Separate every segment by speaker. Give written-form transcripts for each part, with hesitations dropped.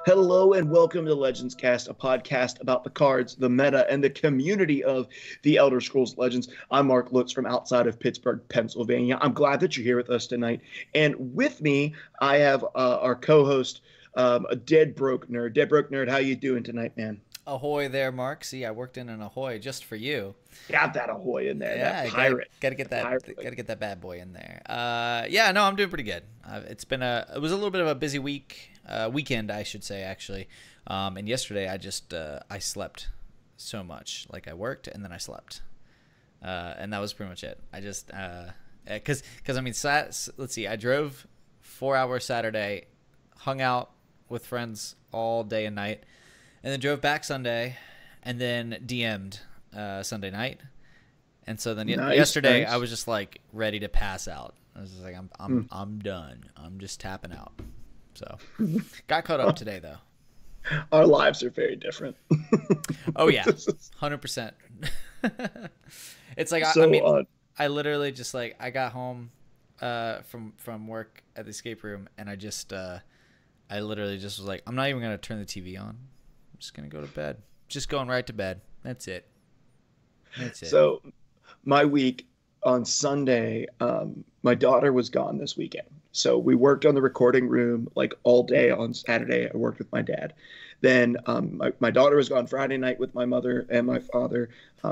Speaker 1: Hello and welcome to Legends Cast, a podcast about the cards, the meta, and the community of the Elder Scrolls Legends. I'm Mark Lutz from outside of Pittsburgh, Pennsylvania. I'm glad that you're here with us tonight. And with me, I have our co-host, a Dead Broke Nerd. Dead Broke Nerd, how you doing tonight, man?
Speaker 2: Ahoy there, Mark. See, I worked in an ahoy just for you.
Speaker 1: Got that ahoy in there,
Speaker 2: Yeah,
Speaker 1: that pirate.
Speaker 2: gotta get that bad boy in there. Yeah, no, I'm doing pretty good. It was a little bit of a busy weekend, I should say, actually. And yesterday I slept so much. Like I worked and then I slept, and that was pretty much it. I just because I mean, let's see, I drove 4 hours Saturday, hung out with friends all day and night. And then drove back Sunday, and then DM'd Sunday night, and so then yesterday I was just like ready to pass out. I was just like, I'm done. I'm just tapping out. So got caught up today though.
Speaker 1: Our lives are very different.
Speaker 2: Oh yeah, 100%. It's like I literally just like I got home from work at the escape room, and I literally just was like, I'm not even gonna turn the TV on. I'm just going to go to bed. Just going right to bed. That's it.
Speaker 1: So my week on Sunday, my daughter was gone this weekend. So we worked on the recording room like all day on Saturday. I worked with my dad. Then my daughter was gone Friday night with my mother and my father.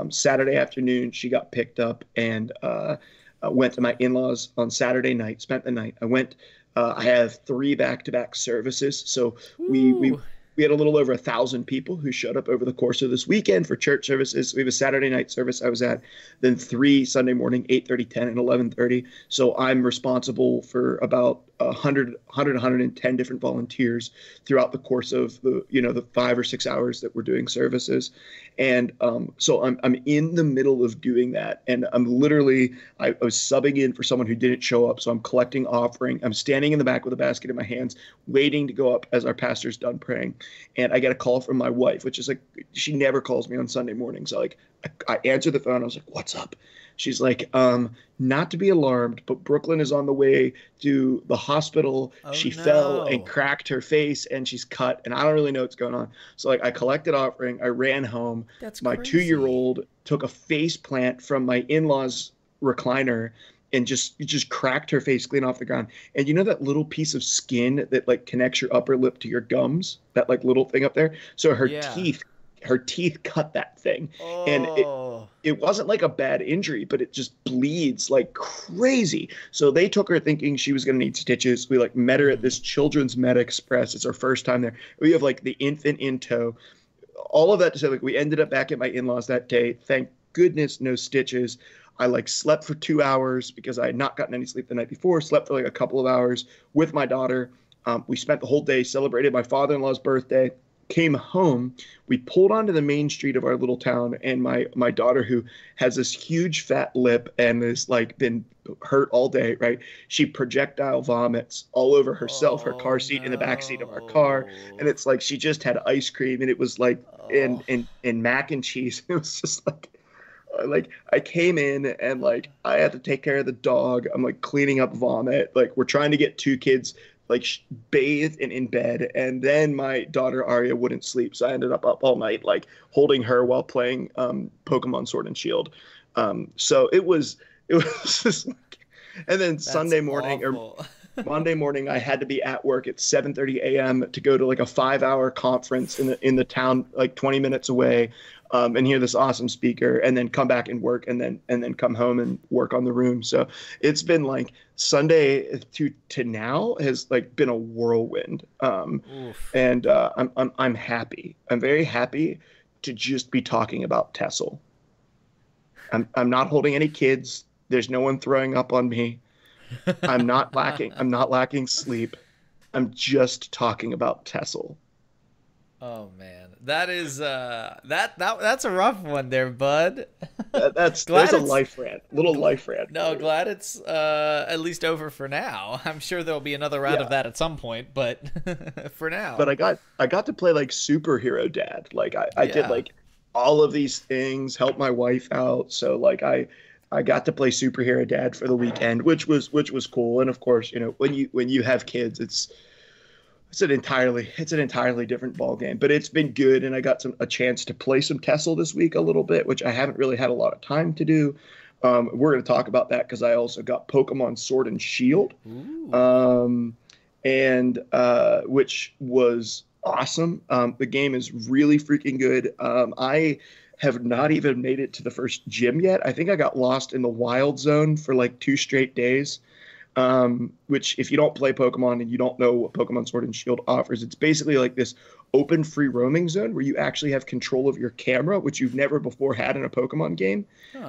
Speaker 1: Saturday afternoon, she got picked up and went to my in-laws on Saturday night, spent the night. I have 3 back-to-back services. So we had a little over 1,000 people who showed up over the course of this weekend for church services. We have a Saturday night service I was at, then 3 Sunday morning, 8:30, 10, and 11:30. So I'm responsible for about 110 different volunteers throughout the course of the 5 or 6 hours that we're doing services. And so I'm in the middle of doing that. And I was subbing in for someone who didn't show up. So I'm collecting offering. I'm standing in the back with a basket in my hands, waiting to go up as our pastor's done praying. And I get a call from my wife, which is like, she never calls me on Sunday morning. So like I answered the phone. I was like, what's up? She's like, not to be alarmed, but Brooklyn is on the way to the hospital. She fell and cracked her face and she's cut. And I don't really know what's going on. So like I collected offering. I ran home.
Speaker 2: That's
Speaker 1: my
Speaker 2: crazy.
Speaker 1: 2-year-old took a face plant from my in-laws recliner and just cracked her face clean off the ground. And you know that little piece of skin that like connects your upper lip to your gums, that like little thing up there? So her teeth cut that thing. And it wasn't like a bad injury, but it just bleeds like crazy. So they took her thinking she was going to need stitches. We like met her at this Children's Med Express. It's our first time there. We have like the infant in tow. All of that to say, like, we ended up back at my in-laws that day. Thank goodness, no stitches. I like slept for 2 hours because I had not gotten any sleep the night before. Slept for like a couple of hours with my daughter. We spent the whole day, celebrated my father-in-law's birthday. Came home, we pulled onto the main street of our little town, and my daughter, who has this huge fat lip and is like been hurt all day, right? She projectile vomits all over herself, her car seat, in the back seat of our car, and it's like she just had ice cream, and it was like and mac and cheese. It was just like I came in and like I had to take care of the dog. I'm like cleaning up vomit. Like we're trying to get 2 kids like bathed and in bed, and then my daughter Aria wouldn't sleep, so I ended up all night like holding her while playing Pokemon Sword and Shield. So it was just like, and then
Speaker 2: That's
Speaker 1: Sunday morning
Speaker 2: awful.
Speaker 1: or Monday morning I had to be at work at 7:30 a.m. to go to like a 5-hour conference in the town like 20 minutes away, and hear this awesome speaker, and then come back and work, and then come home and work on the room. So it's been like Sunday to now has like been a whirlwind. And I'm happy. I'm very happy to just be talking about Tessel. I'm not holding any kids. There's no one throwing up on me. I'm not lacking sleep. I'm just talking about Tessel.
Speaker 2: Oh man, that is that's a rough one there, bud.
Speaker 1: That's a life rant, life rant.
Speaker 2: No, glad it's at least over for now. I'm sure there'll be another round of that at some point, but for now.
Speaker 1: But I got to play like superhero dad. Like I did like all of these things, help my wife out. So like I I got to play Superhero Dad for the weekend, which was cool. And of course, when you have kids, it's an entirely different ball game. But it's been good, and I got a chance to play some Tessel this week a little bit, which I haven't really had a lot of time to do. We're going to talk about that because I also got Pokemon Sword and Shield, and which was awesome. The game is really freaking good. I have not even made it to the first gym yet. I think I got lost in the wild zone for like 2 straight days. Which if you don't play Pokemon and you don't know what Pokemon Sword and Shield offers, it's basically like this open free roaming zone where you actually have control of your camera, which you've never before had in a Pokemon game.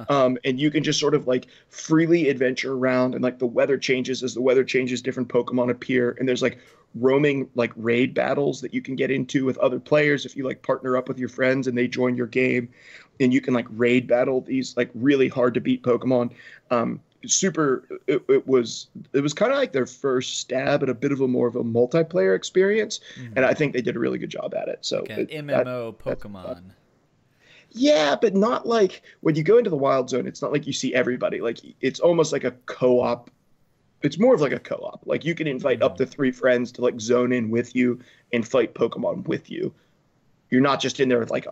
Speaker 1: And you can just sort of like freely adventure around, and like the weather changes. As the weather changes, different Pokemon appear, and there's like roaming like raid battles that you can get into with other players if you like partner up with your friends and they join your game, and you can like raid battle these like really hard to beat Pokemon. It was kind of like their first stab at a bit of a more of a multiplayer experience, and I think they did a really good job at it. So
Speaker 2: like an MMO Pokemon.
Speaker 1: Yeah, but not like when you go into the wild zone, it's not like you see everybody. Like it's almost like a co-op. It's more of like a co-op. Like you can invite up to 3 friends to like zone in with you and fight Pokemon with you. You're not just in there with like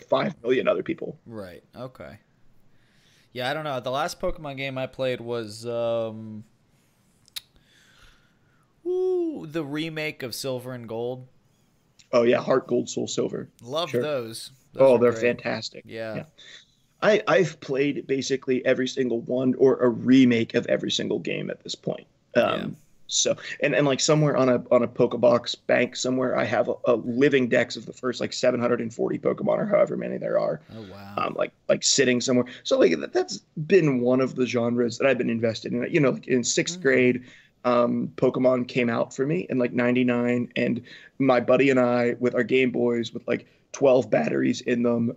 Speaker 1: 5 million other people.
Speaker 2: Right. Okay. Yeah, I don't know. The last Pokemon game I played was the remake of Silver and Gold.
Speaker 1: Oh yeah, Heart Gold, Soul Silver.
Speaker 2: Love
Speaker 1: Sure.
Speaker 2: those.
Speaker 1: They're
Speaker 2: great.
Speaker 1: fantastic.
Speaker 2: Yeah.
Speaker 1: I've played basically every single one or a remake of every single game at this point. So and like somewhere on a Pokebox bank somewhere, I have a living dex of the first like 740 Pokemon or however many there are.
Speaker 2: Oh wow.
Speaker 1: Like sitting somewhere. So like that's been one of the genres that I've been invested in. Like in 6th grade, Pokemon came out for me in like '99, and my buddy and I with our Game Boys with like 12 batteries in them,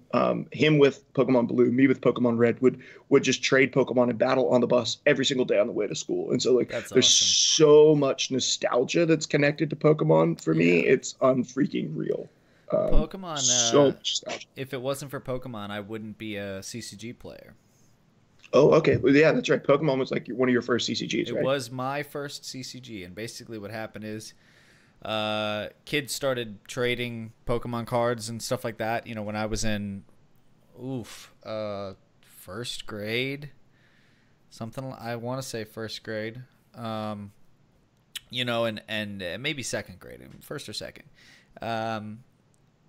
Speaker 1: him with Pokemon Blue, me with Pokemon Red, would just trade Pokemon and battle on the bus every single day on the way to school. And so like
Speaker 2: That's
Speaker 1: there's
Speaker 2: awesome.
Speaker 1: so much nostalgia that's connected to Pokemon for me. It's unfreaking real.
Speaker 2: Pokemon.
Speaker 1: So much nostalgia.
Speaker 2: If it wasn't for Pokemon, I wouldn't be a CCG player.
Speaker 1: Oh, okay. Well, yeah, that's right. Pokemon was like one of your first CCGs, right?
Speaker 2: It was my first CCG, and basically what happened is kids started trading Pokemon cards and stuff like that. When I was in, first grade, something. I want to say first grade. And maybe second grade, first or second.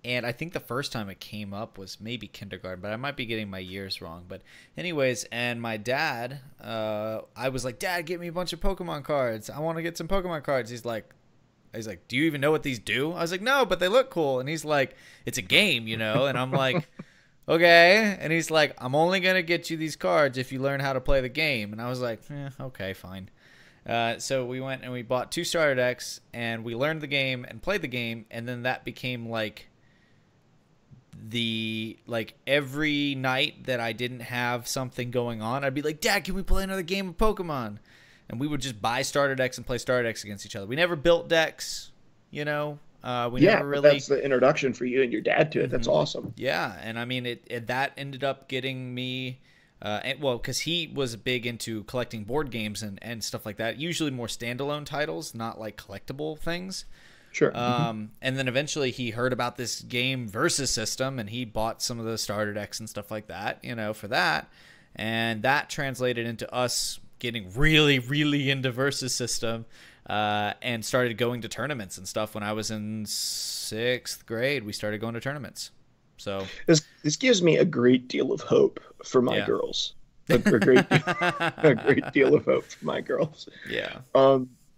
Speaker 2: And I think the first time it came up was maybe kindergarten, but I might be getting my years wrong. But anyways, and my dad, I was like, Dad, get me a bunch of Pokemon cards. I want to get some Pokemon cards. He's like, do you even know what these do? I was like, no, but they look cool. And he's like, it's a game, And I'm like, okay. And he's like, I'm only going to get you these cards if you learn how to play the game. And I was like, okay, fine. So we went and we bought 2 starter decks, and we learned the game and played the game. And then that became like every night that I didn't have something going on, I'd be like, Dad, can we play another game of Pokemon? And we would just buy starter decks and play starter decks against each other. We never built decks, we never really.
Speaker 1: That's the introduction for you and your dad to it. That's awesome.
Speaker 2: Yeah, and I mean, that ended up getting me, because he was big into collecting board games and stuff like that. Usually more standalone titles, not like collectible things.
Speaker 1: Sure.
Speaker 2: And then eventually he heard about this game Versus system, and he bought some of the starter decks and stuff like that, for that. And that translated into us getting really, really into Versus system, and started going to tournaments and stuff. When I was in 6th grade, we started going to tournaments. So
Speaker 1: this gives me a great deal of hope for my girls. A great deal of hope for my girls.
Speaker 2: Yeah.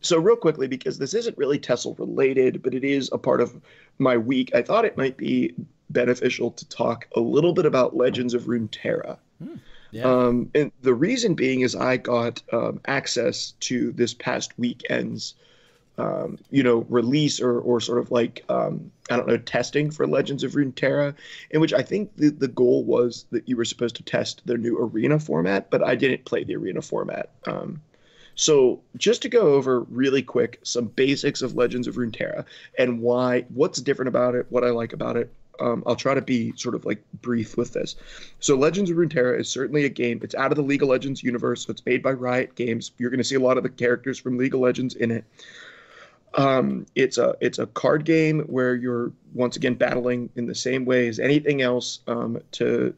Speaker 1: So real quickly, because this isn't really Tessel related, but it is a part of my week, I thought it might be beneficial to talk a little bit about Legends of Runeterra.
Speaker 2: Yeah.
Speaker 1: And the reason being is I got access to this past weekend's, release or sort of like, testing for Legends of Runeterra, in which I think the goal was that you were supposed to test their new arena format, but I didn't play the arena format. So just to go over really quick some basics of Legends of Runeterra and what's different about it, what I like about it. I'll try to be sort of like brief with this. So Legends of Runeterra is certainly a game. It's out of the League of Legends universe, so it's made by Riot Games. You're going to see a lot of the characters from League of Legends in it. It's a card game where you're once again battling in the same way as anything else, to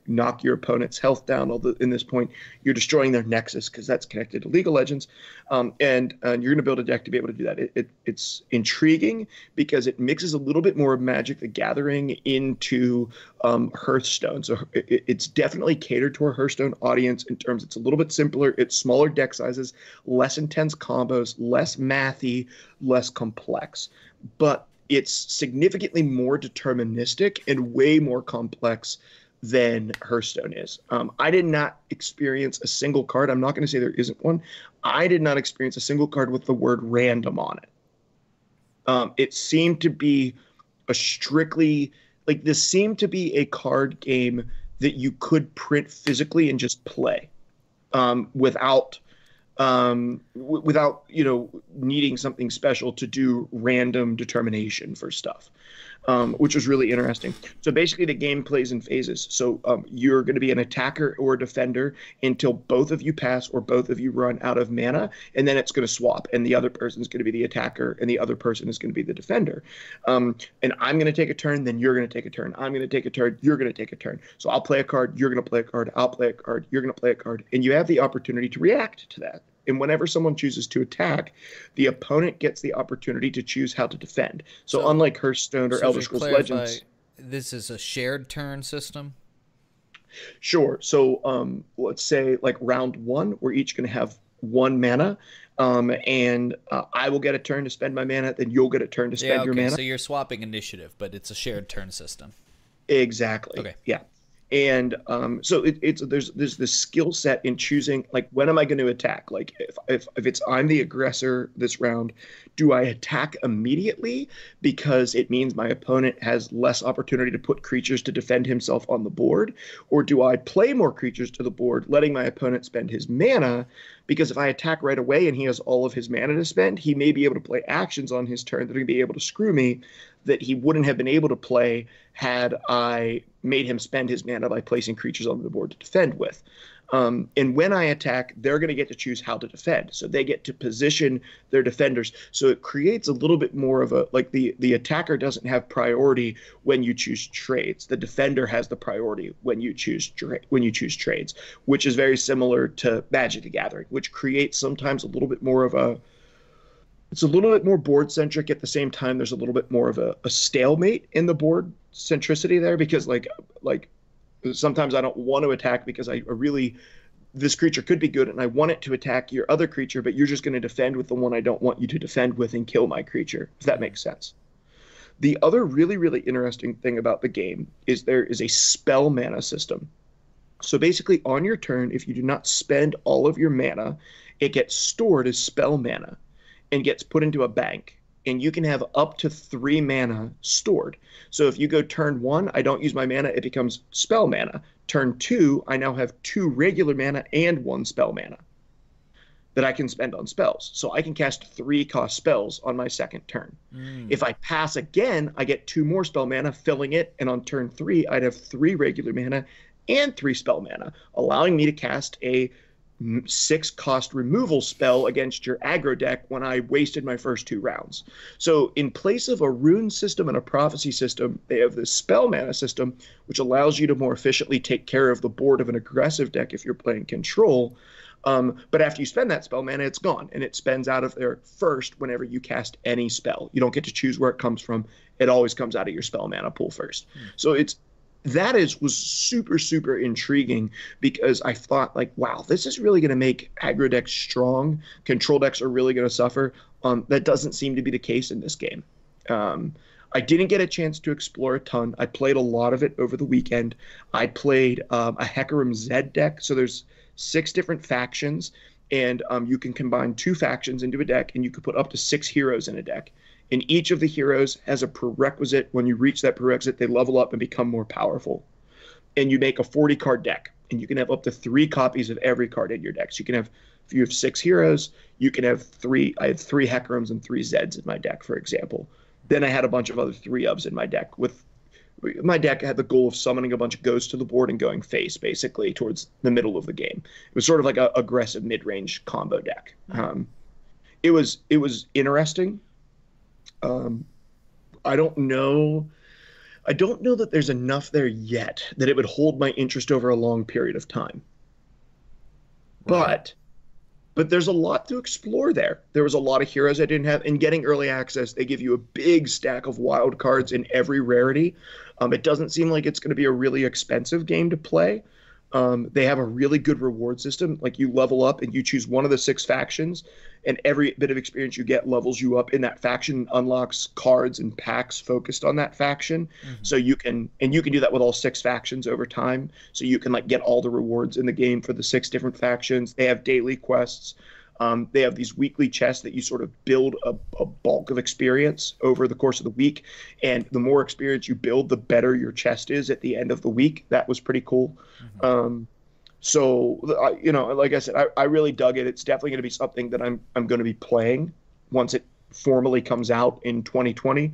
Speaker 1: knock your opponent's health down. Although in this point, you're destroying their nexus because that's connected to League of Legends, and you're going to build a deck to be able to do that. It's intriguing because it mixes a little bit more of Magic the Gathering into Hearthstone. So it's definitely catered to a Hearthstone audience in terms it's a little bit simpler. It's smaller deck sizes, less intense combos, less mathy, less complex, but it's significantly more deterministic and way more complex than Hearthstone is. I did not experience a single card. I'm not going to say there isn't one. I did not experience a single card with the word random on it. It seemed to be a strictly, like, this seemed to be a card game that you could print physically and just play, without needing something special to do random determination for stuff, which was really interesting. So basically the game plays in phases. So you're going to be an attacker or a defender until both of you pass or both of you run out of mana, and then it's going to swap, and the other person is going to be the attacker and the other person is going to be the defender. And I'm going to take a turn, then you're going to take a turn. I'm going to take a turn, you're going to take a turn. So I'll play a card, you're going to play a card, I'll play a card, you're going to play a card, and you have the opportunity to react to that. And whenever someone chooses to attack, the opponent gets the opportunity to choose how to defend. So unlike Hearthstone or Elder Scrolls Legends,
Speaker 2: this is a shared turn system.
Speaker 1: Sure. So let's say like round one, we're each going to have one mana, and I will get a turn to spend my mana, then you'll get a turn to spend your mana.
Speaker 2: So you're swapping initiative, but it's a shared turn system.
Speaker 1: Exactly.
Speaker 2: Okay.
Speaker 1: Yeah. And so there's this skill set in choosing, like, when am I going to attack? Like if it's I'm the aggressor this round, do I attack immediately because it means my opponent has less opportunity to put creatures to defend himself on the board? Or do I play more creatures to the board, letting my opponent spend his mana? Because if I attack right away and he has all of his mana to spend, he may be able to play actions on his turn that are going to be able to screw me that he wouldn't have been able to play had I made him spend his mana by placing creatures on the board to defend with. And when I attack, they're going to get to choose how to defend. So they get to position their defenders. So it creates a little bit more of a, like, the attacker doesn't have priority when you choose trades. The defender has the priority when you choose trades, which is very similar to Magic the Gathering, which creates sometimes a little bit more of a, it's a little bit more board centric. At the same time, there's a little bit more of a stalemate in the board centricity there, because like sometimes I don't want to attack because I really, this creature could be good and I want it to attack your other creature, but you're just going to defend with the one I don't want you to defend with and kill my creature, if that makes sense. The other really, really interesting thing about the game is there is a spell mana system. So basically on your turn, if you do not spend all of your mana, it gets stored as spell mana and gets put into a bank. And you can have up to 3 mana stored. So if you go turn 1, I don't use my mana, it becomes spell mana. Turn 2, I now have 2 regular mana and 1 spell mana that I can spend on spells. So I can cast 3 cost spells on my second turn. If I pass again, I get 2 more spell mana, filling it, and on turn 3, I'd have 3 regular mana and 3 spell mana, allowing me to cast a 6 cost removal spell against your aggro deck when I wasted my first 2 rounds. So in place of a rune system and a prophecy system, they have this spell mana system, which allows you to more efficiently take care of the board of an aggressive deck if you're playing control. But after you spend that spell mana, it's gone, and it spends out of there first whenever you cast any spell. You don't get to choose where it comes from. It always comes out of your spell mana pool first. So was super, super intriguing, because I thought, like, wow, this is really going to make aggro decks strong. Control decks are really going to suffer. That doesn't seem to be the case in this game. I didn't get a chance to explore a ton. I played a lot of it over the weekend. I played a Hecarim Zed deck. So there's 6 different factions, and you can combine 2 factions into a deck, and you can put up to 6 heroes in a deck. And each of the heroes has a prerequisite. When you reach that prerequisite, they level up and become more powerful. And you make a 40-card deck, and you can have up to 3 copies of every card in your deck. So you can have, if you have 6 heroes, you can have 3. I had 3 Hecarims and 3 Zeds in my deck, for example. Then I had a bunch of other 3-ofs in my deck with My deck had the goal of summoning a bunch of ghosts to the board and going face basically towards the middle of the game. It was sort of like a aggressive mid-range combo deck. It was interesting. Um, I don't know. I don't know that there's enough there yet that it would hold my interest over a long period of time.
Speaker 2: Right.
Speaker 1: But there's a lot to explore there. There was a lot of heroes I didn't have. In getting early access, they give you a big stack of wild cards in every rarity. It doesn't seem like it's going to be a really expensive game to play. They have a really good reward system. Like you level up and you choose one of the 6 factions, and every bit of experience you get levels you up in that faction, unlocks cards and packs focused on that faction. So you can do that with all 6 factions over time. So you can like get all the rewards in the game for the 6 different factions. They have daily quests. They have these weekly chests that you sort of build a bulk of experience over the course of the week. And the more experience you build, the better your chest is at the end of the week. That was pretty cool. So, like I said, I really dug it. It's definitely going to be something that I'm going to be playing once it formally comes out in 2020.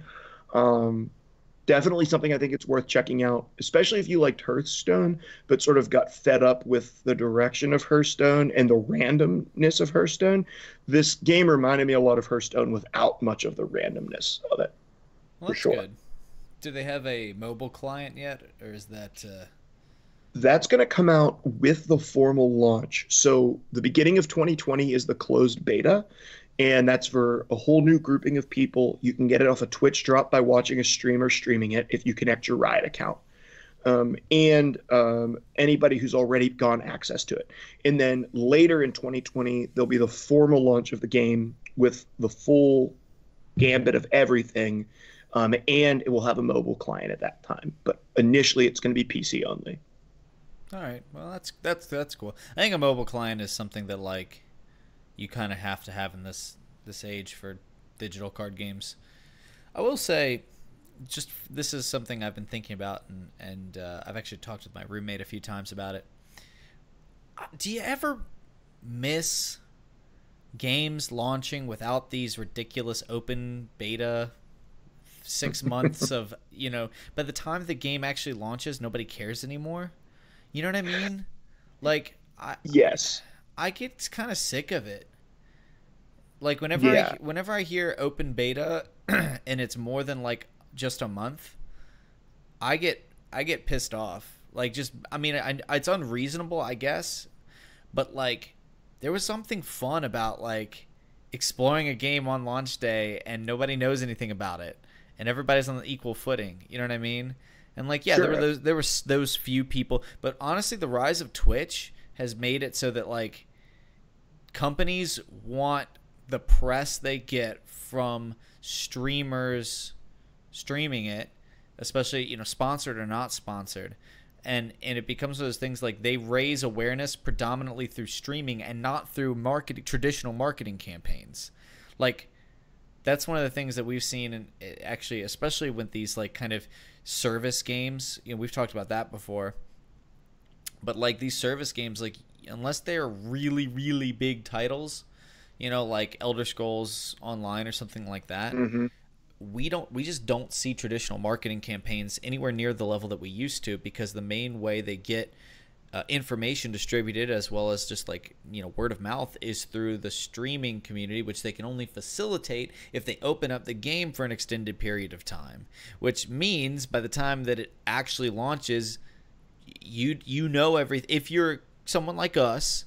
Speaker 1: Definitely something I think it's worth checking out, especially if you liked Hearthstone, but sort of got fed up with the direction of Hearthstone and the randomness of Hearthstone. This game reminded me a lot of Hearthstone without much of the randomness of it,
Speaker 2: Well,
Speaker 1: for
Speaker 2: that's
Speaker 1: sure.
Speaker 2: good. Do they have a mobile client yet, or is that?
Speaker 1: That's going to come out with the formal launch. So the beginning of 2020 is the closed beta, and that's for a whole new grouping of people. You can get it off a Twitch drop by watching a streamer streaming it if you connect your Riot account. And anybody who's already gone access to it. And then later in 2020, there'll be the formal launch of the game with the full gambit of everything, and it will have a mobile client at that time. But initially, it's going to be PC only.
Speaker 2: All right. Well, that's cool. I think a mobile client is something that like you kind of have to have in this age for digital card games. I will say, just this is something I've been thinking about, and I've actually talked with my roommate a few times about it. Do you ever miss games launching without these ridiculous open beta 6 months of, by the time the game actually launches, nobody cares anymore? You know what I mean? Like,
Speaker 1: Yes.
Speaker 2: I get kind of sick of it. Like
Speaker 1: Yeah.
Speaker 2: whenever I hear open beta and it's more than like just a month, I get pissed off. Like just I mean it's unreasonable, I guess, but like there was something fun about like exploring a game on launch day and nobody knows anything about it and everybody's on the equal footing. You know what I mean? And like yeah,
Speaker 1: Sure.
Speaker 2: there were those few people, but honestly the rise of Twitch has made it so that like companies want the press they get from streamers streaming it, especially sponsored or not sponsored, and it becomes those things like they raise awareness predominantly through streaming and not through traditional marketing campaigns. Like that's one of the things that we've seen, and actually especially with these like kind of service games, we've talked about that before, but like these service games, like unless they're really really big titles, like Elder Scrolls Online or something like that,
Speaker 1: Hmm.
Speaker 2: we just don't see traditional marketing campaigns anywhere near the level that we used to, because the main way they get information distributed as well as just like word of mouth is through the streaming community, which they can only facilitate if they open up the game for an extended period of time, which means by the time that it actually launches, everything. If you're someone like us,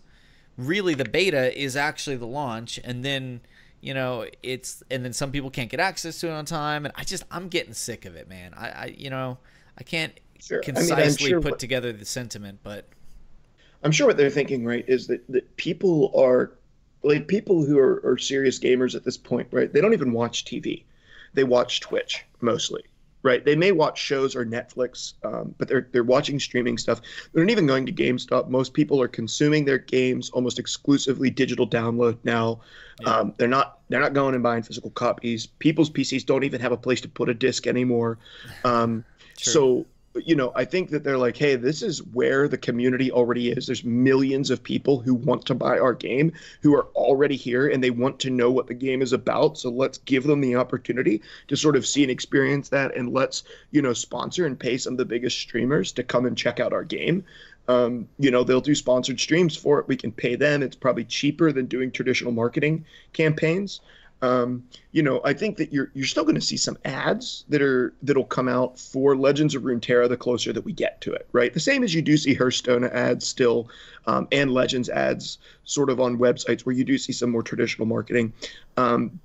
Speaker 2: really the beta is actually the launch, and then and then some people can't get access to it on time, and I'm getting sick of it, man. I can't
Speaker 1: Sure. I mean,
Speaker 2: concisely put together the sentiment, but
Speaker 1: I'm sure what they're thinking, right, is that people are like people who are serious gamers at this point, right? They don't even watch TV. They watch Twitch mostly, right? They may watch shows or Netflix, but they're watching streaming stuff. They're not even going to GameStop. Most people are consuming their games almost exclusively digital download now.
Speaker 2: yeah,
Speaker 1: They're not going and buying physical copies. People's PCs don't even have a place to put a disc anymore.
Speaker 2: true.
Speaker 1: So I think that they're like, hey, this is where the community already is. There's millions of people who want to buy our game who are already here and they want to know what the game is about. So let's give them the opportunity to sort of see and experience that. And let's, sponsor and pay some of the biggest streamers to come and check out our game. They'll do sponsored streams for it. We can pay them. It's probably cheaper than doing traditional marketing campaigns. I think that you're still going to see some ads that'll come out for Legends of Runeterra the closer that we get to it, right? The same as you do see Hearthstone ads still, and Legends ads sort of on websites where you do see some more traditional marketing.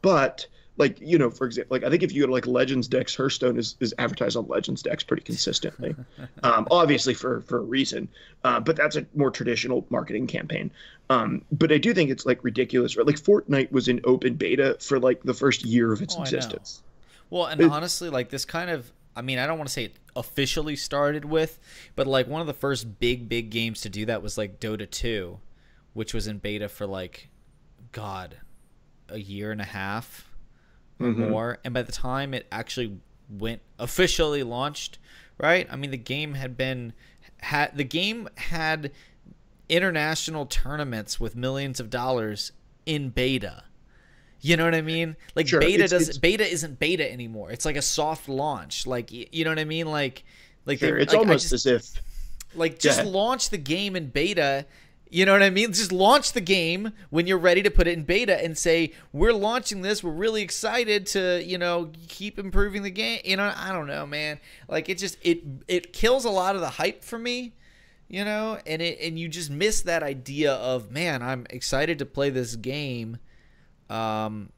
Speaker 1: But for example, I think if you go to Legends decks, Hearthstone is advertised on Legends decks pretty consistently, obviously for a reason, but that's a more traditional marketing campaign. But I do think it's ridiculous, right? Fortnite was in open beta for the first year of its existence.
Speaker 2: Well, and honestly, this kind of, I don't want to say it officially started with, but one of the first big games to do that was Dota 2, which was in beta for a year and a half. Or more, and by the time it actually went officially launched, right? The game had international tournaments with millions of dollars in beta. You know what I mean?
Speaker 1: Sure,
Speaker 2: beta isn't beta anymore. It's a soft launch. You know what I mean?
Speaker 1: Sure, it's almost as if
Speaker 2: just launch the game in beta. You know what I mean? Just launch the game when you're ready to put it in beta and say, we're launching this. We're really excited to, keep improving the game. I don't know, man. It kills a lot of the hype for me, and you just miss that idea of, man, I'm excited to play this game. And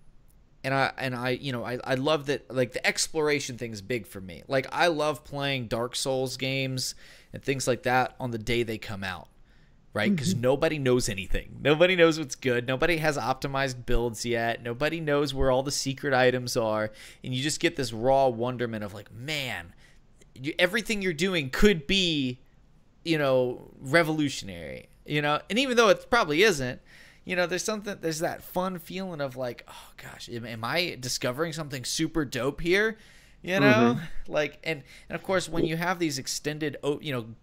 Speaker 2: I love that, the exploration thing is big for me. I love playing Dark Souls games and things like that on the day they come out. Right? Because nobody knows anything. Nobody knows what's good. Nobody has optimized builds yet. Nobody knows where all the secret items are. And you just get this raw wonderment of man, everything you're doing could be, revolutionary. And even though it probably isn't, there's that fun feeling of oh gosh, am I discovering something super dope here? And of course, when you have these extended,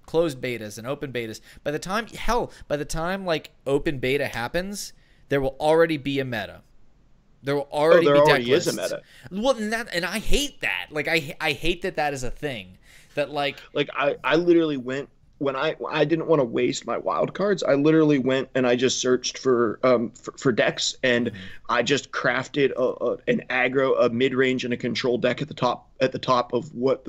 Speaker 2: closed betas and open betas, by the time open beta happens, there will already be a meta. There will already be deck
Speaker 1: already
Speaker 2: lists.
Speaker 1: Is a meta.
Speaker 2: Well, and I hate that. I hate that is a thing. That
Speaker 1: I literally went when I didn't want to waste my wild cards. I literally went and I just searched for decks, and I just crafted an aggro, a mid range, and a control deck at the top of what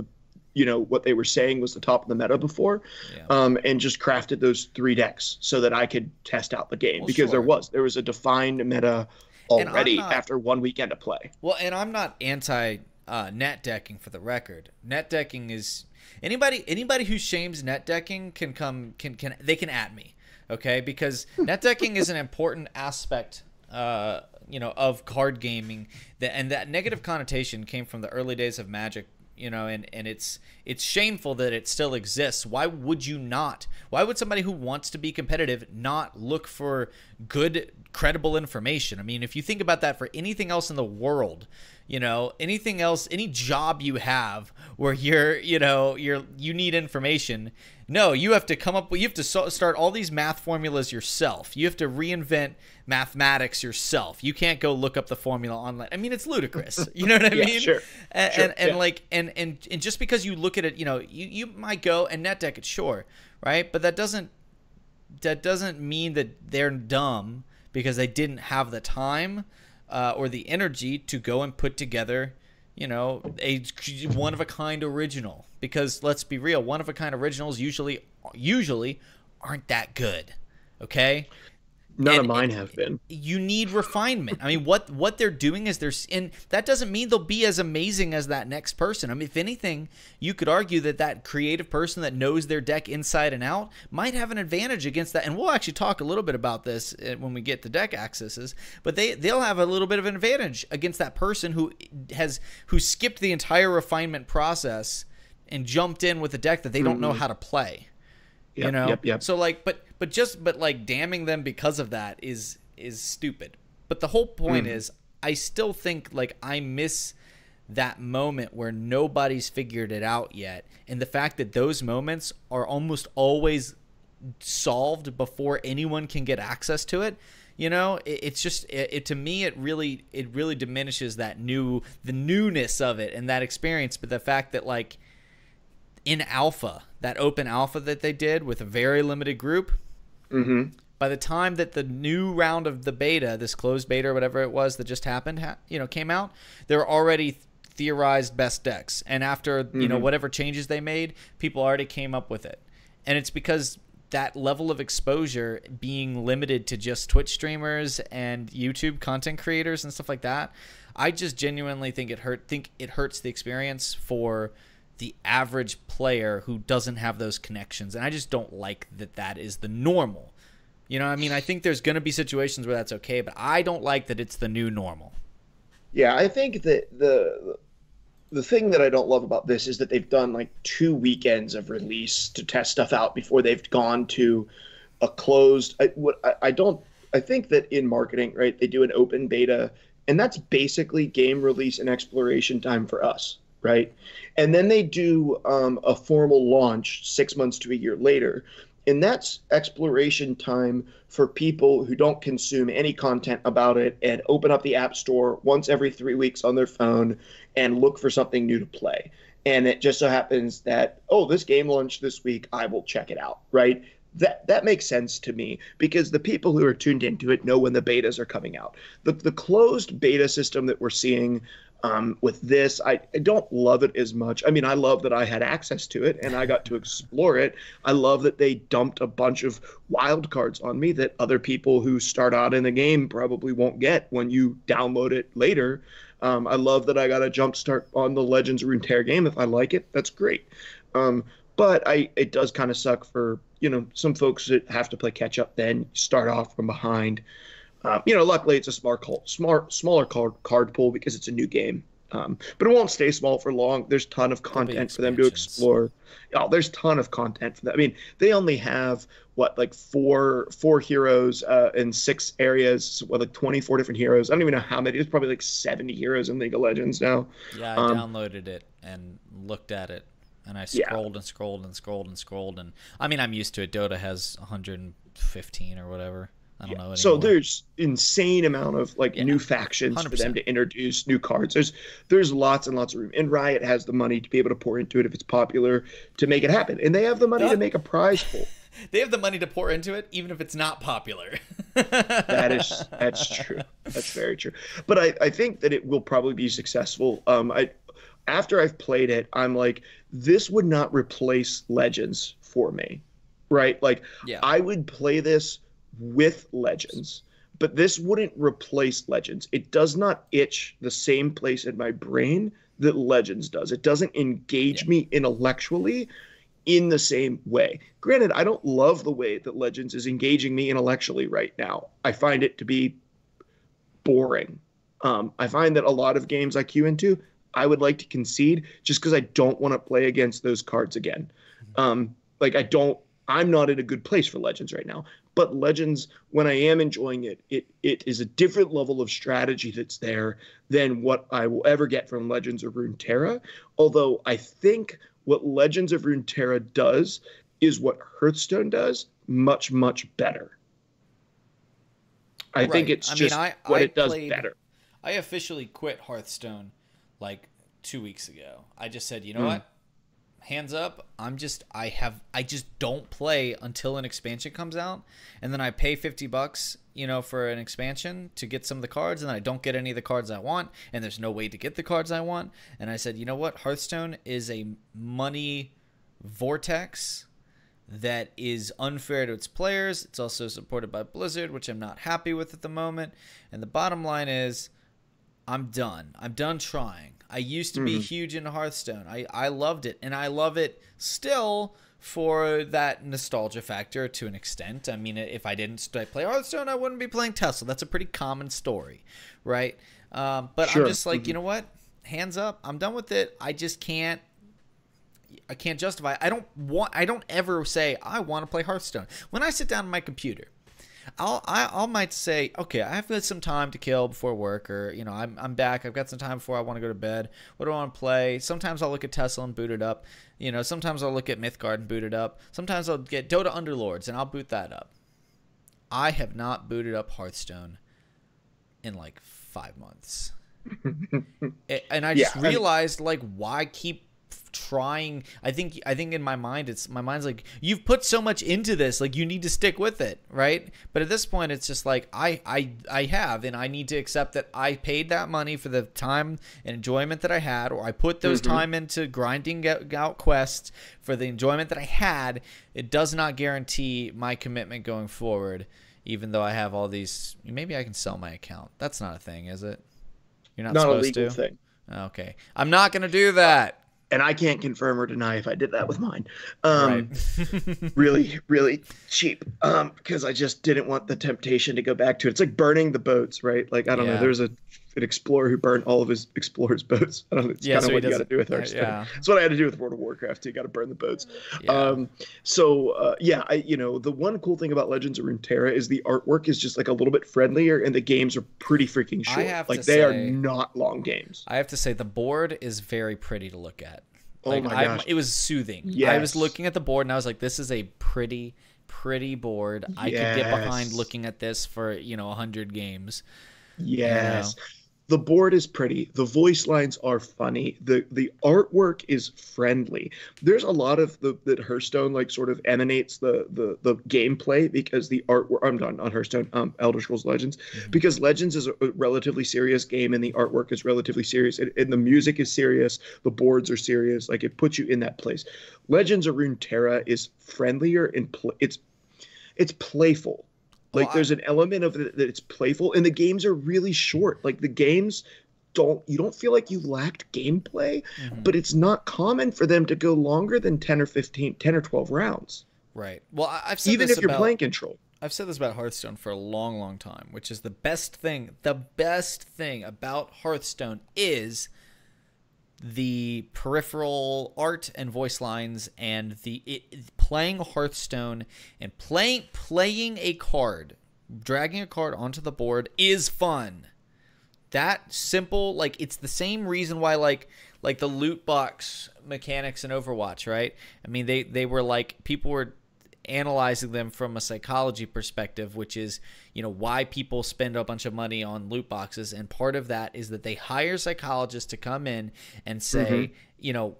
Speaker 1: what they were saying was the top of the meta before, and just crafted those 3 decks so that I could test out the game, because there was a defined meta already after one weekend of play.
Speaker 2: Well, and I'm not anti net decking, for the record. Net decking is anybody who shames net decking can at me, okay? Because net decking is an important aspect of card gaming, and that negative connotation came from the early days of Magic, and it's shameful that it still exists. Why would you not? Why would somebody who wants to be competitive not look for good, credible information? If you think about that for anything else in the world, anything else, any job you have where you need information. No, you have to start all these math formulas yourself. You have to reinvent mathematics yourself. You can't go look up the formula online. It's ludicrous. You know what I mean?
Speaker 1: Sure.
Speaker 2: And just because you look at it, you might go and net deck it, sure, right? But that doesn't mean that they're dumb because they didn't have the time or the energy to go and put together, a one-of-a-kind original. Because let's be real, one-of-a-kind originals usually aren't that good, okay?
Speaker 1: None of mine have been.
Speaker 2: You need refinement. What they're doing is and that doesn't mean they'll be as amazing as that next person. If anything, you could argue that creative person that knows their deck inside and out might have an advantage against that. And we'll actually talk a little bit about this when we get to deck accesses. But they'll have a little bit of an advantage against that person who skipped the entire refinement process and jumped in with a deck that they don't know how to play.
Speaker 1: Yep.
Speaker 2: So but damning them because of that is stupid. But the whole point is, I still think I miss that moment where nobody's figured it out yet, and the fact that those moments are almost always solved before anyone can get access to it. It's just to me it really diminishes the newness of it and that experience. But the fact that, like, in alpha, that open alpha that they did with a very limited group, by the time that the new round of the beta, this closed beta or whatever it was that just happened, came out, there were already theorized best decks, and after whatever changes they made, people already came up with it. And it's because that level of exposure being limited to just Twitch streamers and YouTube content creators and stuff like that, I just genuinely think it hurts the experience for the average player who doesn't have those connections. And I just don't like that is the normal. You know what I mean? I think there's going to be situations where that's okay, but I don't like that it's the new normal.
Speaker 1: Yeah, I think that the thing that I don't love about this is that they've done like 2 weekends of release to test stuff out before they've gone to a closed. I think that in marketing, right, they do an open beta, and that's basically game release and exploration time for us, right? And then they do a formal launch 6 months to a year later. And that's exploration time for people who don't consume any content about it and open up the App Store once every 3 weeks on their phone and look for something new to play. And it just so happens that, this game launched this week, I will check it out, right? That makes sense to me, because the people who are tuned into it know when the betas are coming out. The closed beta system that we're seeing with this, I don't love it as much. I mean, I love that I had access to it and I got to explore it. I love that they dumped a bunch of wild cards on me that other people who start out in the game probably won't get when you download it later. I love that I got a jump start on the Legends Runeterra game. If I like it, that's great. But it does kind of suck for, some folks that have to play catch up, then start off from behind. Luckily it's a smaller card pool because it's a new game. But it won't stay small for long. There's a ton of content for them to explore. There's a ton of content for that. I mean, they only have four heroes in 6 areas, like 24 different heroes. I don't even know how many. There's probably like 70 heroes in League of Legends now.
Speaker 2: Yeah, I downloaded it and looked at it, and I scrolled and scrolled and scrolled and scrolled, and I mean, I'm used to it. Dota has 115 or whatever. I don't know anymore.
Speaker 1: So there's insane amount of new factions 100%. For them to introduce new cards. There's lots and lots of room. And Riot has the money to be able to pour into it if it's popular to make it happen. And they have the money to make a prize pool.
Speaker 2: They have the money to pour into it even if it's not popular.
Speaker 1: That's true. That's very true. But I think that it will probably be successful. After I've played it, I'm like, this would not replace Legends for me. Right? I would play this with Legends, but this wouldn't replace Legends. It does not itch the same place in my brain that Legends does. It doesn't engage me intellectually in the same way. Granted, I don't love the way that Legends is engaging me intellectually right now. I find it to be boring. I find that a lot of games I queue into, I would like to concede just because I don't want to play against those cards again. I'm not in a good place for Legends right now. But Legends, when I am enjoying it, it is a different level of strategy that's there than what I will ever get from Legends of Runeterra. Although I think what Legends of Runeterra does is what Hearthstone does much, much better. I think it's what it does better.
Speaker 2: I officially quit Hearthstone like 2 weeks ago. I just said, you know what? Hands up, I just don't play until an expansion comes out, and then I pay $50, for an expansion to get some of the cards, and then I don't get any of the cards I want, and there's no way to get the cards I want. And I said, you know what? Hearthstone is a money vortex that is unfair to its players. It's also supported by Blizzard, which I'm not happy with at the moment. And the bottom line is, I'm done. I'm done trying. I used to be huge into Hearthstone. I loved it, and I love it still for that nostalgia factor to an extent. I mean, if I didn't play Hearthstone, I wouldn't be playing Tesla. That's a pretty common story, right? But sure. I'm just like, you know what? Hands up. I'm done with it. I just can't. I can't justify it. I don't ever say I want to play Hearthstone. When I sit down on my computer, I might say, okay, I've got some time to kill before work, or I'm back. I've got some time before I want to go to bed. What do I want to play? Sometimes I'll look at Tesla and boot it up. Sometimes I'll look at Mythgard and boot it up. Sometimes I'll get Dota Underlords and I'll boot that up. I have not booted up Hearthstone in like 5 months, and I just realized like why keep trying. I think in my mind's like, you've put so much into this, like you need to stick with it, right? But at this point it's just like I have, and I need to accept that I paid that money for the time and enjoyment that I had, or I put those time into grinding out quests for the enjoyment that I had. It does not guarantee my commitment going forward, even though I have all these. Maybe I can sell my account. That's not a thing, is it? You're not supposed to.
Speaker 1: Not a legal thing.
Speaker 2: Okay, I'm not gonna do that.
Speaker 1: And I can't confirm or deny if I did that with mine.
Speaker 2: Right.
Speaker 1: Really, really cheap. Because I just didn't want the temptation to go back to it. It's like burning the boats, right? Like, I don't know. There's an explorer who burned all of his explorer's boats. I don't know. It's kind of what you got to do with Hearthstone. That's what I had to do with World of Warcraft. You got to burn the boats. The one cool thing about Legends of Runeterra is the artwork is just like a little bit friendlier, and the games are pretty freaking short. Like, they are not long games.
Speaker 2: I have to say the board is very pretty to look at.
Speaker 1: Like, oh my gosh.
Speaker 2: It was soothing.
Speaker 1: Yes.
Speaker 2: I was looking at the board and I was like, this is a pretty board. I could get behind looking at this for 100 games.
Speaker 1: Yes. The board is pretty. The voice lines are funny. The artwork is friendly. There's a lot of that Hearthstone like sort of emanates the gameplay, because the artwork. I'm done on Hearthstone. Elder Scrolls Legends, because Legends is a relatively serious game, and the artwork is relatively serious, and the music is serious. The boards are serious. Like, it puts you in that place. Legends of Runeterra is friendlier and it's playful. Like, there's an element of it that it's playful, and the games are really short. Like, the games you don't feel like you lacked gameplay, but it's not common for them to go longer than 10 or 12 rounds.
Speaker 2: Right. Well, I've said
Speaker 1: even if you're playing Control.
Speaker 2: I've said this about Hearthstone for a long, long time, which is the best thing about Hearthstone is the peripheral art and voice lines, and playing Hearthstone and playing a card, dragging a card onto the board is fun. That simple, like, it's the same reason why like the loot box mechanics in Overwatch, right? I mean, they were like, people were analyzing them from a psychology perspective, which is, why people spend a bunch of money on loot boxes. And part of that is that they hire psychologists to come in and say,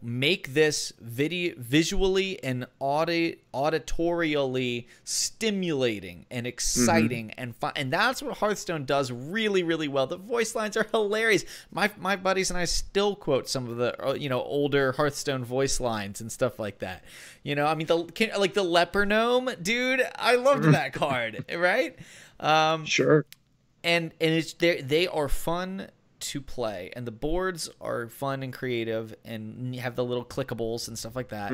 Speaker 2: make this visually and auditorially stimulating and exciting and fun. And that's what Hearthstone does really, really well. The voice lines are hilarious. My buddies and I still quote some of the older Hearthstone voice lines and stuff like that. I mean, the leper gnome, dude, I loved that card, right?
Speaker 1: Sure.
Speaker 2: And it's they are fun to play, and the boards are fun and creative, and you have the little clickables and stuff like that.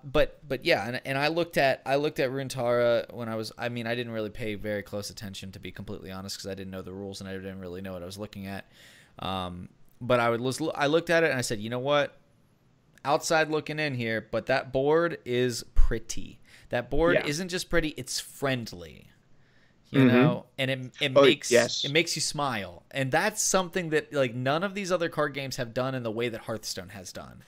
Speaker 2: But yeah, and I looked at Runeterra when I didn't really pay very close attention, to be completely honest, because I didn't know the rules and I didn't really know what I was looking at. But I looked at it and I said, you know what? Outside looking in here, but that board is pretty. That board isn't just pretty, it's friendly. And it makes you smile. And that's something that, like, none of these other card games have done in the way that Hearthstone has done.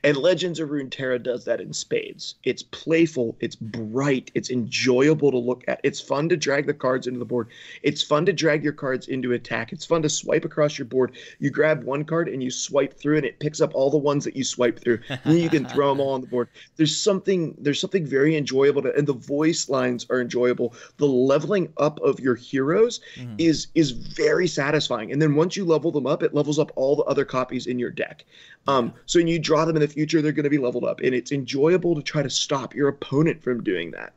Speaker 1: And Legends of Runeterra does that in spades. It's playful, it's bright, it's enjoyable to look at. It's fun to drag the cards into the board. It's fun to drag your cards into attack. It's fun to swipe across your board. You grab one card and you swipe through, and it picks up all the ones that you swipe through. Then you can throw them all on the board. There's something very enjoyable to, and the voice lines are enjoyable. The leveling up of your heroes is very satisfying. And then once you level them up, it levels up all the other copies in your deck. So when you draw them in the future, they're going to be leveled up, and it's enjoyable to try to stop your opponent from doing that.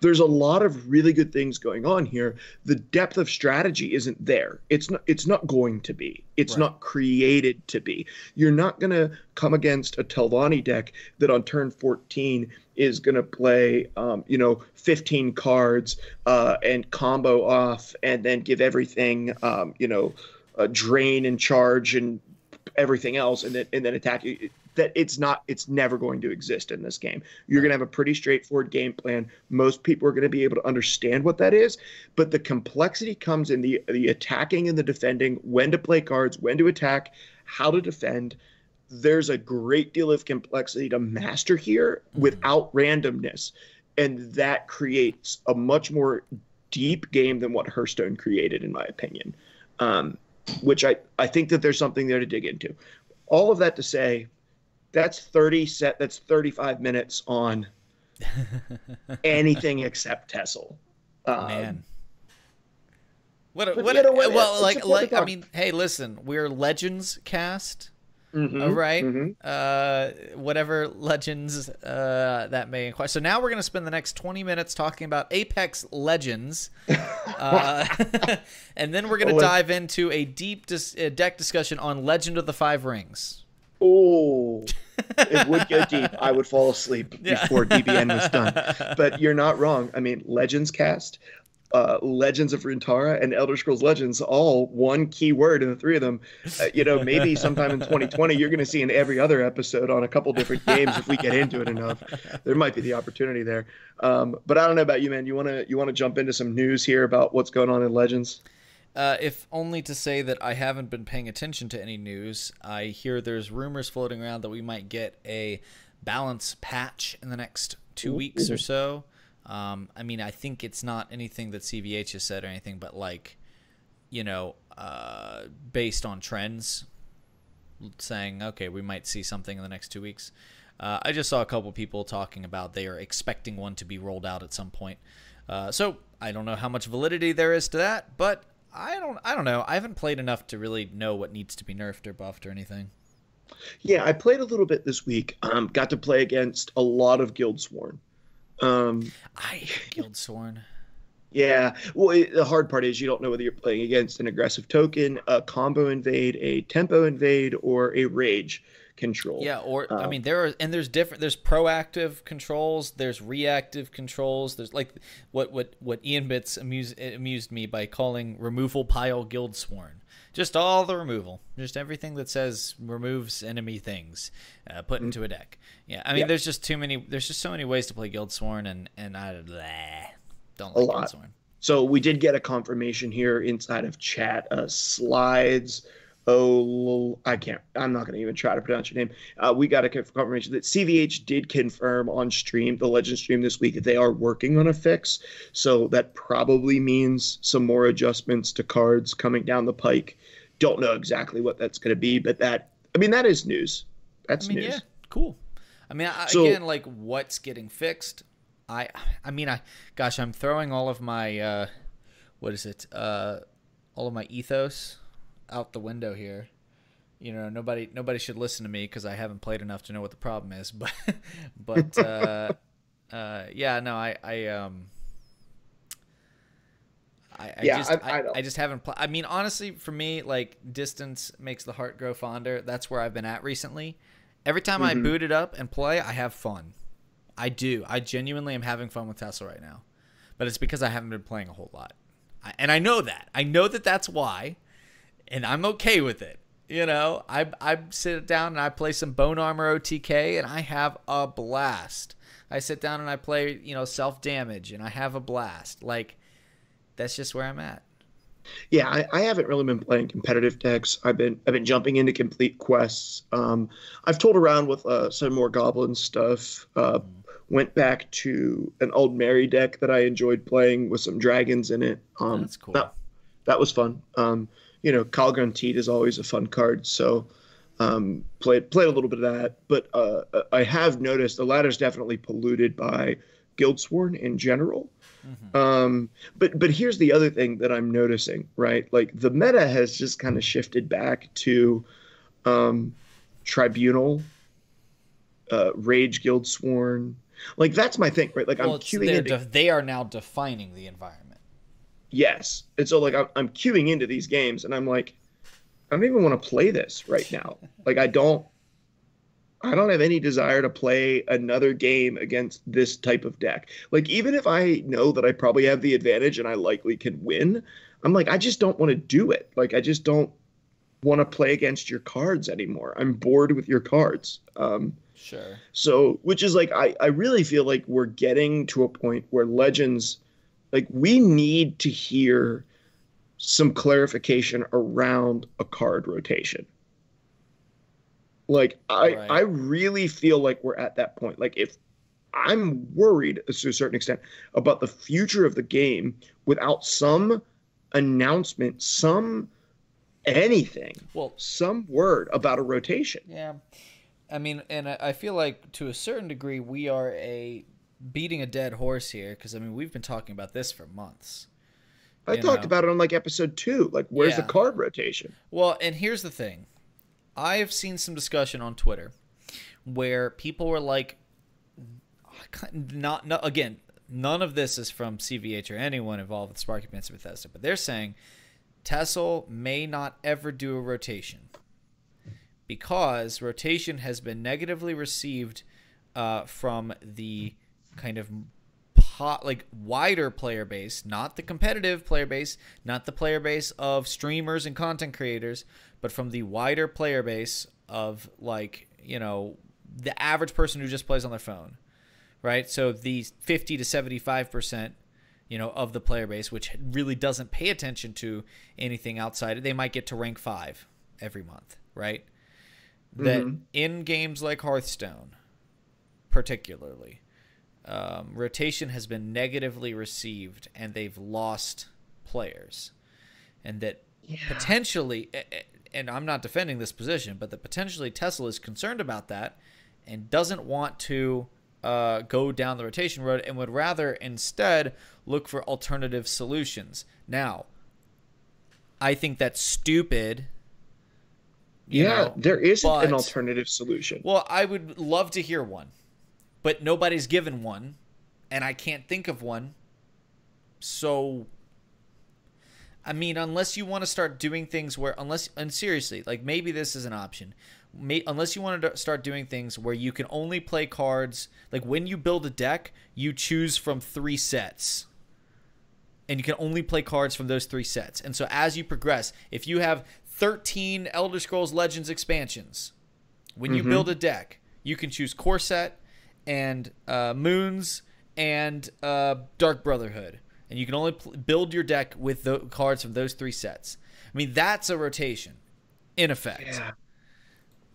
Speaker 1: There's a lot of really good things going on here. The depth of strategy isn't there. It's not going to be. It's not created to be. You're not going to come against a Telvanni deck that on turn 14 is going to play 15 cards and combo off, and then give everything a drain and charge and everything else, and then attack you. that it's never going to exist in this game. You're going to have a pretty straightforward game plan. Most people are going to be able to understand what that is, but the complexity comes in the attacking and the defending, when to play cards, when to attack, how to defend. There's a great deal of complexity to master here without randomness, and that creates a much more deep game than what Hearthstone created, in my opinion. Which I think that there's something there to dig into. All of that to say, that's 35 minutes on anything except Tessel.
Speaker 2: Man. What
Speaker 1: I
Speaker 2: mean, hey, listen, we're Legends cast.
Speaker 1: Mm-hmm,
Speaker 2: right?
Speaker 1: Mm-hmm.
Speaker 2: Whatever legends that may inquire. So now we're going to spend the next 20 minutes talking about Apex Legends. And then we're going to dive into a deep deck discussion on Legend of the Five Rings.
Speaker 1: Oh, it would go deep. I would fall asleep before DBN was done. But you're not wrong. I mean, Legends cast, Legends of Runeterra, and Elder Scrolls Legends, all one key word in the three of them. Maybe sometime in 2020, you're going to see in every other episode on a couple different games if we get into it enough. There might be the opportunity there. But I don't know about you, man. You want to jump into some news here about what's going on in Legends?
Speaker 2: If only to say that I haven't been paying attention to any news. I hear there's rumors floating around that we might get a balance patch in the next 2 weeks or so. I mean, I think it's not anything that CVH has said or anything, but based on trends, saying, okay, we might see something in the next 2 weeks. I just saw a couple people talking about they are expecting one to be rolled out at some point. So I don't know how much validity there is to that, but I don't know. I haven't played enough to really know what needs to be nerfed or buffed or anything.
Speaker 1: Yeah, I played a little bit this week. Got to play against a lot of Guildsworn.
Speaker 2: I hate Guildsworn.
Speaker 1: Yeah. Well, the hard part is you don't know whether you're playing against an aggressive token, a combo invade, a tempo invade, or a rage control.
Speaker 2: Yeah, or I mean, there's proactive controls, there's reactive controls. There's like what Ian Bits amused me by calling removal pile Guildsworn. Just all the removal, just everything that says removes enemy things, put into a deck. Yeah, I mean, there's just so many ways to play Guildsworn, and I don't like Guildsworn.
Speaker 1: So we did get a confirmation here inside of chat. Slides. I'm not going to even try to pronounce your name. We got a confirmation that CVH did confirm on stream, the Legend stream this week, that they are working on a fix. So that probably means some more adjustments to cards coming down the pike. Don't know exactly what that's going to be, but that is news. That's news. Yeah,
Speaker 2: cool. I mean, again, like, what's getting fixed? I'm throwing all of my, all of my ethos out the window here. Nobody should listen to me because I haven't played enough to know what the problem is. But I just haven't played. I mean, honestly, for me, like, distance makes the heart grow fonder. That's where I've been at recently. Every time I boot it up and play, I have fun. I do. I genuinely am having fun with Tesla right now, but it's because I haven't been playing a whole lot, and I know that. I know that that's why. And I'm okay with it. I sit down and I play some Bone Armor OTK and I have a blast. I sit down and I play, self-damage and I have a blast. Like, that's just where I'm at.
Speaker 1: Yeah, I haven't really been playing competitive decks. I've been jumping into complete quests. I've tooled around with some more goblin stuff. Went back to an Old Mary deck that I enjoyed playing with some dragons in it.
Speaker 2: That's cool.
Speaker 1: That was fun. Calgon Teat is always a fun card, so played a little bit of that. But I have noticed the ladder's definitely polluted by Guildsworn in general. But here's the other thing that I'm noticing, right? Like, the meta has just kind of shifted back to Tribunal, Rage Guildsworn. Like, that's my thing, right? Like, I'm queuing into...
Speaker 2: They are now defining the environment.
Speaker 1: Yes. And so, like, I'm queuing into these games, and I'm like, I don't even want to play this right now. Like, I don't have any desire to play another game against this type of deck. Like, even if I know that I probably have the advantage and I likely can win, I'm like, I just don't want to do it. Like, I just don't want to play against your cards anymore. I'm bored with your cards.
Speaker 2: Sure.
Speaker 1: So, which is like, I really feel like we're getting to a point where Legends, like, we need to hear some clarification around a card rotation. Like, I
Speaker 2: Right.
Speaker 1: really feel like we're at that point. Like, if I'm worried to a certain extent about the future of the game without some announcement, some anything,
Speaker 2: Well,
Speaker 1: some word about a rotation.
Speaker 2: yeah. I mean, and I feel like to a certain degree we are a beating a dead horse here because I mean we've been talking about this for months.
Speaker 1: I
Speaker 2: You
Speaker 1: talked
Speaker 2: know.
Speaker 1: about it on like episode 2. Like, where's the
Speaker 2: Yeah.
Speaker 1: card rotation?
Speaker 2: Well, and here's the thing. I've seen some discussion on Twitter where people were like, not again, none of this is from CVH or anyone involved with Sparky Pants of Bethesda, but they're saying Tessel may not ever do a rotation because rotation has been negatively received from the kind of like wider player base, not the competitive player base, not the player base of streamers and content creators, but from the wider player base of like, you know, the average person who just plays on their phone, right? So the 50 to 75%, you know, of the player base, which really doesn't pay attention to anything outside, they might get to rank 5 every month, right? That
Speaker 1: Mm-hmm.
Speaker 2: in games like Hearthstone, particularly, rotation has been negatively received and they've lost players. And that
Speaker 1: Yeah.
Speaker 2: potentially, and I'm not defending this position, but that potentially Tesla is concerned about that and doesn't want to go down the rotation road and would rather instead look for alternative solutions. Now, I think that's stupid, you
Speaker 1: Yeah,
Speaker 2: know,
Speaker 1: there isn't an
Speaker 2: but,
Speaker 1: alternative solution.
Speaker 2: well, I would love to hear one, but nobody's given one, and I can't think of one. So, I mean, unless you want to start doing things where, unless, and seriously, like maybe this is an option. Unless you want to start doing things where you can only play cards, like when you build a deck, you choose from 3 sets. And you can only play cards from those 3 sets. And so as you progress, if you have 13 Elder Scrolls Legends expansions, when you build
Speaker 1: Mm-hmm.
Speaker 2: a deck, you can choose Core Set and Moons and Dark Brotherhood. And you can only build your deck with the cards from those 3 sets. I mean, that's a rotation, in effect.
Speaker 1: Yeah.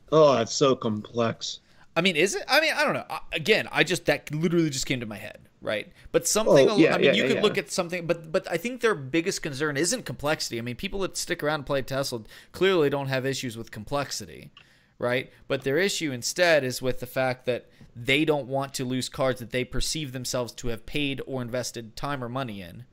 Speaker 1: Oh, it's so complex.
Speaker 2: I mean, is it? I mean, I don't know. Again, that literally just came to my head, right? But something,
Speaker 1: Oh, yeah,
Speaker 2: I mean,
Speaker 1: yeah,
Speaker 2: you
Speaker 1: yeah,
Speaker 2: could
Speaker 1: yeah.
Speaker 2: look at something, but I think their biggest concern isn't complexity. I mean, people that stick around and play Tesla clearly don't have issues with complexity, right? But their issue instead is with the fact that they don't want to lose cards that they perceive themselves to have paid or invested time or money in,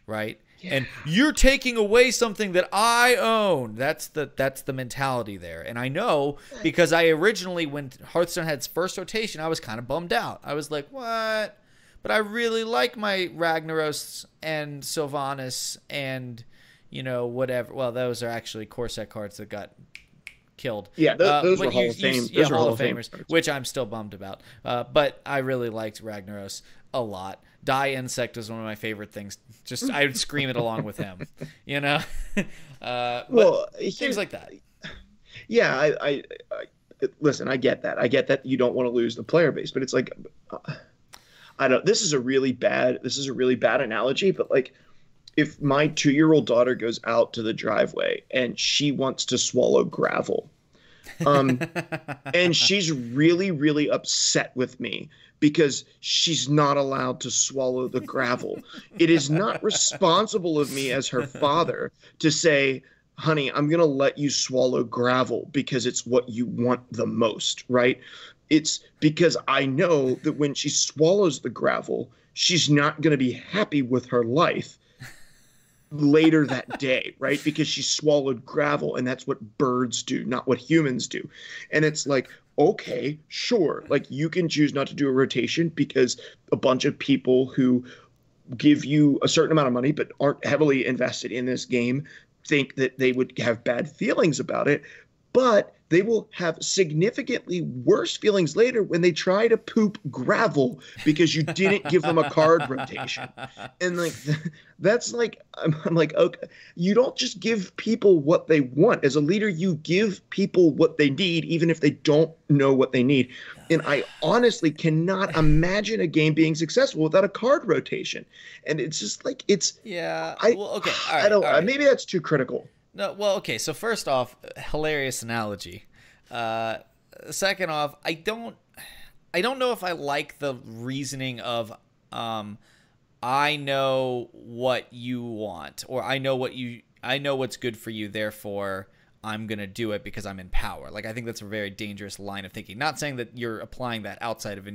Speaker 2: right?
Speaker 1: Yeah.
Speaker 2: And you're taking away something that I own. That's the mentality there. And I know because I originally, when Hearthstone had its first rotation, I was kind of bummed out. I was like, what? But I really like my Ragnaros and Sylvanas and, you know, whatever. Well, those are actually core set cards that got killed.
Speaker 1: Yeah, those
Speaker 2: But
Speaker 1: were Hall of Fame.
Speaker 2: yeah,
Speaker 1: Those were
Speaker 2: Hall
Speaker 1: Hall
Speaker 2: of
Speaker 1: of Fame
Speaker 2: Famers,
Speaker 1: cards.
Speaker 2: which I'm still bummed about. But I really liked Ragnaros a lot. Die Insect was one of my favorite things. Just I would scream it along with him, you know. But
Speaker 1: Well,
Speaker 2: things like that.
Speaker 1: yeah, listen. I get that. I get that you don't want to lose the player base, but it's like, I don't. This is a really bad. This is a really bad analogy, but like, if my 2-year-old daughter goes out to the driveway and she wants to swallow gravel, um, and she's really, really upset with me because she's not allowed to swallow the gravel. It is not responsible of me as her father to say, honey, I'm going to let you swallow gravel because it's what you want the most, right? It's because I know that when she swallows the gravel, she's not going to be happy with her life later that day, right? Because she swallowed gravel, and that's what birds do, not what humans do. And it's like, okay, sure, like you can choose not to do a rotation because a bunch of people who give you a certain amount of money but aren't heavily invested in this game think that they would have bad feelings about it. but they will have significantly worse feelings later when they try to poop gravel because you didn't give them a card rotation. And like that's like I'm like, okay, you don't just give people what they want. As a leader, you give people what they need even if they don't know what they need. And I honestly cannot imagine a game being successful without a card rotation. And it's just like
Speaker 2: Yeah. Well, okay. All right.
Speaker 1: I don't
Speaker 2: All right.
Speaker 1: maybe that's too critical.
Speaker 2: No, well, okay. So first off, hilarious analogy. Second off, I don't know if I like the reasoning of I know what you want, or I know what's good for you, therefore I'm going to do it because I'm in power. Like, I think that's a very dangerous line of thinking. Not saying that you're applying that outside of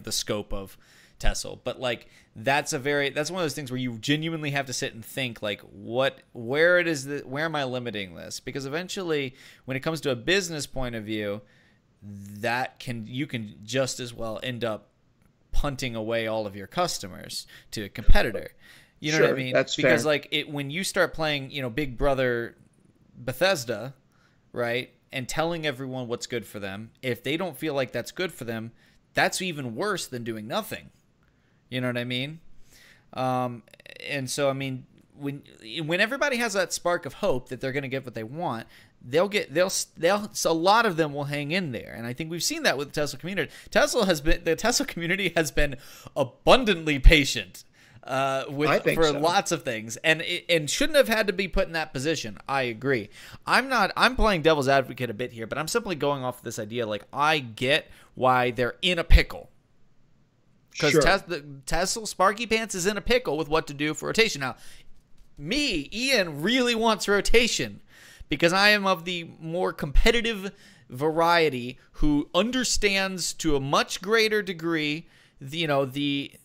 Speaker 2: the scope of Tessel, but like that's one of those things where you genuinely have to sit and think, like, where am I limiting this? Because eventually when it comes to a business point of view, you can just as well end up punting away all of your customers to a competitor. You know what I mean?
Speaker 1: That's
Speaker 2: because
Speaker 1: fair.
Speaker 2: like when you start playing, Big Brother Bethesda, right, and telling everyone what's good for them, if they don't feel like that's good for them, that's even worse than doing nothing. You know what I mean? And so, I mean, when everybody has that spark of hope that they're going to get what they want, a lot of them will hang in there. And I think we've seen that with the Tesla community. The Tesla community has been abundantly patient for lots of things, and shouldn't have had to be put in that position. I agree. I'm playing devil's advocate a bit here, but I'm simply going off this idea, like, I get why they're in a pickle. Because Tesla Sparky Pants is in a pickle with what to do for rotation. Now, Ian really wants rotation because I am of the more competitive variety who understands to a much greater degree, just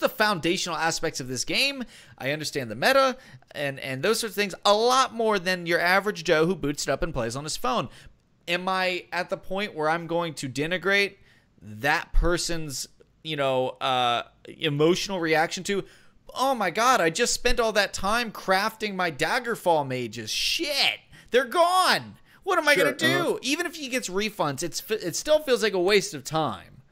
Speaker 2: the foundational aspects of this game. I understand the meta and those sorts of things a lot more than your average Joe who boots it up and plays on his phone. Am I at the point where I'm going to denigrate that person's, emotional reaction to, oh my God, I just spent all that time crafting my Daggerfall mages. Shit, they're gone. What am I going to do? Even if he gets refunds, it still feels like a waste of time.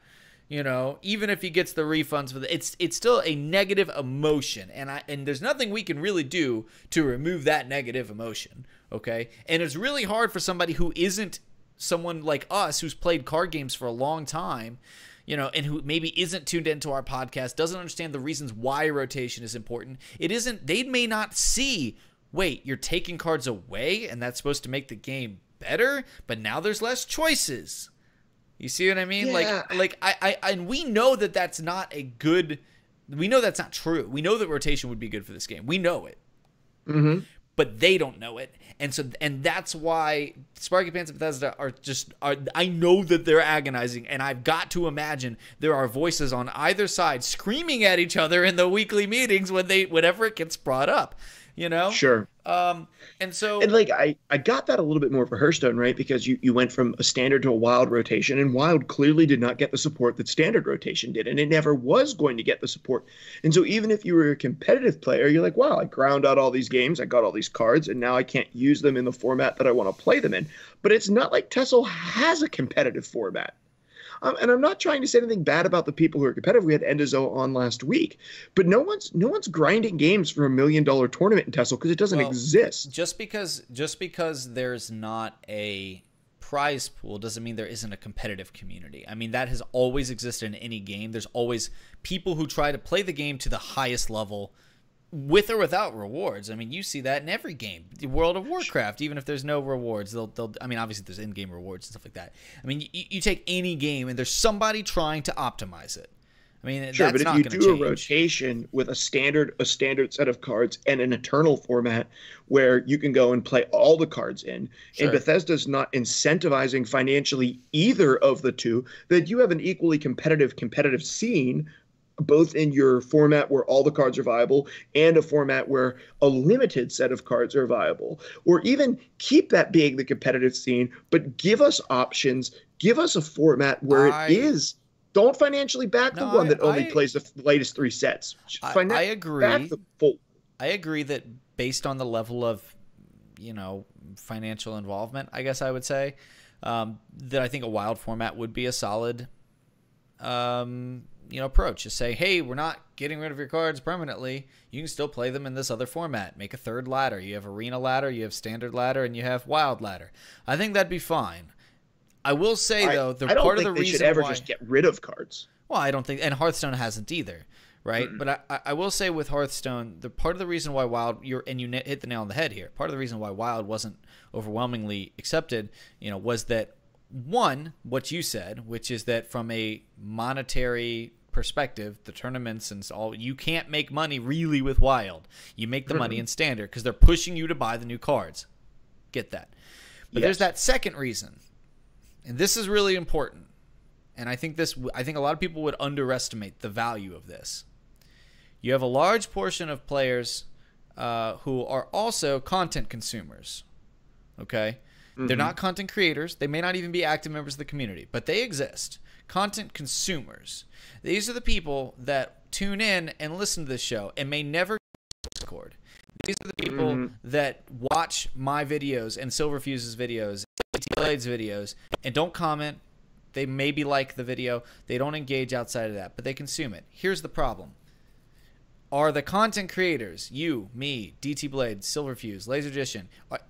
Speaker 2: Even if he gets the refunds, it's still a negative emotion, and there's nothing we can really do to remove that negative emotion. Okay, and it's really hard for somebody who isn't someone like us who's played card games for a long time, and who maybe isn't tuned into our podcast, doesn't understand the reasons why rotation is important. They may not see, wait, you're taking cards away and that's supposed to make the game better, but now there's less choices. You see what I mean?
Speaker 1: Yeah.
Speaker 2: And we know that that's not we know that's not true. We know that rotation would be good for this game. We know it.
Speaker 1: Mm-hmm.
Speaker 2: But they don't know it. And that's why Sparky Pants and Bethesda are I know that they're agonizing, and I've got to imagine there are voices on either side screaming at each other in the weekly meetings whenever it gets brought up,
Speaker 1: Sure.
Speaker 2: And
Speaker 1: like I got that a little bit more for Hearthstone, right? Because you went from a standard to a wild rotation, and wild clearly did not get the support that standard rotation did, and it never was going to get the support. And so even if you were a competitive player, you're like, wow, I ground out all these games, I got all these cards, and now I can't use them in the format that I want to play them in. But it's not like Tessel has a competitive format. And I'm not trying to say anything bad about the people who are competitive. We had Endozo on last week, but no one's grinding games for $1 million tournament in Tessel because it doesn't exist.
Speaker 2: Just because there's not a prize pool doesn't mean there isn't a competitive community. I mean, that has always existed in any game. There's always people who try to play the game to the highest level, with or without rewards. I mean, you see that in every game. The World of Warcraft, even if there's no rewards, they'll I mean, obviously there's in-game rewards and stuff like that. I mean, you take any game and there's somebody trying to optimize it. I mean,
Speaker 1: sure,
Speaker 2: that's
Speaker 1: but if you do a rotation with a standard set of cards and an eternal format where you can go and play all the cards in, and Bethesda's not incentivizing financially either of the two, then you have an equally competitive scene, both in your format where all the cards are viable and a format where a limited set of cards are viable. Or even keep that being the competitive scene, but give us options, give us a format where it is. Don't financially back the one that only plays the latest 3 sets.
Speaker 2: I agree.
Speaker 1: Back the full.
Speaker 2: I agree that based on the level of, financial involvement, I guess I would say, that I think a wild format would be a solid approach. Just say, hey, we're not getting rid of your cards permanently. You can still play them in this other format. Make a third ladder. You have arena ladder, you have standard ladder, and you have wild ladder. I think that'd be fine. I will say though,
Speaker 1: I don't think they should ever just get rid of cards.
Speaker 2: Well, I don't think, and Hearthstone hasn't either, right? Mm-hmm. But I will say with Hearthstone, the part of the reason why Wild, you hit the nail on the head here. Part of the reason why Wild wasn't overwhelmingly accepted, was that one, what you said, which is that from a monetary perspective, the tournaments and all, you can't make money really with Wild. You make the money in Standard because they're pushing you to buy the new cards. Get that? But there's that second reason, and this is really important. And I think a lot of people would underestimate the value of this. You have a large portion of players who are also content consumers. Okay? Mm-hmm. They're not content creators. They may not even be active members of the community, but they exist. Content consumers. These are the people that tune in and listen to this show and may never Discord. These are the people that watch my videos and Silverfuse's videos, Blade's videos, and don't comment. They maybe like the video. They don't engage outside of that, but they consume it. Here's the problem. Are the content creators, you, me, DT Blade, Silverfuse, Lasergician,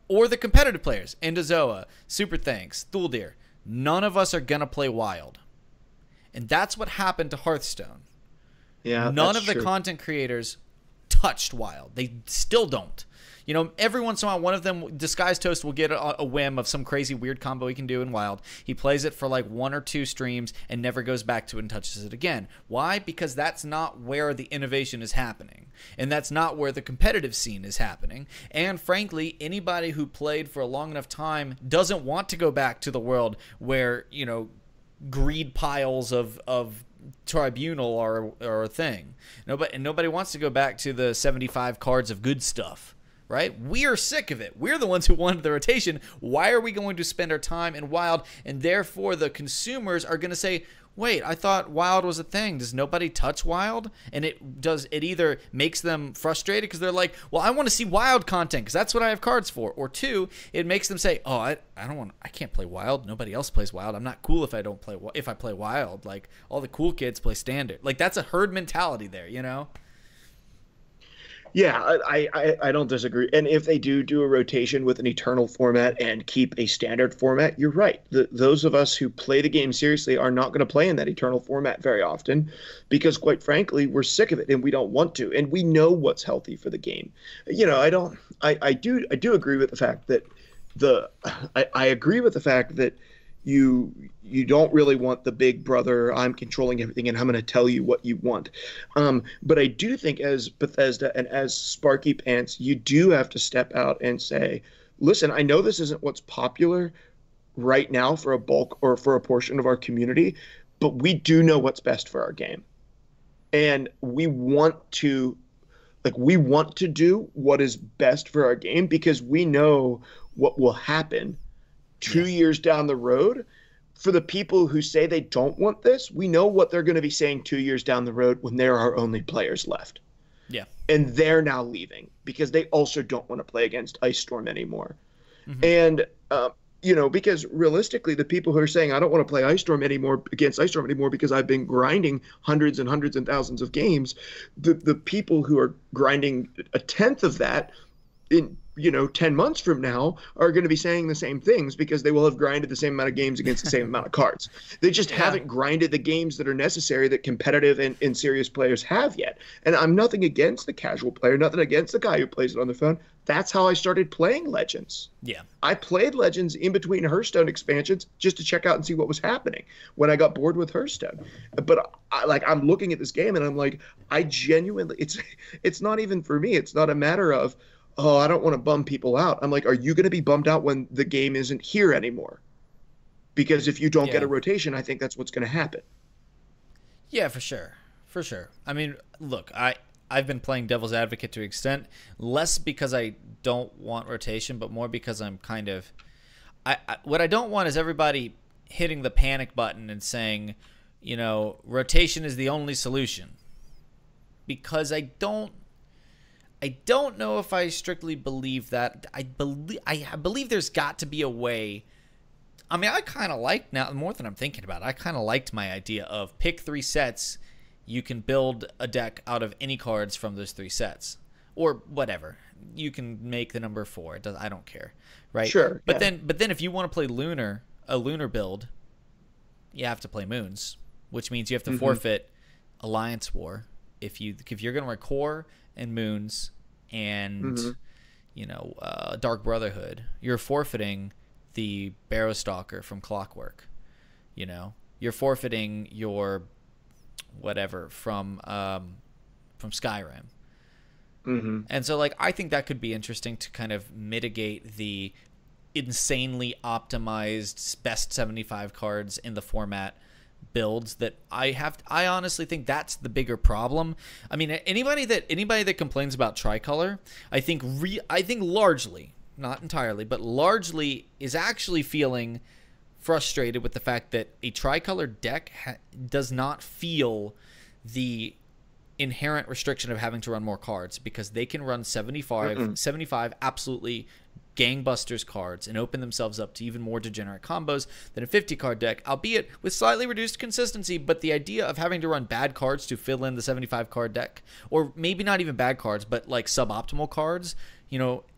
Speaker 2: or the competitive players, Endozoa, Super Thanks, Thuldir, none of us are going to play Wild. And that's what happened to Hearthstone.
Speaker 1: Yeah,
Speaker 2: none of the content creators touched Wild. They still don't. Every once in a while, one of them, Disguised Toast, will get a whim of some crazy weird combo he can do in Wild. He plays it for like 1 or 2 streams and never goes back to it and touches it again. Why? Because that's not where the innovation is happening. And that's not where the competitive scene is happening. And frankly, anybody who played for a long enough time doesn't want to go back to the world where, greed piles of tribunal are a thing. Nobody wants to go back to the 75 cards of good stuff. Right? We are sick of it. We're the ones who wanted the rotation. Why are we going to spend our time in Wild? And therefore, the consumers are going to say, wait, I thought Wild was a thing. Does nobody touch Wild? And it either makes them frustrated because they're like, well, I want to see Wild content because that's what I have cards for. Or 2, it makes them say, oh, I can't play Wild. Nobody else plays Wild. I'm not cool if I play Wild. Like all the cool kids play Standard. Like that's a herd mentality there,
Speaker 1: Yeah, I don't disagree. And if they do a rotation with an Eternal format and keep a Standard format, you're right. Those of us who play the game seriously are not going to play in that Eternal format very often because, quite frankly, we're sick of it and we don't want to. And we know what's healthy for the game. I do agree with the fact that I agree with the fact that you don't really want the big brother, I'm controlling everything and I'm going to tell you what you want. But I do think as Bethesda and as Sparky Pants, you do have to step out and say, listen, I know this isn't what's popular right now for a bulk or for a portion of our community, but we do know what's best for our game. And we want to do what is best for our game because we know what will happen 2 years down the road. For the people who say they don't want this, we know what they're going to be saying 2 years down the road when there are only players left.
Speaker 2: Yeah.
Speaker 1: And they're now leaving because they also don't want to play against Ice Storm anymore. And, because realistically, the people who are saying, I don't want to play against Ice Storm anymore because I've been grinding hundreds and hundreds and thousands of games, the people who are grinding a tenth of that in 10 months from now are going to be saying the same things because they will have grinded the same amount of games against the same amount of cards. They just haven't grinded the games that are necessary that competitive and serious players have yet. And I'm nothing against the casual player, nothing against the guy who plays it on the phone. That's how I started playing Legends. Yeah. I played Legends in between Hearthstone expansions just to check out and see what was happening when I got bored with Hearthstone. But I'm looking at this game and I'm like, I genuinely, it's not even for me. It's not a matter of, oh, I don't want to bum people out. I'm like, are you going to be bummed out when the game isn't here anymore? Because if you don't get a rotation, I think that's what's going to happen.
Speaker 2: Yeah, for sure. For sure. I mean, look, I've been playing devil's advocate to an extent, less because I don't want rotation, but more because I'm kind of... what I don't want is everybody hitting the panic button and saying, rotation is the only solution. Because I I don't know if I strictly believe that. I believe there's got to be a way. I mean, I kind of like, now more than I'm thinking about it, I kind of liked my idea of pick 3 sets. You can build a deck out of any cards from those 3 sets, or whatever. You can make the number 4. I don't care, right?
Speaker 1: Sure.
Speaker 2: But then if you want to play a lunar build, you have to play moons, which means you have to forfeit Alliance War. If you're going to run core and moons and Dark Brotherhood, you're forfeiting the Barrowstalker from Clockwork. You're forfeiting your whatever from Skyrim. And so, like, I think that could be interesting to kind of mitigate the insanely optimized best 75 cards in the format builds that I honestly think that's the bigger problem. I mean, anybody that complains about tricolor, I think largely, not entirely, but largely is actually feeling frustrated with the fact that a tricolor deck does not feel the inherent restriction of having to run more cards, because they can run 75 absolutely gangbusters cards and open themselves up to even more degenerate combos than a 50 card deck, albeit with slightly reduced consistency. But the idea of having to run bad cards to fill in the 75 card deck, or maybe not even bad cards, but like suboptimal cards,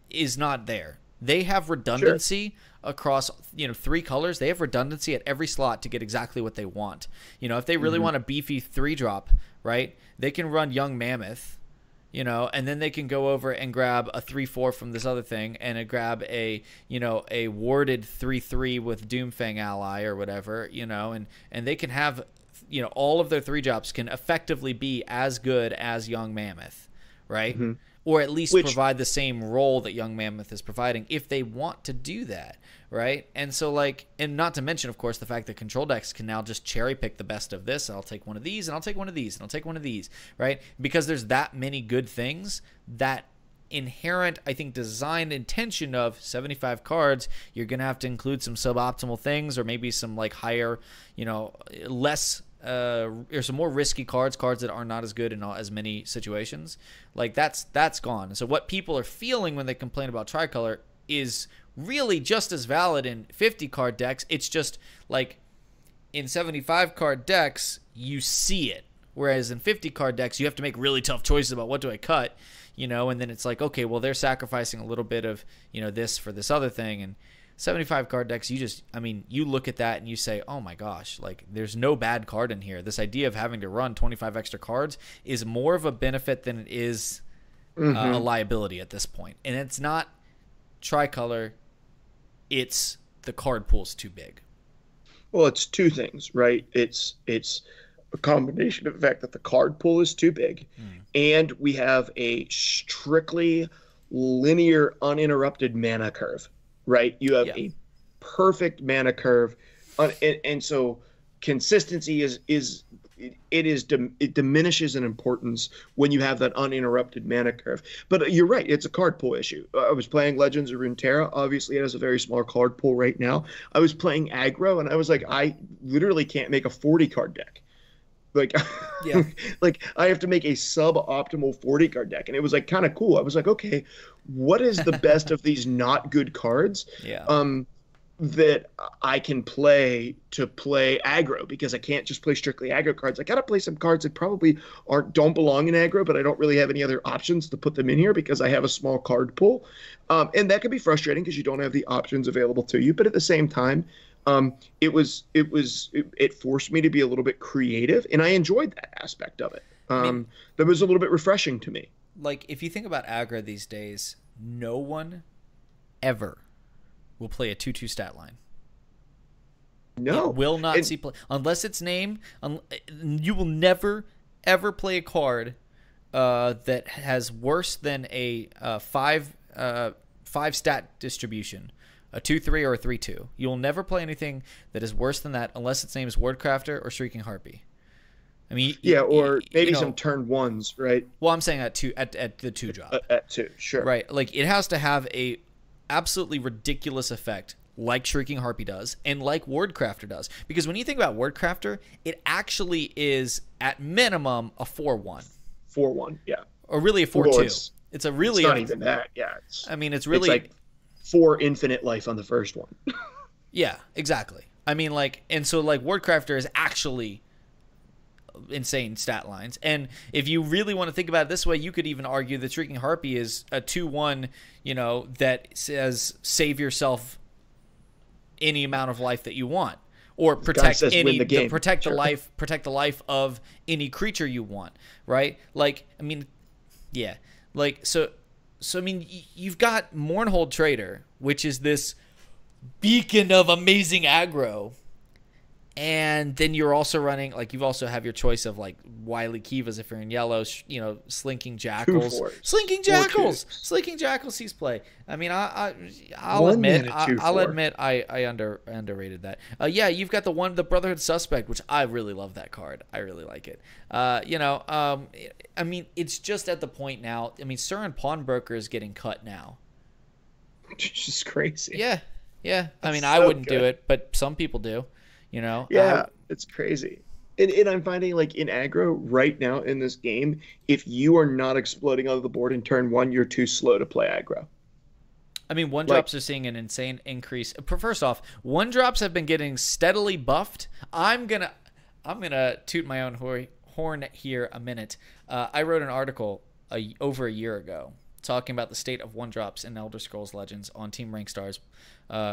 Speaker 2: is not there. They have redundancy across 3 colors. They have redundancy at every slot to get exactly what they want. If they really want a beefy 3-drop, right, they can run Young Mammoth, and then they can go over and grab a 3/4 from this other thing, and grab a warded 3/3 with Doomfang ally or whatever, and they can have, all of their 3-drops can effectively be as good as Young Mammoth, right? Or at least provide the same role that Young Mammoth is providing if they want to do that, right? And so, and not to mention, of course, the fact that control decks can now just cherry pick the best of this. I'll take one of these, and I'll take one of these, and I'll take one of these, right? Because there's that many good things, that inherent, I think, design intention of 75 cards, you're going to have to include some suboptimal things, or maybe some higher, less or some more risky cards that are not as good in as many situations. That's gone. So what people are feeling when they complain about tricolor is really just as valid in 50 card decks. It's just in 75 card decks you see it, whereas in 50 card decks you have to make really tough choices about what do I cut, and then it's okay, well, they're sacrificing a little bit of this for this other thing. And 75 card decks, you look at that and you say, oh my gosh, there's no bad card in here. This idea of having to run 25 extra cards is more of a benefit than it is a liability at this point. And it's not tricolor, it's the card pool's too big.
Speaker 1: Well, it's 2 things, right? It's a combination of the fact that the card pool is too big, and we have a strictly linear, uninterrupted mana curve. Right, you have a perfect mana curve, and so consistency it diminishes in importance when you have that uninterrupted mana curve. But you're right, it's a card pool issue. I was playing Legends of Runeterra. Obviously, it has a very small card pool right now. I was playing aggro, and I was I literally can't make a 40 card deck. I have to make a suboptimal 40 card deck, and it was kind of cool. I was okay, what is the best of these not good cards that I can play to play aggro, because I can't just play strictly aggro cards. I got to play some cards that probably don't belong in aggro, but I don't really have any other options to put them in here because I have a small card pool, and that can be frustrating because you don't have the options available to you. But at the same time, it forced me to be a little bit creative, and I enjoyed that aspect of it. That was a little bit refreshing to me.
Speaker 2: If you think about aggro these days, no one ever will play a 2/2 stat line.
Speaker 1: No,
Speaker 2: it will not see play unless it's named. You will never ever play a card that has worse than a 5 stat distribution. A 2/3 or a 3/2. You'll never play anything that is worse than that unless its name is Wordcrafter or Shrieking Harpy.
Speaker 1: Or maybe some turn 1s, right?
Speaker 2: Well, I'm saying at the 2 drop.
Speaker 1: At 2, sure.
Speaker 2: Right, it has to have a absolutely ridiculous effect, like Shrieking Harpy does, and like Wordcrafter does. Because when you think about Wordcrafter, it actually is at minimum a 4/1.
Speaker 1: 4/1, yeah.
Speaker 2: Or really a 4/2. It's a
Speaker 1: It's
Speaker 2: really,
Speaker 1: not even that. Yeah,
Speaker 2: I mean, it's
Speaker 1: it's
Speaker 2: really,
Speaker 1: like 4 infinite life on the first one.
Speaker 2: yeah, exactly. I mean, like, and so like Wardcrafter is actually insane stat lines. And if you really want to think about it this way, you could even argue that Shrieking Harpy is a 2/1, that says save yourself any amount of life that you want, or protect any protect the life of any creature you want, right? Like, I mean, yeah, like so I mean, you've got Mournhold Trader, which is this beacon of amazing aggro. And then you're also running, like, you also have your choice of, like, Wily Kivas if you're in yellow, Slinking Jackals. Slinking Jackals sees play. I mean, I'll admit I underrated that. Yeah, you've got the Brotherhood Suspect, which I really love that card. I really like it. I mean, it's just at the point now. I mean, Surin Pawnbroker is getting cut now.
Speaker 1: It's just crazy.
Speaker 2: Yeah. I mean, I wouldn't do it, but some people do.
Speaker 1: Yeah, it's crazy. And I'm finding, like, in aggro right now in this game, if you are not exploding on the board in turn 1, you're too slow to play aggro.
Speaker 2: I mean, 1-drops are seeing an insane increase. First off, 1-drops have been getting steadily buffed. I'm gonna toot my own horn here a minute. I wrote an article over a year ago talking about the state of 1-drops in Elder Scrolls Legends on Team Rank Star's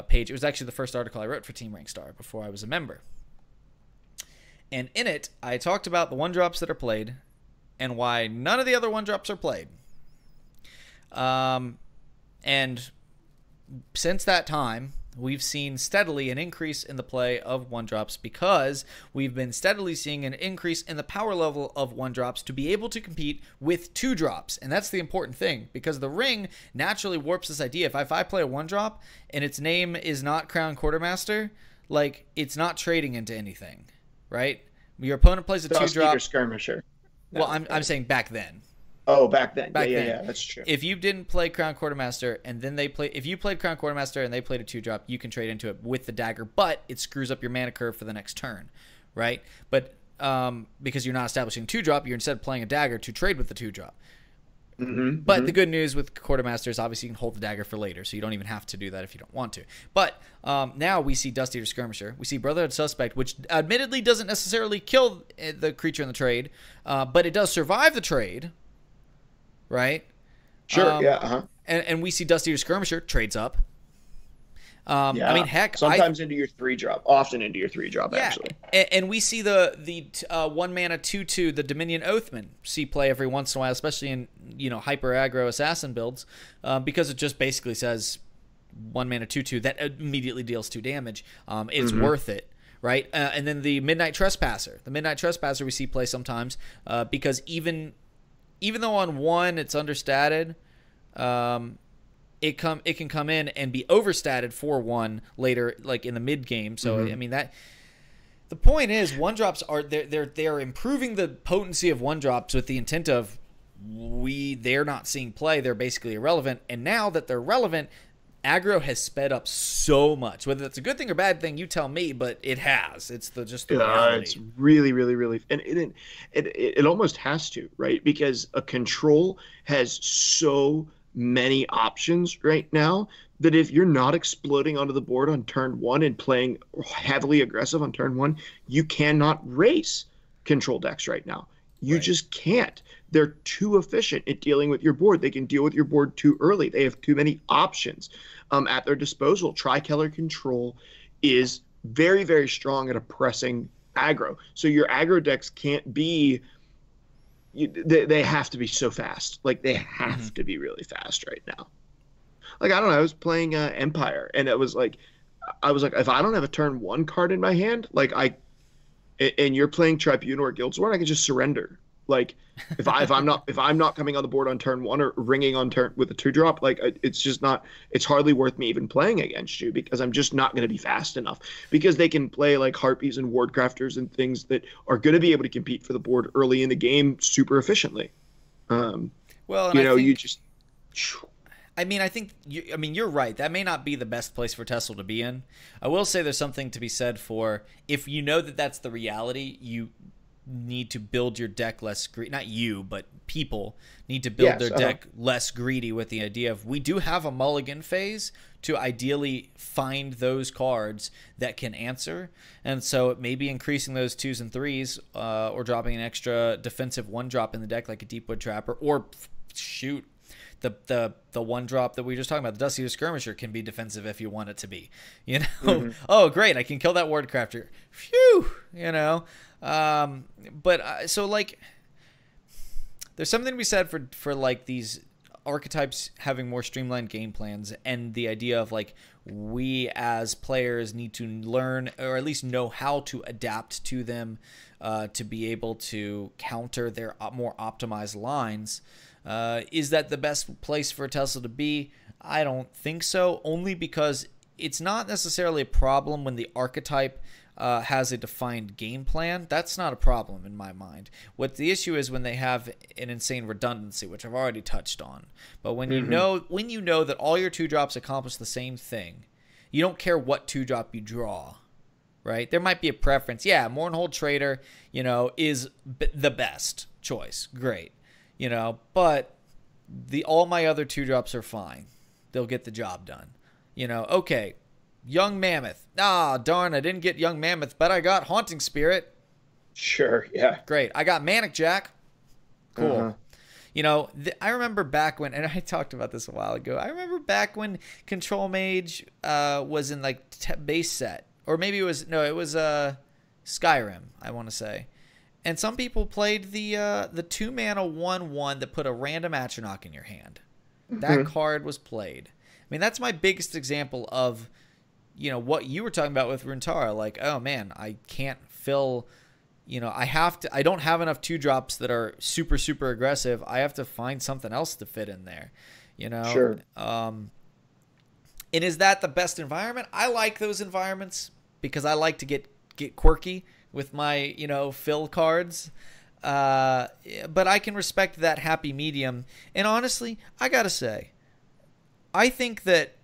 Speaker 2: page. It was actually the first article I wrote for Team Rank Star before I was a member. And in it, I talked about the 1-drops that are played and why none of the other 1-drops are played. And since that time, we've seen steadily an increase in the play of 1-drops because we've been steadily seeing an increase in the power level of 1-drops to be able to compete with 2-drops. And that's the important thing, because the ring naturally warps this idea. If I play a 1-drop and its name is not Crown Quartermaster, like, it's not trading into anything, right? Your opponent plays a 2-drop.
Speaker 1: Skirmisher.
Speaker 2: Well, I'm saying back then.
Speaker 1: Oh, back then. Yeah, that's true.
Speaker 2: If you didn't play Crown Quartermaster and then if you played Crown Quartermaster and they played a 2-drop, you can trade into it with the dagger, but it screws up your mana curve for the next turn, right? But because you're not establishing 2-drop, you're instead playing a dagger to trade with the 2-drop. But the good news with Quartermaster is obviously you can hold the dagger for later, so you don't even have to do that if you don't want to. But now we see Dust Eater Skirmisher. We see Brotherhood Suspect, which admittedly doesn't necessarily kill the creature in the trade, but it does survive the trade. Right?
Speaker 1: Sure, yeah.
Speaker 2: And we see Dust Eater Skirmisher trades up. I mean, heck,
Speaker 1: sometimes into your 3-drop, often into your 3-drop, actually.
Speaker 2: And we see the 1-mana 2/2, the Dominion Oathman, see play every once in a while, especially in hyper aggro assassin builds, because it just basically says 1-mana 2/2 that immediately deals 2 damage. It's worth it. Right? And then the Midnight Trespasser. The Midnight Trespasser we see play sometimes because even though on 1 it's understated, it can come in and be overstated for 1 later, like in the mid game. So I mean, that the point is 1-drops are they're improving the potency of 1-drops with the intent of they're not seeing play. They're basically irrelevant, and now that they're relevant, aggro has sped up so much. Whether that's a good thing or bad thing, you tell me, but it has. It's the reality.
Speaker 1: It's really, really, really, and it almost has to, right? Because a control has so many options right now that if you're not exploding onto the board on turn 1 and playing heavily aggressive on turn 1, you cannot race control decks right now. You just can't. They're too efficient at dealing with your board. They can deal with your board too early. They have too many options at their disposal. Tri-color control is very, very strong at oppressing aggro. So your aggro decks can't be they have to be so fast. Like, they have to be really fast right now. Like, I don't know, I was playing Empire, and I was like, if I don't have a turn 1 card in my hand, like, and you're playing Tribunal or Guildsworn, I can just surrender. Like, if I'm not coming on the board on turn 1 or ringing on turn with a 2-drop, like, it's hardly worth me even playing against you, because I'm just not going to be fast enough, because they can play like Harpies and Wardcrafters and things that are going to be able to compete for the board early in the game super efficiently.
Speaker 2: I mean, I think you're right. That may not be the best place for Tessel to be in. I will say there's something to be said for, if you know that that's the reality, need to build your deck less greedy. Not you, but people need to build their deck less greedy with the idea of we do have a mulligan phase to ideally find those cards that can answer. And so maybe increasing those 2s and 3s or dropping an extra defensive 1-drop in the deck like a Deepwood Trapper, or shoot, the 1-drop that we were just talking about, the Dusty Skirmisher, can be defensive if you want it to be. You know, oh great, I can kill that Wardcrafter. Phew, you know. So like, there's something to be said for like these archetypes having more streamlined game plans, and the idea of like we as players need to learn or at least know how to adapt to them to be able to counter their more optimized lines. Is that the best place for Tesla to be? I don't think so, only because it's not necessarily a problem when the archetype has a defined game plan. That's not a problem in my mind. What the issue is when they have an insane redundancy, which I've already touched on. But when you know that all your 2-drops accomplish the same thing, you don't care what 2-drop you draw, right? There might be a preference. Yeah, Mournhold Trader, you know, is the best choice. Great. You know, but all my other 2-drops are fine. They'll get the job done. You know, okay, Young Mammoth. Ah, darn, I didn't get Young Mammoth, but I got Haunting Spirit.
Speaker 1: Sure, yeah.
Speaker 2: Great. I got Manic Jack. Cool. You know, I remember back when, and I talked about this a while ago, I remember back when Control Mage was in like base set. Or maybe it was Skyrim, I want to say. And some people played the 2-mana 1/1 that put a random Atronach in your hand. That card was played. I mean, that's my biggest example of, you know, what you were talking about with Runeterra. Like, oh man, I can't fill, you know, I don't have enough 2-drops that are super, super aggressive. I have to find something else to fit in there, you know?
Speaker 1: Sure.
Speaker 2: And is that the best environment? I like those environments because I like to get quirky with my, you know, fill cards. But I can respect that happy medium. And honestly, I gotta say, I think that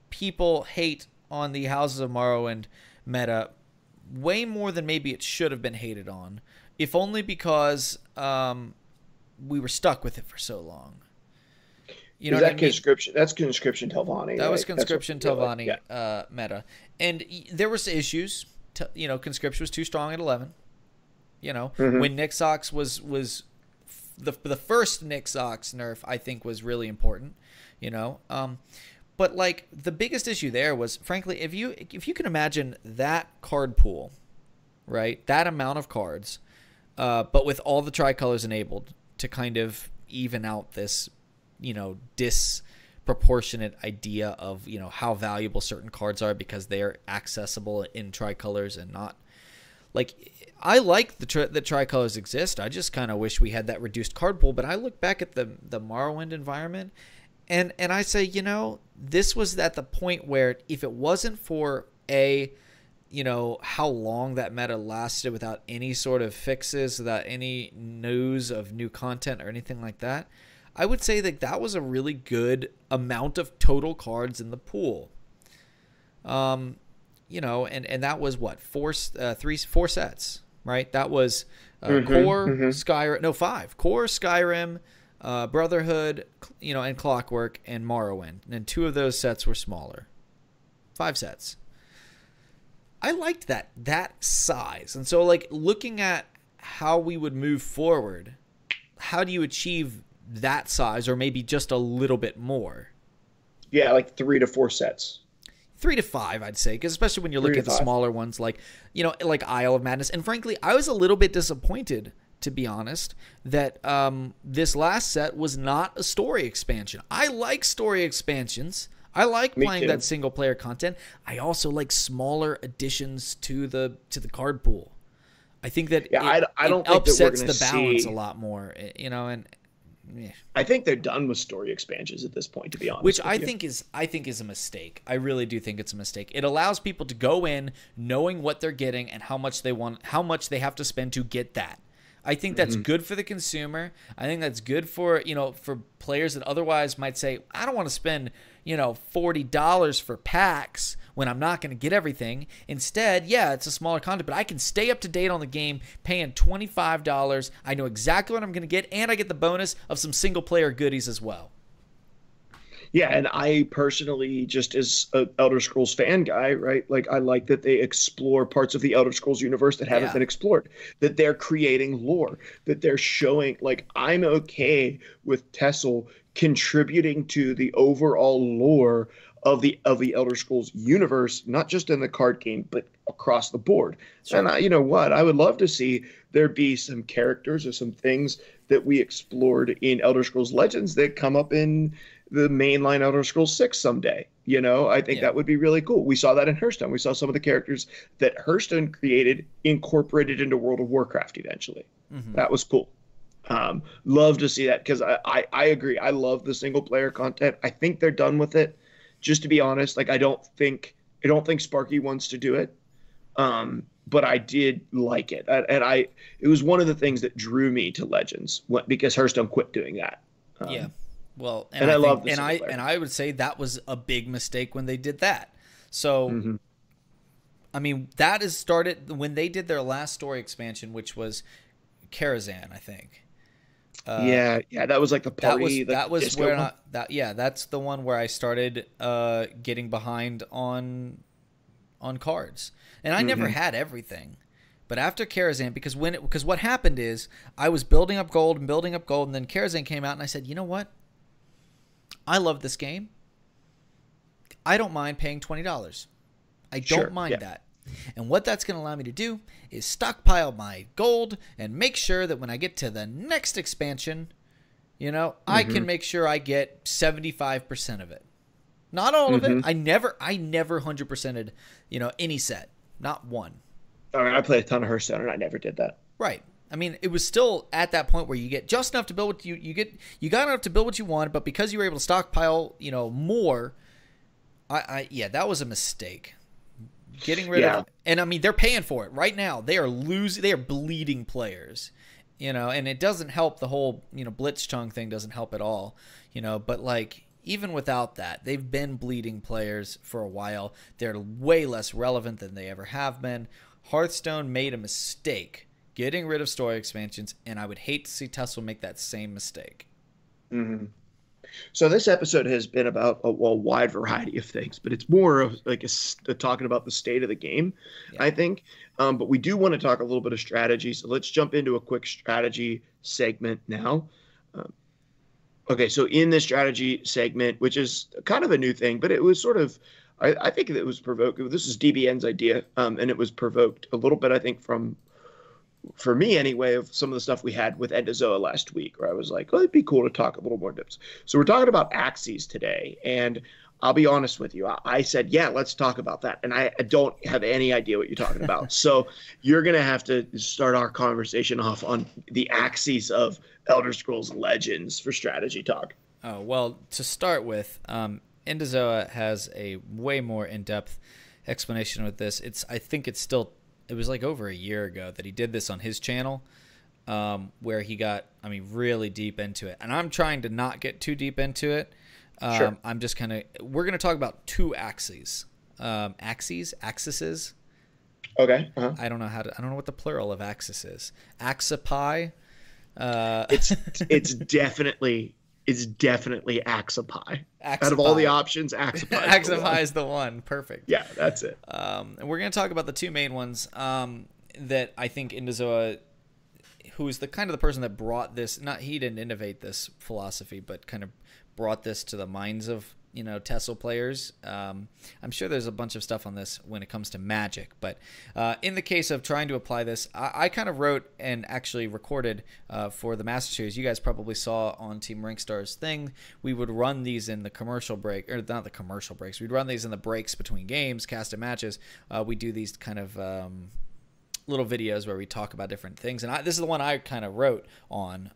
Speaker 2: people hate on the Houses of Morrowind meta way more than maybe it should have been hated on, if only because we were stuck with it for so long. You know,
Speaker 1: conscription? That's conscription Telvanni.
Speaker 2: That
Speaker 1: right?
Speaker 2: was conscription Telvanni
Speaker 1: yeah.
Speaker 2: Meta, and there was issues. You know, conscription was too strong at 11. You know, when Nixox was the first Nixox nerf, I think was really important. You know, but like the biggest issue there was, frankly, if you can imagine that card pool, right, that amount of cards, but with all the tricolors enabled to kind of even out this, you know, disproportionate idea of, you know, how valuable certain cards are because they are accessible in tricolors and not. Like, I like the tricolors exist. I just kind of wish we had that reduced card pool. But I look back at the Morrowind environment, and I say, you know, this was at the point where if it wasn't for you know, how long that meta lasted without any sort of fixes, without any news of new content or anything like that, I would say that was a really good amount of total cards in the pool. You know, and that was what, four sets, right? That was Core, Skyrim, no, 5. Core, Skyrim, Brotherhood, you know, and Clockwork, and Morrowind. And then 2 of those sets were smaller. 5 sets. I liked that size. And so, like, looking at how we would move forward, how do you achieve that size, or maybe just a little bit more?
Speaker 1: Yeah, like 3 to 4 sets.
Speaker 2: 3 to 5, I'd say, because especially when you're looking at the smaller ones, like, you know, like Isle of Madness. And frankly, I was a little bit disappointed, to be honest, that this last set was not a story expansion. I like story expansions. I like playing that single player content. I also like smaller additions to the card pool. I think that
Speaker 1: I don't think
Speaker 2: upsets
Speaker 1: that we're
Speaker 2: the balance a lot more, you know, and yeah.
Speaker 1: I think they're done with story expansions at this point, to be honest.
Speaker 2: Which I think is a mistake. I really do think it's a mistake. It allows people to go in knowing what they're getting and how much they have to spend to get that. I think that's good for the consumer. I think that's good for, you know, for players that otherwise might say, I don't want to spend, you know, $40 for packs when I'm not going to get everything. Instead, yeah, it's a smaller content, but I can stay up to date on the game paying $25. I know exactly what I'm going to get, and I get the bonus of some single-player goodies as well.
Speaker 1: Yeah, and I personally, just as a Elder Scrolls fan guy, right? Like I like that they explore parts of the Elder Scrolls universe that haven't been explored, that they're creating lore, that they're showing, like, I'm okay with Tessel contributing to the overall lore of the Elder Scrolls universe, not just in the card game, but across the board. Sure. And you know what? I would love to see there be some characters or some things that we explored in Elder Scrolls Legends that come up in the mainline Elder Scrolls 6 someday. You know, I think that would be really cool. We saw that in Hearthstone. We saw some of the characters that Hearthstone created incorporated into World of Warcraft eventually. That was cool. Love to see that, because I agree. I love the single player content. I think they're done with it. Just to be honest, like I don't think Sparky wants to do it. But I did like it. And it was one of the things that drew me to Legends, because Hearthstone quit doing that.
Speaker 2: Yeah. Well,
Speaker 1: and I love the single player.
Speaker 2: And I would say that was a big mistake when they did that. So, I mean, that is started when they did their last story expansion, which was Karazhan, I think.
Speaker 1: Yeah, that was like the party.
Speaker 2: That was where that's the one where I started getting behind on cards, and I never had everything. But after Karazhan, because what happened is I was building up gold, and then Karazhan came out, and I said, you know what? I love this game. I don't mind paying $20. I don't mind that. And what that's going to allow me to do is stockpile my gold and make sure that when I get to the next expansion, you know, I can make sure I get 75% of it. Not all of it. I never 100%ed, you know, any set. Not one.
Speaker 1: I mean, I played a ton of Hearthstone and I never did that.
Speaker 2: Right. I mean, it was still at that point where you get just enough to build what you got enough to build what you wanted, but because you were able to stockpile, you know, more, that was a mistake. Getting rid of, and I mean, they're paying for it right now. They are bleeding players, you know, and it doesn't help. The whole, you know, Blitzchung thing doesn't help at all, you know, but like, even without that, they've been bleeding players for a while. They're way less relevant than they ever have been. Hearthstone made a mistake getting rid of story expansions, and I would hate to see Tessel make that same mistake.
Speaker 1: So this episode has been about a wide variety of things, but it's more of like talking about the state of the game, I think. But we do want to talk a little bit of strategy, so let's jump into a quick strategy segment now. Okay, so in this strategy segment, which is kind of a new thing, but it was sort of, I think it was provoked. This is DBN's idea, and it was provoked a little bit, I think, for me anyway, of some of the stuff we had with Endozoa last week, where I was like, it'd be cool to talk a little more dips. So we're talking about axes today, and I'll be honest with you. I said, yeah, let's talk about that. And I don't have any idea what you're talking about. So you're going to have to start our conversation off on the axes of Elder Scrolls Legends for strategy talk.
Speaker 2: Oh, well, to start with, Endozoa has a way more in-depth explanation with this. I think it was like over a year ago that he did this on his channel, where he got, really deep into it. And I'm trying to not get too deep into it.
Speaker 1: Sure.
Speaker 2: I'm just we're going to talk about two axes. Axes.
Speaker 1: Okay.
Speaker 2: I don't know what the plural of axis is. Axipie.
Speaker 1: It's definitely Axipie. Out of all the options, Axipie.
Speaker 2: Axipie is the one. Perfect.
Speaker 1: Yeah, that's it.
Speaker 2: And we're going to talk about the two main ones that I think Endozoa, who is the kind of the person that brought this, he didn't innovate this philosophy, but kind of brought this to the minds of, Tessel players. I'm sure there's a bunch of stuff on this when it comes to Magic, but in the case of trying to apply this, I kind of wrote and actually recorded for the Master Series. You guys probably saw on Team Rinkstar's thing, we would run these in the commercial break, or not the commercial breaks, we'd run these in the breaks between games, casted matches. We do these kind of little videos where we talk about different things, and this is the one I kind of wrote on,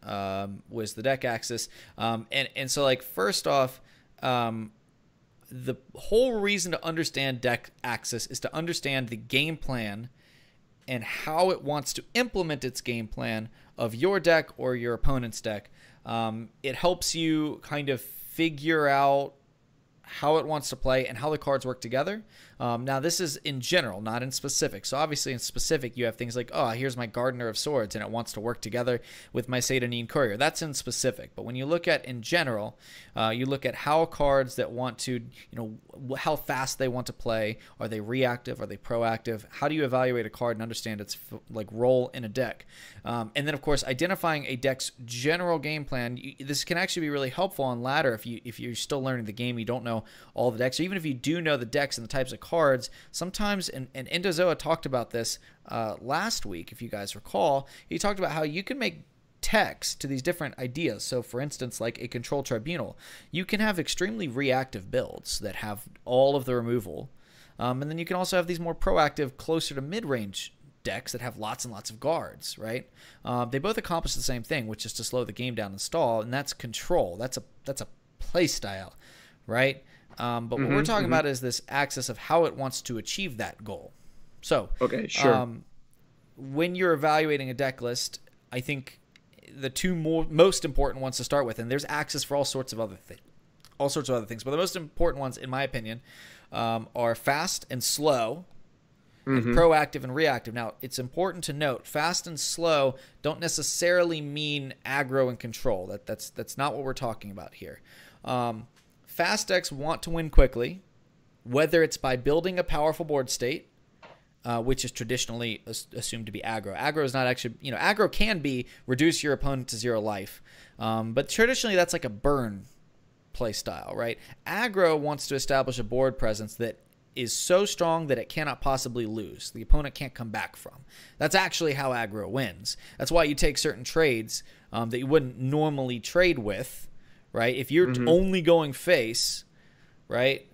Speaker 2: was the deck axis, and so, like, first off, the whole reason to understand deck axis is to understand the game plan and how it wants to implement its game plan of your deck or your opponent's deck. It helps you kind of figure out how it wants to play, and how the cards work together. Now, this is in general, not in specific. So obviously in specific, you have things like, oh, here's my Gardener of Swords, and it wants to work together with my Satanine Courier. That's in specific. But when you look at in general, you look at how cards that want to, how fast they want to play. Are they reactive? Are they proactive? How do you evaluate a card and understand its role in a deck? And then, of course, identifying a deck's general game plan. This can actually be really helpful on ladder if you're still learning the game, you don't know all the decks, or even if you do know the decks and the types of cards. Sometimes, and Endozoa talked about this last week, if you guys recall, he talked about how you can make text to these different ideas. So for instance, like a control tribunal, you can have extremely reactive builds that have all of the removal, and then you can also have these more proactive, closer to mid-range decks that have lots and lots of guards, right? They both accomplish the same thing, which is to slow the game down and stall, and that's control. That's a play style, right? But what we're talking about is this axis of how it wants to achieve that goal. So,
Speaker 1: okay, sure.
Speaker 2: When you're evaluating a deck list, I think the two most important ones to start with, and there's axis for all sorts of other things, but the most important ones, in my opinion, are fast and slow, and proactive and reactive. Now, it's important to note, fast and slow don't necessarily mean aggro and control. That's not what we're talking about here. Fast decks want to win quickly, whether it's by building a powerful board state, which is traditionally assumed to be aggro. Aggro is not actually, aggro can be reduce your opponent to 0 life, but traditionally that's like a burn play style, right? Aggro wants to establish a board presence that is so strong that it cannot possibly lose. The opponent can't come back from. That's actually how aggro wins. That's why you take certain trades that you wouldn't normally trade with, right? If you're only going face, right,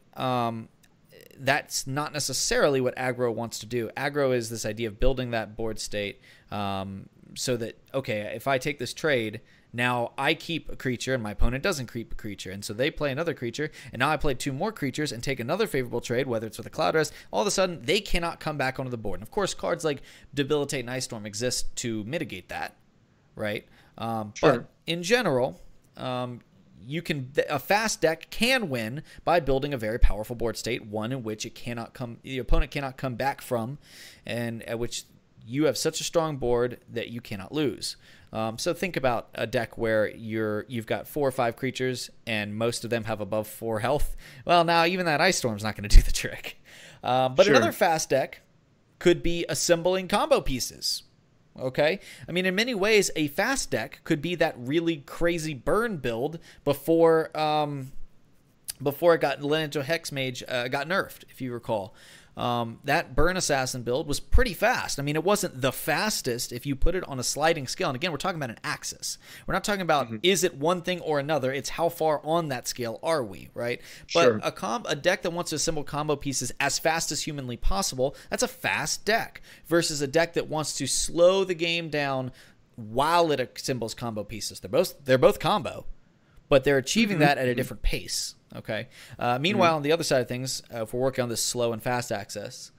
Speaker 2: that's not necessarily what aggro wants to do. Aggro is this idea of building that board state so that, okay, if I take this trade, now I keep a creature and my opponent doesn't keep a creature. And so they play another creature, and now I play 2 more creatures and take another favorable trade, whether it's with a Cloud Rest. All of a sudden, they cannot come back onto the board. And of course, cards like Debilitate and Ice Storm exist to mitigate that, right?
Speaker 1: Sure.
Speaker 2: But in general, a fast deck can win by building a very powerful board state, one in which the opponent cannot come back from, and at which you have such a strong board that you cannot lose. So think about a deck where you've got 4 or 5 creatures and most of them have above 4 health. Well, now even that Ice Storm's not going to do the trick. But
Speaker 1: Sure.
Speaker 2: Another fast deck could be assembling combo pieces. Okay? I mean, in many ways, a fast deck could be that really crazy burn build before it got Lenito Hexmage got nerfed, if you recall. That Burn Assassin build was pretty fast. I mean, it wasn't the fastest if you put it on a sliding scale. And again, we're talking about an axis. We're not talking about is it one thing or another. It's how far on that scale are we, right?
Speaker 1: Sure.
Speaker 2: But a deck that wants to assemble combo pieces as fast as humanly possible, that's a fast deck, versus a deck that wants to slow the game down while it assembles combo pieces. They're both combo, but they're achieving that at a different pace. Okay. Meanwhile, on the other side of things, if we're working on this slow and fast axis,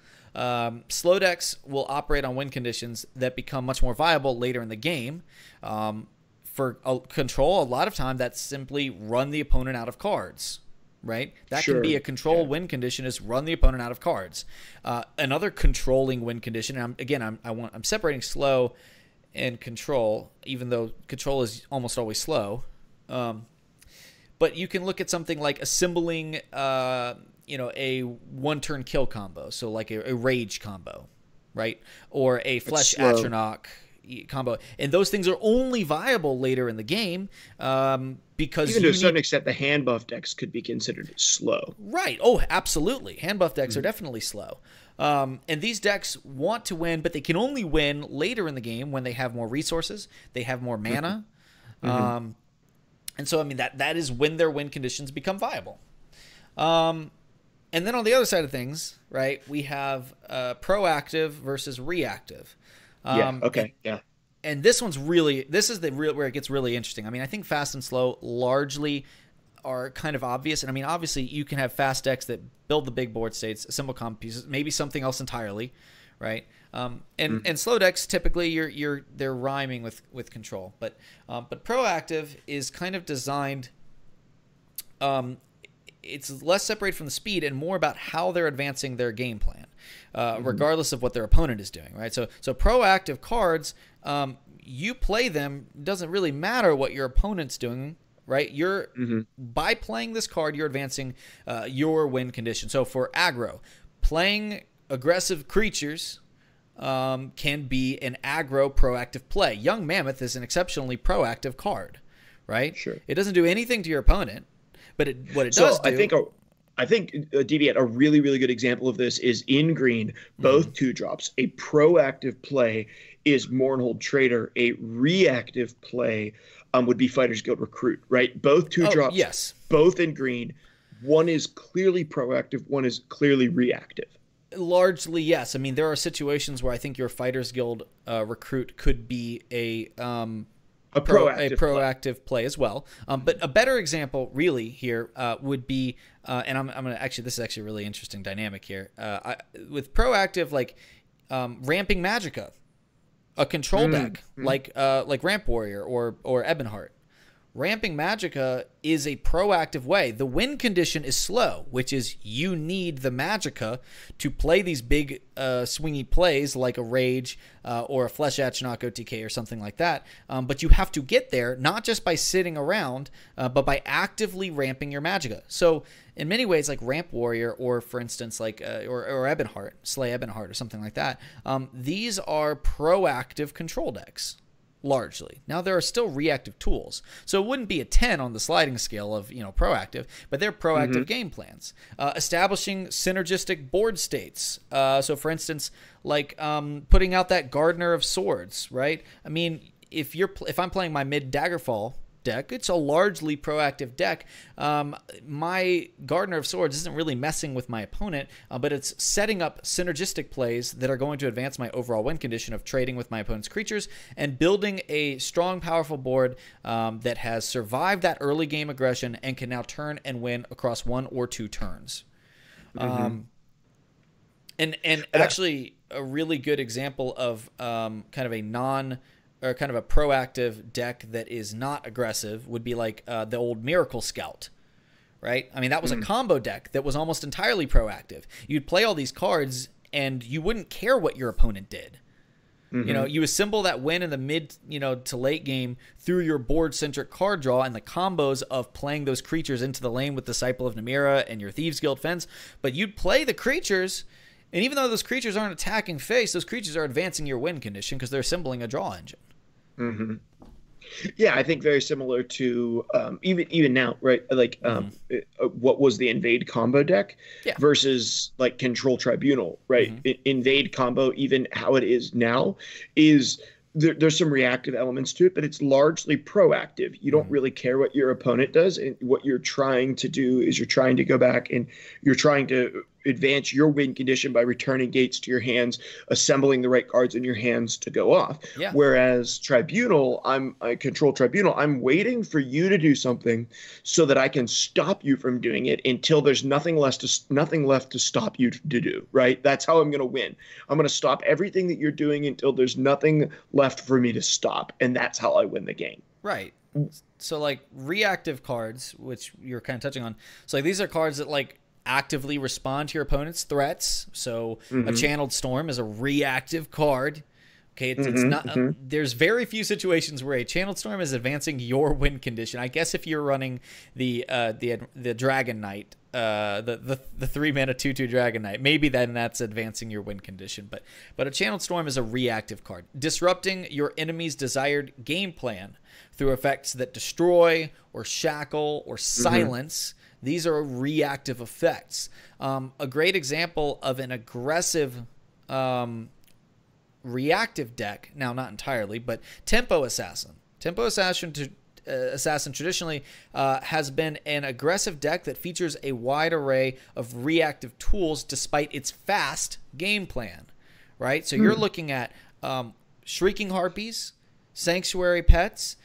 Speaker 2: slow decks will operate on win conditions that become much more viable later in the game. For control, a lot of time that's simply run the opponent out of cards, right? That can be a control win condition, is run the opponent out of cards. Another controlling win condition, and I'm separating slow and control, even though control is almost always slow. But you can look at something like assembling, a 1-turn kill combo, so like a rage combo, right? Or a Flesh Atronach combo. And those things are only viable later in the game because
Speaker 1: even to a certain extent, the hand buff decks could be considered slow.
Speaker 2: Right. Oh, absolutely. Hand buff decks are definitely slow. And these decks want to win, but they can only win later in the game when they have more resources, they have more mana. And so, I mean, that is when their win conditions become viable. And then on the other side of things, right, we have proactive versus reactive. And this is where it gets really interesting. I mean, I think fast and slow largely are kind of obvious. And I mean, obviously, you can have fast decks that build the big board states, assemble combo pieces, maybe something else entirely, right? And slow decks typically they're rhyming with control, but proactive is kind of designed it's less separated from the speed and more about how they're advancing their game plan, regardless of what their opponent is doing, right? So proactive cards, you play them, doesn't really matter what your opponent's doing, right? You're by playing this card, you're advancing your win condition. So for aggro, playing aggressive creatures can be an aggro proactive play. Young Mammoth is an exceptionally proactive card, right?
Speaker 1: Sure.
Speaker 2: It doesn't do anything to your opponent, but what it does do...
Speaker 1: I think DB, a really, really good example of this is in green, both 2-drops. A proactive play is Mournhold Trader. A reactive play would be Fighters Guild Recruit, right? Both 2-drops,
Speaker 2: yes.
Speaker 1: Both in green. One is clearly proactive, one is clearly reactive.
Speaker 2: Largely, yes. I mean, there are situations where I think your Fighters Guild Recruit could be a proactive play as well. But a better example, really, here would be, and I'm gonna actually, this is actually a really interesting dynamic here. With proactive, like ramping Magicka, a control deck like Ramp Warrior or Ebonheart. Ramping Magicka is a proactive way. The win condition is slow, which is you need the Magicka to play these big swingy plays like a Rage or a Flesh Atronach OTK or something like that. But you have to get there not just by sitting around, but by actively ramping your Magicka. So in many ways, like Ramp Warrior or, for instance, like or Ebonheart, Slay Ebonheart or something like that, these are proactive control decks. Largely. Now, there are still reactive tools, so it wouldn't be a 10 on the sliding scale of, proactive, but they're proactive game plans. Establishing synergistic board states. So, for instance, like putting out that Gardener of Swords, right? I mean, if I'm playing my mid Daggerfall deck, it's a largely proactive deck. My Gardener of Swords isn't really messing with my opponent, but it's setting up synergistic plays that are going to advance my overall win condition of trading with my opponent's creatures and building a strong, powerful board that has survived that early game aggression and can now turn and win across 1 or 2 turns. And actually a really good example of kind of a proactive deck that is not aggressive would be like the old Miracle Scout, right? I mean, that was a combo deck that was almost entirely proactive. You'd play all these cards and you wouldn't care what your opponent did. You assemble that win in the mid, to late game through your board-centric card draw and the combos of playing those creatures into the lane with Disciple of Namira and your Thieves Guild Fence. But you'd play the creatures, and even though those creatures aren't attacking face, those creatures are advancing your win condition because they're assembling a draw engine.
Speaker 1: Yeah, I think very similar to even now, right? Like what was the Invade combo deck versus like Control Tribunal, right? Invade combo, even how it is now, is there's some reactive elements to it, but it's largely proactive. You don't really care what your opponent does, and what you're trying to do is you're trying to go back and you're trying to advance your win condition by returning gates to your hands, assembling the right cards in your hands to go off. Whereas Tribunal, I control Tribunal, I'm waiting for you to do something so that I can stop you from doing it until there's nothing left to stop you to do, right? That's how I'm going to win. I'm going to stop everything that you're doing until there's nothing left for me to stop, and that's how I win the game.
Speaker 2: Right. So like reactive cards, which you're kind of touching on. So like these are cards that like actively respond to your opponent's threats. So a Channeled Storm is a reactive card. Okay, it's not. There's very few situations where a Channeled Storm is advancing your win condition. I guess if you're running the Dragon Knight, the 3-mana 2/2 Dragon Knight, maybe then that's advancing your win condition. But a Channeled Storm is a reactive card, disrupting your enemy's desired game plan through effects that destroy or shackle or silence. These are reactive effects. A great example of an aggressive reactive deck, now not entirely, but Tempo Assassin. Tempo Assassin traditionally has been an aggressive deck that features a wide array of reactive tools despite its fast game plan, right? So you're looking at Shrieking Harpies, Sanctuary Pets,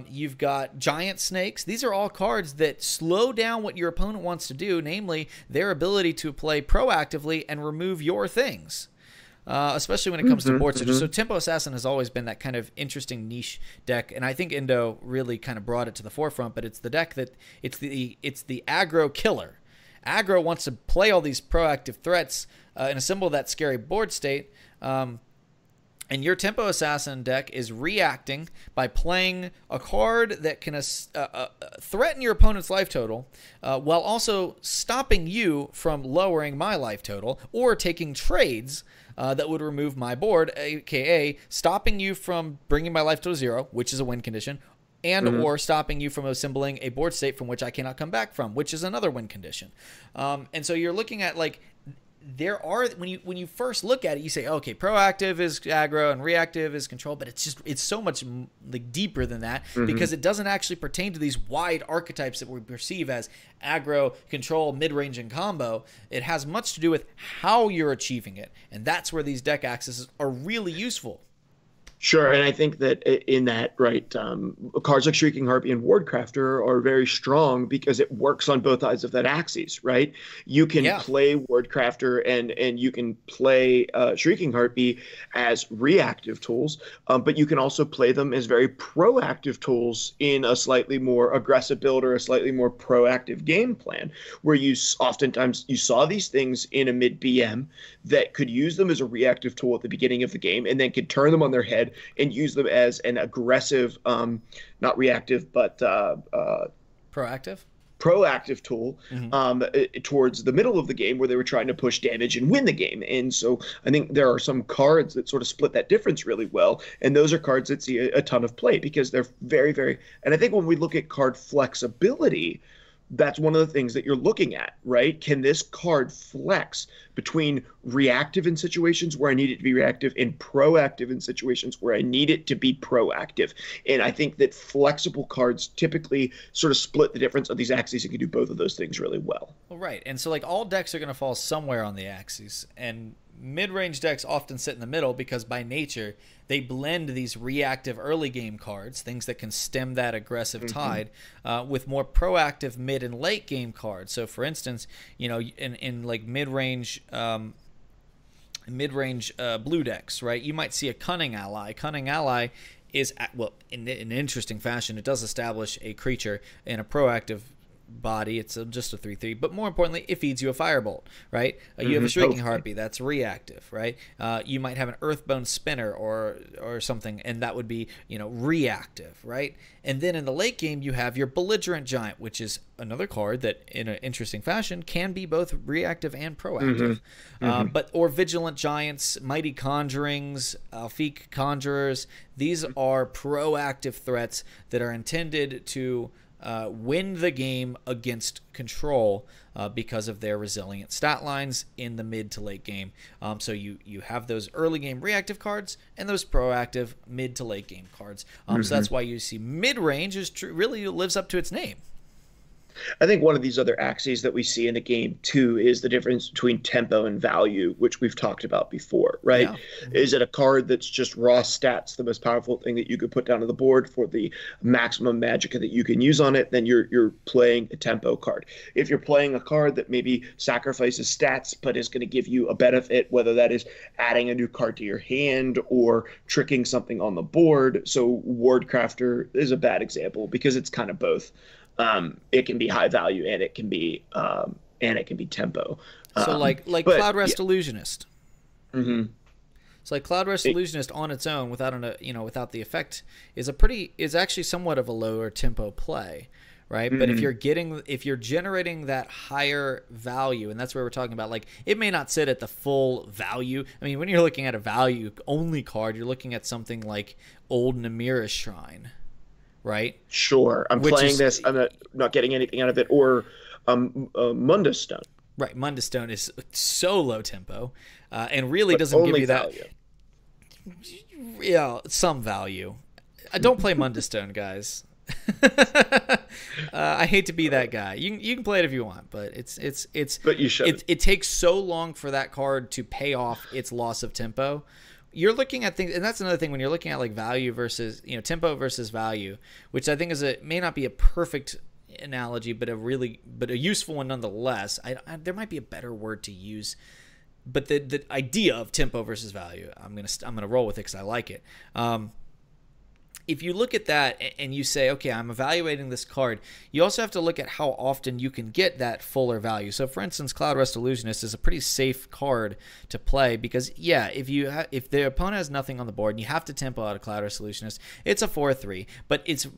Speaker 2: you've got Giant Snakes. These are all cards that slow down what your opponent wants to do, namely their ability to play proactively and remove your things. especially when it comes to board switches. So Tempo Assassin has always been that kind of interesting niche deck, and I think Indo really kind of brought it to the forefront. But it's the deck that it's the aggro killer. Aggro wants to play all these proactive threats and assemble that scary board state. And your Tempo Assassin deck is reacting by playing a card that can threaten your opponent's life total while also stopping you from lowering my life total or taking trades that would remove my board, a.k.a. stopping you from bringing my life total 0, which is a win condition, and or stopping you from assembling a board state from which I cannot come back from, which is another win condition. And so you're looking at like, there are, when you first look at it, you say, okay, proactive is aggro and reactive is control, but it's so much like deeper than that because it doesn't actually pertain to these wide archetypes that we perceive as aggro, control, mid-range, and combo. It has much to do with how you're achieving it, and that's where these deck axes are really useful.
Speaker 1: Sure, and I think that in that, right, cards like Shrieking Harpy and Wardcrafter are very strong because it works on both sides of that axis, right? You can play Wardcrafter and you can play Shrieking Harpy as reactive tools, but you can also play them as very proactive tools in a slightly more aggressive build or a slightly more proactive game plan, where you oftentimes you saw these things in a mid-BM that could use them as a reactive tool at the beginning of the game and then could turn them on their head and use them as an aggressive, not reactive, but proactive tool towards the middle of the game where they were trying to push damage and win the game. And so I think there are some cards that sort of split that difference really well. And those are cards that see a ton of play because they're very, very, and I think when we look at card flexibility, that's one of the things that you're looking at, right? Can this card flex between reactive in situations where I need it to be reactive and proactive in situations where I need it to be proactive? And I think that flexible cards typically sort of split the difference of these axes and can do both of those things really well.
Speaker 2: Well, right. And so like all decks are going to fall somewhere on the axes, and mid-range decks often sit in the middle because by nature they blend these reactive early game cards, things that can stem that aggressive tide, with more proactive mid and late game cards. So for instance, you know, in like mid-range blue decks, right, you might see a Cunning Ally. Cunning Ally is, well, in an interesting fashion, it does establish a creature in a proactive body. It's just a 3/3, but more importantly, it feeds you a firebolt, right? You have a Shrieking Harpy, that's reactive, right? You might have an Earthbone Spinner or something, and that would be, you know, reactive, right? And then in the late game, you have your Belligerent Giant, which is another card that, in an interesting fashion, can be both reactive and proactive. Or Vigilant Giants, Mighty Conjurings, Alfiq Conjurers. These are proactive threats that are intended to win the game against control because of their resilient stat lines in the mid to late game. So you have those early game reactive cards and those proactive mid to late game cards. So that's why you see mid range is really lives up to its name.
Speaker 1: I think one of these other axes that we see in the game too is the difference between tempo and value, which we've talked about before, right? Yeah. Is it a card that's just raw stats, the most powerful thing that you could put down on the board for the maximum magicka that you can use on it, then you're playing a tempo card. If you're playing a card that maybe sacrifices stats but is going to give you a benefit, whether that is adding a new card to your hand or tricking something on the board. So Wardcrafter is a bad example because it's kind of both. It can be high value and it can be tempo.
Speaker 2: So like Cloud Rest Illusionist. So like Cloud Rest Illusionist on its own without the effect is actually somewhat of a lower tempo play, right? But if you're generating that higher value, and that's where we're talking about, like, it may not sit at the full value. I mean, when you're looking at a value only card, you're looking at something like Old Namira's Shrine. Right. Sure. I'm not getting anything out of it. Or Mundus Stone. Right. Mundus Stone is so low tempo, and really doesn't give you that. Yeah, some value. Don't play Mundus Stone, guys. I hate to be that guy. You can play it if you want, but But you should. It takes so long for that card to pay off its loss of tempo. You're looking at things, and that's another thing when you're looking at like value versus, tempo versus value, which I think may not be a perfect analogy, but a useful one nonetheless. There might be a better word to use. but the idea of tempo versus value, I'm gonna roll with it because I like it. If you look at that and you say, okay, I'm evaluating this card, you also have to look at how often you can get that fuller value. So, for instance, Cloud Rust Illusionist is a pretty safe card to play because, yeah, if the opponent has nothing on the board and you have to tempo out a Cloud Rust Illusionist, it's a 4/3, but it's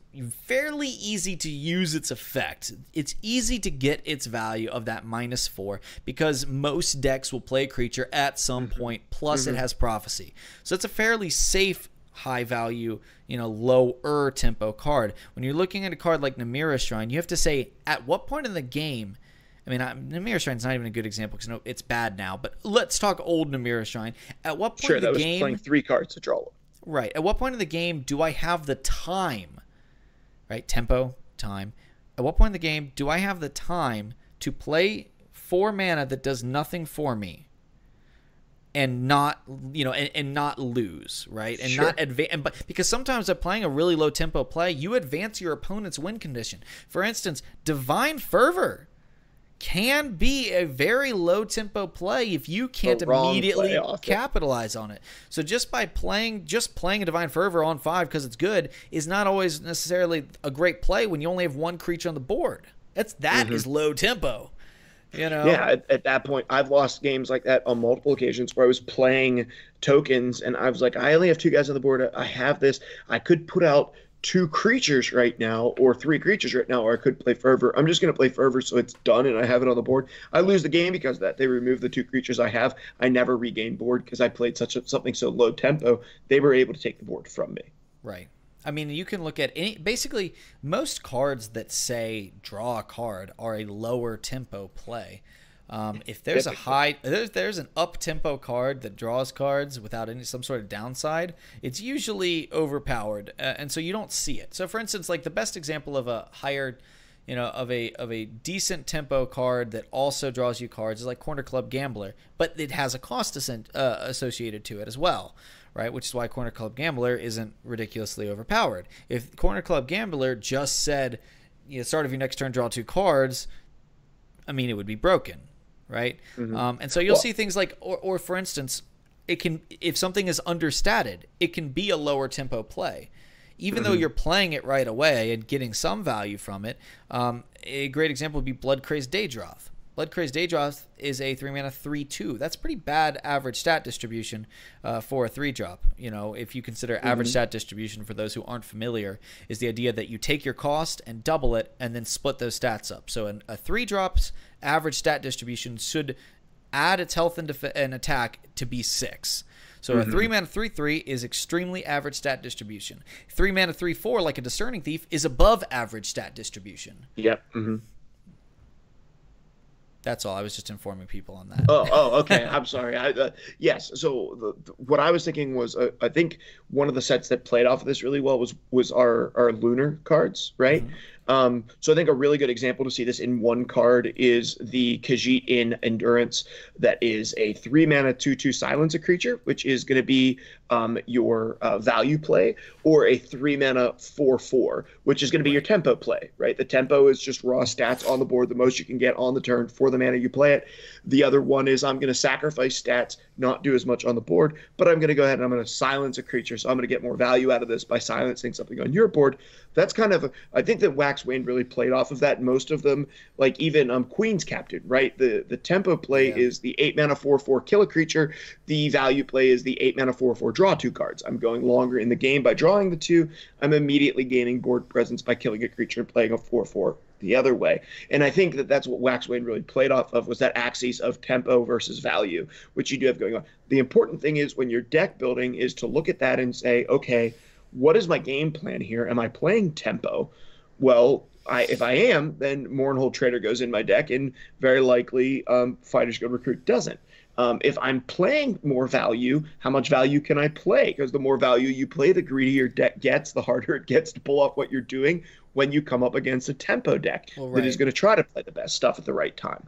Speaker 2: fairly easy to use its effect. It's easy to get its value of that -4 because most decks will play a creature at some point, plus it has Prophecy. So it's a fairly safe high value, lower tempo card. When you're looking at a card like Namira Shrine, you have to say at what point in the game. I mean, Namira Shrine's not even a good example because it's bad now. But let's talk old Namira Shrine. At what point in the game? Sure, that was
Speaker 1: playing 3 cards to draw one.
Speaker 2: Right. At what point in the game do I have the time? Right. Tempo, time. At what point in the game do I have the time to play 4 mana that does nothing for me? And not, and not lose, right? And not advance. But because sometimes by playing a really low tempo play, you advance your opponent's win condition. For instance, Divine Fervor can be a very low tempo play if you can't immediately capitalize on it. So just playing a Divine Fervor on 5 because it's good is not always necessarily a great play when you only have 1 creature on the board. That is low tempo.
Speaker 1: Yeah, at that point, I've lost games like that on multiple occasions where I was playing tokens and I was like, I only have 2 guys on the board. I have this. I could put out 2 creatures right now or 3 creatures right now, or I could play Fervor. I'm just going to play Fervor so it's done and I have it on the board. I lose the game because of that. They remove the 2 creatures I have. I never regain board because I played something so low tempo. They were able to take the board from me.
Speaker 2: Right. I mean, you can look at basically most cards that say draw a card are a lower tempo play. If there's there's an up tempo card that draws cards without some sort of downside, it's usually overpowered, and so you don't see it. So, for instance, like the best example of a higher, of a decent tempo card that also draws you cards is like Corner Club Gambler, but it has a cost associated to it as well. Right, which is why Corner Club Gambler isn't ridiculously overpowered. If Corner Club Gambler just said, start of your next turn, draw 2 cards, I mean, it would be broken, right? And so you'll see things like, or for instance, if something is understated, it can be a lower tempo play. Even though you're playing it right away and getting some value from it, a great example would be Blood Crazed Daedroth. Blood Crazed Daedroth is a 3-mana 3/2. That's pretty bad average stat distribution for a 3-drop. If you consider average stat distribution, for those who aren't familiar, is the idea that you take your cost and double it and then split those stats up. So a 3-drop's average stat distribution should add its health and attack to be 6. So a 3-mana 3/3 is extremely average stat distribution. 3-mana 3/4, like a Discerning Thief, is above average stat distribution.
Speaker 1: Yep.
Speaker 2: That's all. I was just informing people on that.
Speaker 1: Okay. I'm sorry. Yes. So what I was thinking was, I think one of the sets that played off of this really well was our lunar cards, right? So I think a really good example to see this in one card is the Khajiit in Endurance. That is a 3-mana 2/2 silence a creature, which is going to be your value play, or a 3-mana 4/4, which is going to be your tempo play, right? The tempo is just raw stats on the board, the most you can get on the turn for the mana you play it. The other one is I'm going to sacrifice stats, not do as much on the board, but I'm going to go ahead and I'm going to silence a creature, so I'm going to get more value out of this by silencing something on your board. That's kind of, I think that Wax Wayne really played off of that. Most of them, like even Queen's Captain, right? The tempo play is the 8-mana 4/4 kill a creature. The value play is the 8-mana 4/4 draw 2 cards. I'm going longer in the game by drawing the 2. I'm immediately gaining board presence by killing a creature and playing a 4/4 the other way. And I think that that's what Wax Wayne really played off of, was that axis of tempo versus value, which you do have going on. The important thing is when you're deck building is to look at that and say, okay, what is my game plan here? Am I playing tempo? Well, if I am, then Mournhold Trader goes in my deck, and very likely Fighter's Guild Recruit doesn't. If I'm playing more value, how much value can I play? Because the more value you play, the greedier your deck gets, the harder it gets to pull off what you're doing when you come up against a tempo deck that is going to try to play the best stuff at the right time.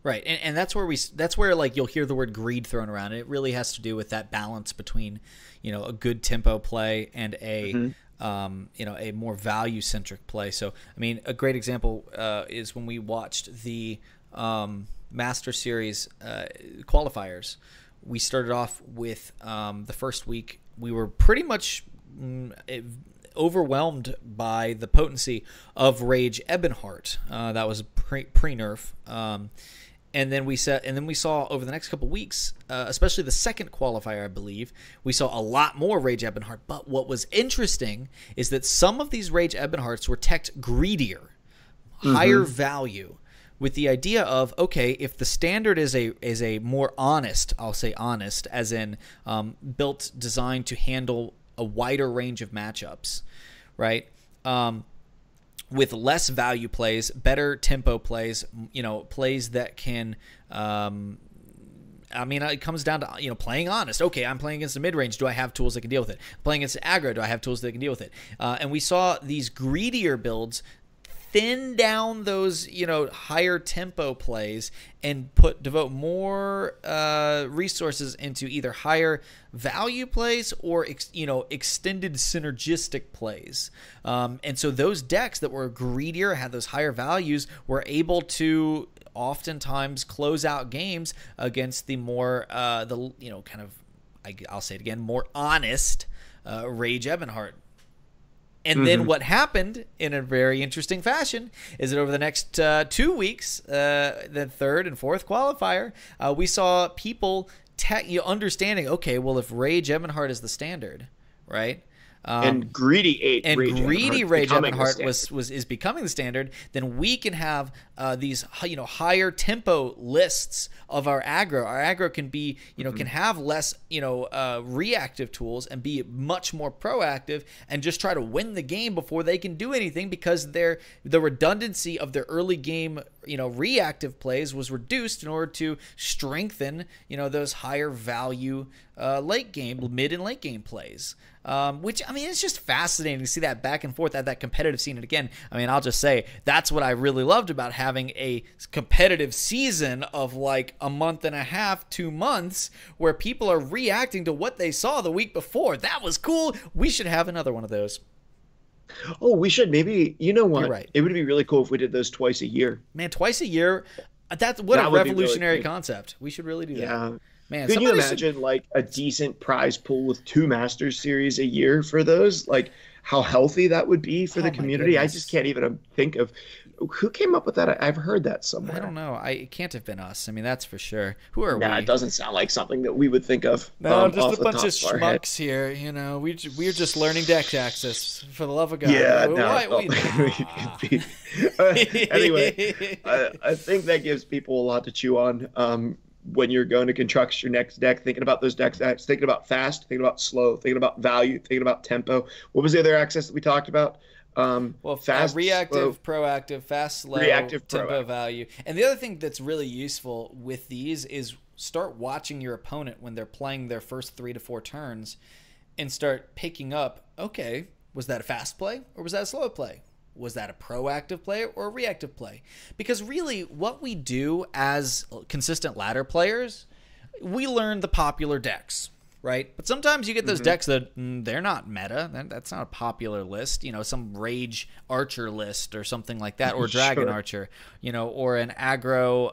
Speaker 2: Right, and that's where like you'll hear the word greed thrown around. It really has to do with that balance between, a good tempo play and a a more value centric play. So I mean, a great example is when we watched the Master Series qualifiers, we started off with the first week. We were pretty much overwhelmed by the potency of Rage Ebonheart. That was pre-nerf. And then we saw over the next couple weeks, especially the second qualifier, I believe, we saw a lot more Rage Ebonheart. But what was interesting is that some of these Rage Ebonhearts were teched greedier, higher value, with the idea of, okay, if the standard is a more honest, I'll say honest, as in designed to handle a wider range of matchups, right? With less value plays, better tempo plays, plays that can, it comes down to, playing honest. Okay, I'm playing against the mid-range. Do I have tools that can deal with it? Playing against the aggro, do I have tools that can deal with it? And we saw these greedier builds thin down those, higher tempo plays and devote more resources into either higher value plays or extended synergistic plays. And so those decks that were greedier, had those higher values, were able to oftentimes close out games against the more I'll say it again, more honest Rage Ebonheart. And then what happened in a very interesting fashion is that over the next 2 weeks, the third and fourth qualifier, we saw people understanding, okay, well, if Rage Ebonheart is the standard, right?
Speaker 1: And greedy
Speaker 2: Rage Ebonheart is becoming the standard, then we can have these higher tempo lists of our aggro. Our aggro can be can have less reactive tools and be much more proactive and just try to win the game before they can do anything, because the redundancy of their early game reactive plays was reduced in order to strengthen those higher value mid and late game plays. Which, it's just fascinating to see that back and forth at that competitive scene. And again, I'll just say that's what I really loved about having a competitive season of like a month and a half, 2 months, where people are reacting to what they saw the week before. That was cool. We should have another one of those.
Speaker 1: Oh, we should. Maybe, what?
Speaker 2: You're right.
Speaker 1: It would be really cool if we did those twice a year.
Speaker 2: Man, twice a year. That a revolutionary really concept. We should really do that.
Speaker 1: Yeah.
Speaker 2: Man,
Speaker 1: could you imagine like a decent prize pool with 2 Masters Series a year for those? Like how healthy that would be for the community. I just can't even think of who came up with that. I've heard that somewhere.
Speaker 2: I don't know. It can't have been us. That's for sure. Who are we?
Speaker 1: It doesn't sound like something that we would think of.
Speaker 2: No, just a bunch of schmucks here. We're just learning deck access, for the love of God.
Speaker 1: Yeah, anyway, I think that gives people a lot to chew on. When you're going to construct your next deck, thinking about those decks, thinking about fast, thinking about slow, thinking about value, thinking about tempo. What was the other axis that we talked about?
Speaker 2: Fast, reactive, slow, proactive, fast, slow,
Speaker 1: reactive,
Speaker 2: tempo, value. And the other thing that's really useful with these is start watching your opponent when they're playing their first 3 to 4 turns and start picking up, okay, was that a fast play or was that a slow play? Was that a proactive play or a reactive play? Because really what we do as consistent ladder players, we learn the popular decks, right? But sometimes you get those decks that they're not meta. That's not a popular list, some Rage Archer list or something like that, or Dragon Archer, or an aggro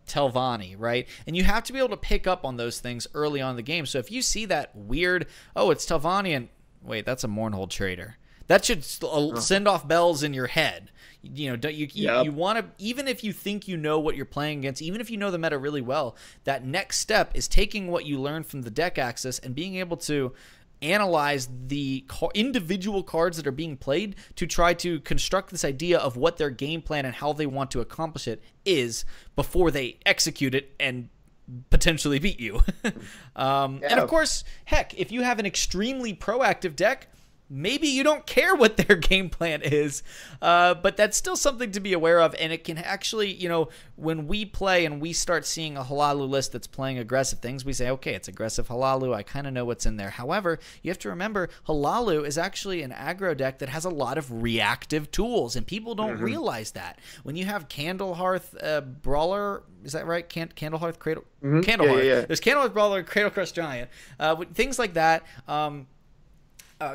Speaker 2: Telvanni, right? And you have to be able to pick up on those things early on in the game. So if you see that weird, oh, it's Telvanni, and wait, that's a Mournhold Trader. That should send off bells in your head. You want to, even if you think you know what you're playing against, even if you know the meta really well, that next step is taking what you learned from the deck axis and being able to analyze the individual cards that are being played to try to construct this idea of what their game plan and how they want to accomplish it is before they execute it and potentially beat you. And of course, heck, if you have an extremely proactive deck, maybe you don't care what their game plan is, but that's still something to be aware of. And it can actually, when we play and we start seeing a Halalu list that's playing aggressive things, we say, okay, it's aggressive Halalu. I kind of know what's in there. However, you have to remember Halalu is actually an aggro deck that has a lot of reactive tools, and people don't realize that. When you have Candlehearth Brawler, is that right? Candlehearth Cradle? Candlehearth. Yeah. There's Candlehearth Brawler, Cradle Crush Giant. Things like that.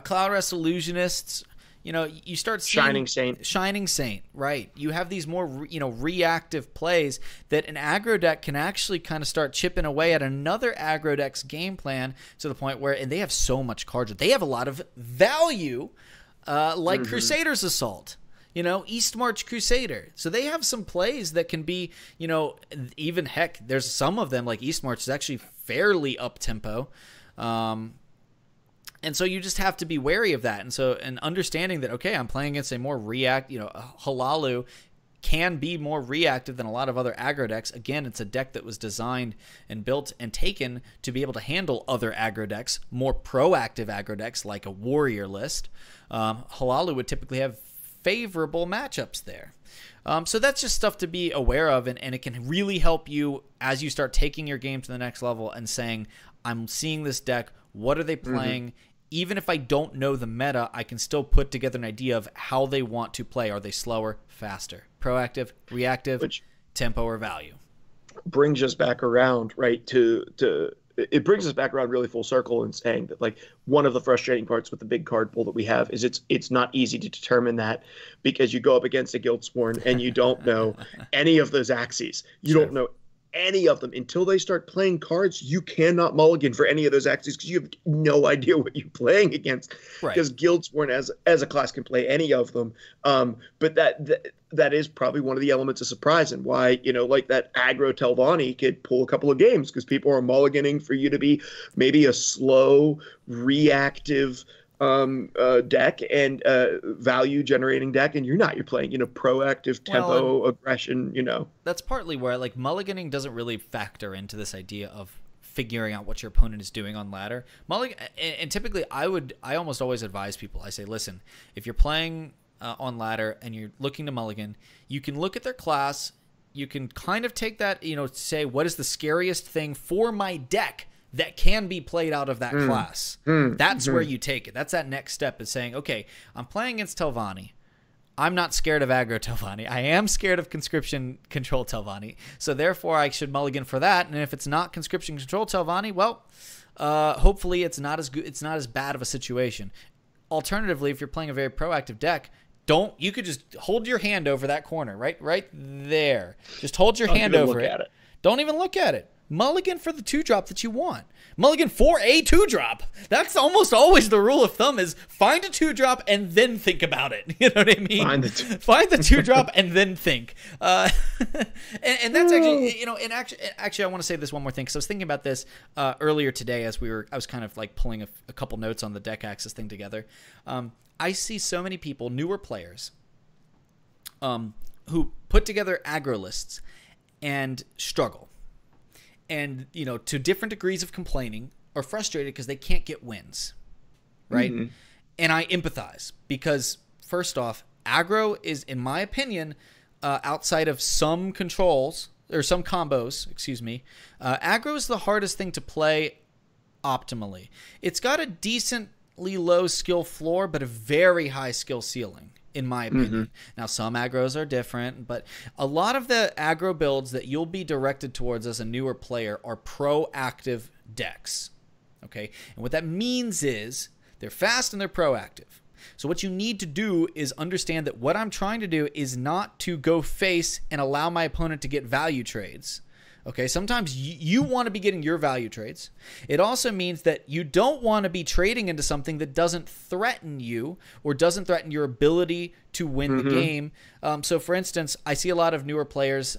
Speaker 2: Cloud Rest Illusionists, you start seeing Shining Saint, right? You have these more, reactive plays that an aggro deck can actually kind of start chipping away at another aggro deck's game plan to the point where, and they have so much cards, they have a lot of value, like Crusader's Assault. East March Crusader. So they have some plays that can be, even heck, there's some of them like East March is actually fairly up tempo. And so you just have to be wary of that. And understanding that, okay, I'm playing against a more Halalu can be more reactive than a lot of other aggro decks. Again, it's a deck that was designed and built and taken to be able to handle other aggro decks, more proactive aggro decks like a warrior list. Halalu would typically have favorable matchups there. So that's just stuff to be aware of, and it can really help you as you start taking your game to the next level and saying, I'm seeing this deck, what are they playing? Even if I don't know the meta, I can still put together an idea of how they want to play. Are they slower, faster, proactive, reactive, tempo, or value?
Speaker 1: Brings us back around, right, it brings us back around really full circle in saying that, like, one of the frustrating parts with the big card pool that we have is it's not easy to determine that, because you go up against a Guildsworn and you don't know any of those axes. You don't know any of them until they start playing cards. You cannot mulligan for any of those axes because you have no idea what you're playing against. Because Guildsworn as a class can play any of them. But that is probably one of the elements of surprise, and why, like that aggro Telvanni could pull a couple of games, because people are mulliganing for you to be maybe a slow, reactive deck and value generating deck, and you're playing proactive tempo, aggression.
Speaker 2: That's partly where, like, mulliganing doesn't really factor into this idea of figuring out what your opponent is doing on ladder. And typically I almost always advise people, I say, listen, if you're playing on ladder and you're looking to mulligan, you can look at their class, you can kind of take that, say, what is the scariest thing for my deck that can be played out of that class. That's where you take it. That's that next step, is saying, okay, I'm playing against Telvanni. I'm not scared of aggro Telvanni. I am scared of conscription control Telvanni. So therefore I should mulligan for that. And if it's not conscription control Telvanni, well, hopefully it's not as good. It's not as bad of a situation. Alternatively, if you're playing a very proactive deck, you could just hold your hand over that corner, right there. Just hold your hand over it. Don't even look at it. Mulligan for the 2-drop that you want. Mulligan for a 2-drop. That's almost always the rule of thumb, is find a 2-drop and then think about it. You know what I mean? Find the 2-drop and then think. And that's actually, and actually I want to say this one more thing, because I was thinking about this earlier today as I was kind of like pulling a couple notes on the deck access thing together. I see so many people, newer players, who put together aggro lists and struggle. And, to different degrees of complaining, or frustrated because they can't get wins, right? And I empathize, because, first off, aggro is, in my opinion, outside of some controls, or some combos, aggro is the hardest thing to play optimally. It's got a decently low skill floor, but a very high skill ceiling, in my opinion. Now, some aggros are different, but a lot of the aggro builds that you'll be directed towards as a newer player are proactive decks, okay? And what that means is they're fast and they're proactive. So what you need to do is understand that what I'm trying to do is not to go face and allow my opponent to get value trades. Okay, sometimes you want to be getting your value trades. It also means that you don't want to be trading into something that doesn't threaten you or doesn't threaten your ability to win the game. So, for instance, I see a lot of newer players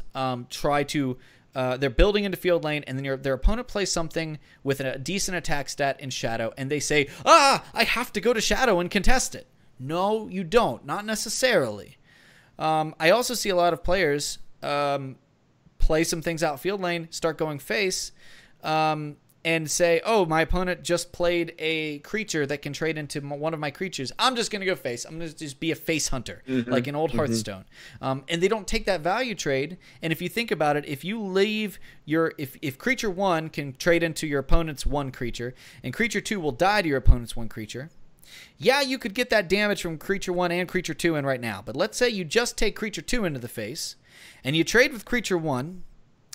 Speaker 2: try to they're building into field lane, and then their opponent plays something with a decent attack stat in Shadow, and they say, I have to go to Shadow and contest it. No, you don't. Not necessarily. I also see a lot of players play some things out field lane, start going face, and say, oh, my opponent just played a creature that can trade into one of my creatures. I'm just going to go face. I'm going to just be a face hunter, like in old Hearthstone. And they don't take that value trade. And if you think about it, if you leave if creature 1 can trade into your opponent's 1 creature, and creature 2 will die to your opponent's 1 creature, yeah, you could get that damage from creature 1 and creature 2 in right now. But let's say you just take creature 2 into the face, and you trade with creature 1,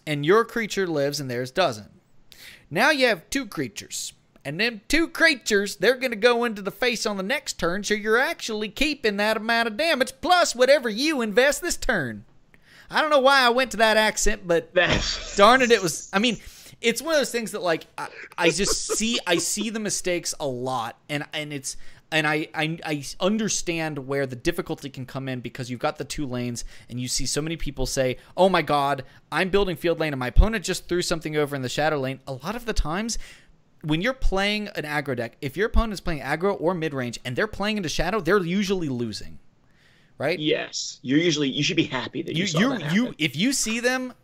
Speaker 2: and your creature lives and theirs doesn't. Now you have 2 creatures, And then 2 creatures, they're going to go into the face on the next turn, so you're actually keeping that amount of damage, plus whatever you invest this turn. I don't know why I went to that accent, but darn it, it was... I mean, it's one of those things that, like, I just see... I see the mistakes a lot, and it's... And I understand where the difficulty can come in because you've got the 2 lanes and you see so many people say, oh my god, I'm building field lane and my opponent just threw something over in the shadow lane. A lot of the times when you're playing an aggro deck, if your opponent is playing aggro or mid-range and they're playing into shadow, they're usually losing, right?
Speaker 1: Yes. You should be happy that you saw that happen.
Speaker 2: If you see them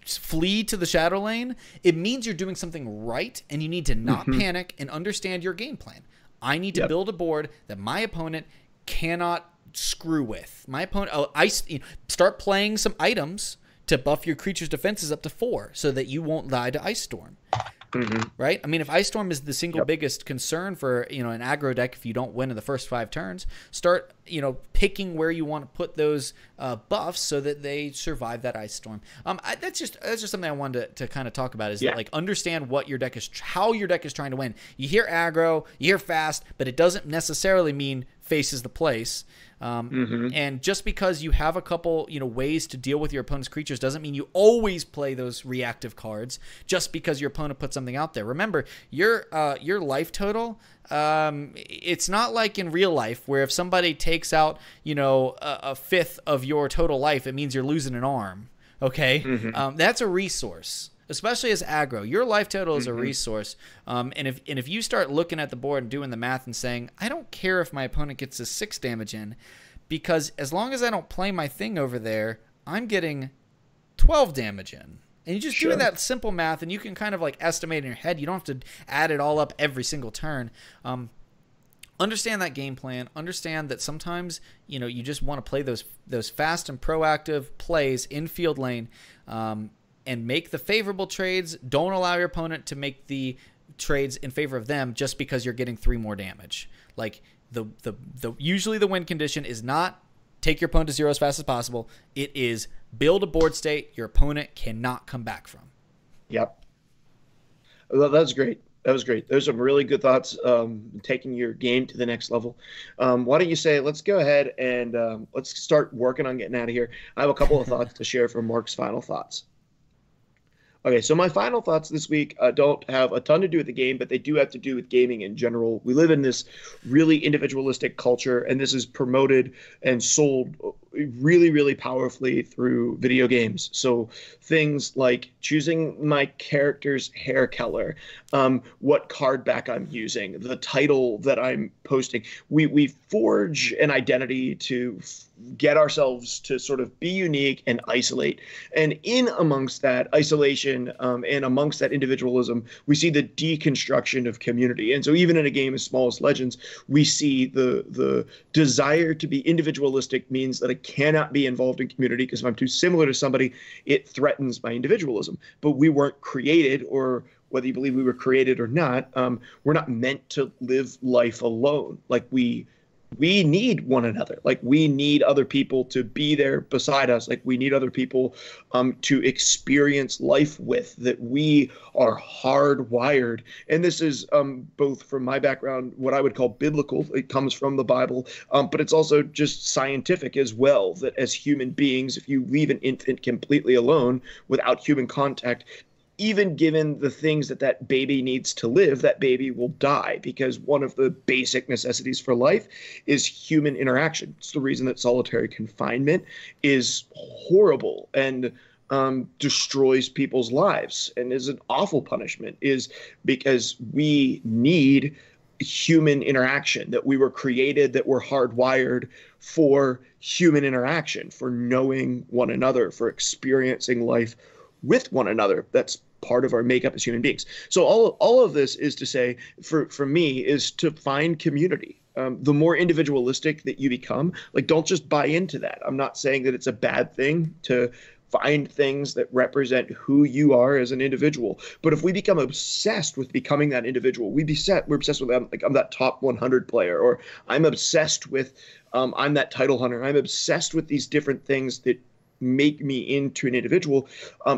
Speaker 2: flee to the shadow lane, it means you're doing something right and you need to not panic and understand your game plan. I need to build a board that my opponent cannot screw with. My opponent, start playing some items to buff your creature's defenses up to 4 so that you won't die to Ice Storm. Right? I mean, if Ice Storm is the single biggest concern for, an aggro deck if you don't win in the first 5 turns, start, picking where you want to put those buffs so that they survive that Ice Storm. That's just something I wanted to kind of talk about is that, like, understand what your deck is, how your deck is trying to win. You hear aggro, you hear fast, but it doesn't necessarily mean face is the place. And just because you have a couple, ways to deal with your opponent's creatures doesn't mean you always play those reactive cards just because your opponent put something out there. Remember, your life total, it's not like in real life where if somebody takes out, a fifth of your total life, it means you're losing an arm. Okay? That's a resource. Especially as aggro, your life total is a resource, and if you start looking at the board and doing the math and saying, I don't care if my opponent gets a 6 damage in, because as long as I don't play my thing over there, I'm getting 12 damage in. And you just doing that simple math, and you can kind of like estimate in your head. You don't have to add it all up every single turn. Understand that game plan. Understand that sometimes you just want to play those fast and proactive plays in field lane. And make the favorable trades. Don't allow your opponent to make the trades in favor of them just because you're getting 3 more damage. Like usually the win condition is not take your opponent to 0 as fast as possible. It is build a board state your opponent cannot come back from.
Speaker 1: Yep. Well, that was great. That was great. Those are some really good thoughts, taking your game to the next level. Why don't you say, let's go ahead and let's start working on getting out of here. I have a couple of thoughts to share from Mark's final thoughts. Okay, so my final thoughts this week don't have a ton to do with the game, but they do have to do with gaming in general. We live in this really individualistic culture, and this is promoted and sold really, really powerfully through video games. So things like choosing my character's hair color, what card back I'm using, the title that I'm posting. We forge an identity to get ourselves to sort of be unique and isolate. And in amongst that isolation and amongst that individualism, we see the deconstruction of community. And so even in a game as small as Legends, we see the desire to be individualistic means that I cannot be involved in community because if I'm too similar to somebody, it threatens my individualism. But we weren't created, or whether you believe we were created or not, we're not meant to live life alone. Like we need one another. Like we need other people to be there beside us. Like we need other people to experience life with, that we are hardwired. And this is both from my background, what I would call biblical. It comes from the Bible, but it's also just scientific as well, that as human beings, if you leave an infant completely alone without human contact, even given the things that baby needs to live, that baby will die, because one of the basic necessities for life is human interaction. It's the reason that solitary confinement is horrible and destroys people's lives and is an awful punishment, is because we need human interaction, that we were created, that we're hardwired for human interaction, for knowing one another, for experiencing life with one another. That's part of our makeup as human beings. So all of this is to say, for me, is to find community. The more individualistic that you become, like, don't just buy into that. I'm not saying that it's a bad thing to find things that represent who you are as an individual. But if we become obsessed with becoming that individual, we're obsessed with that. Like, I'm that top 100 player, or I'm obsessed with, I'm that title hunter. I'm obsessed with these different things that make me into an individual.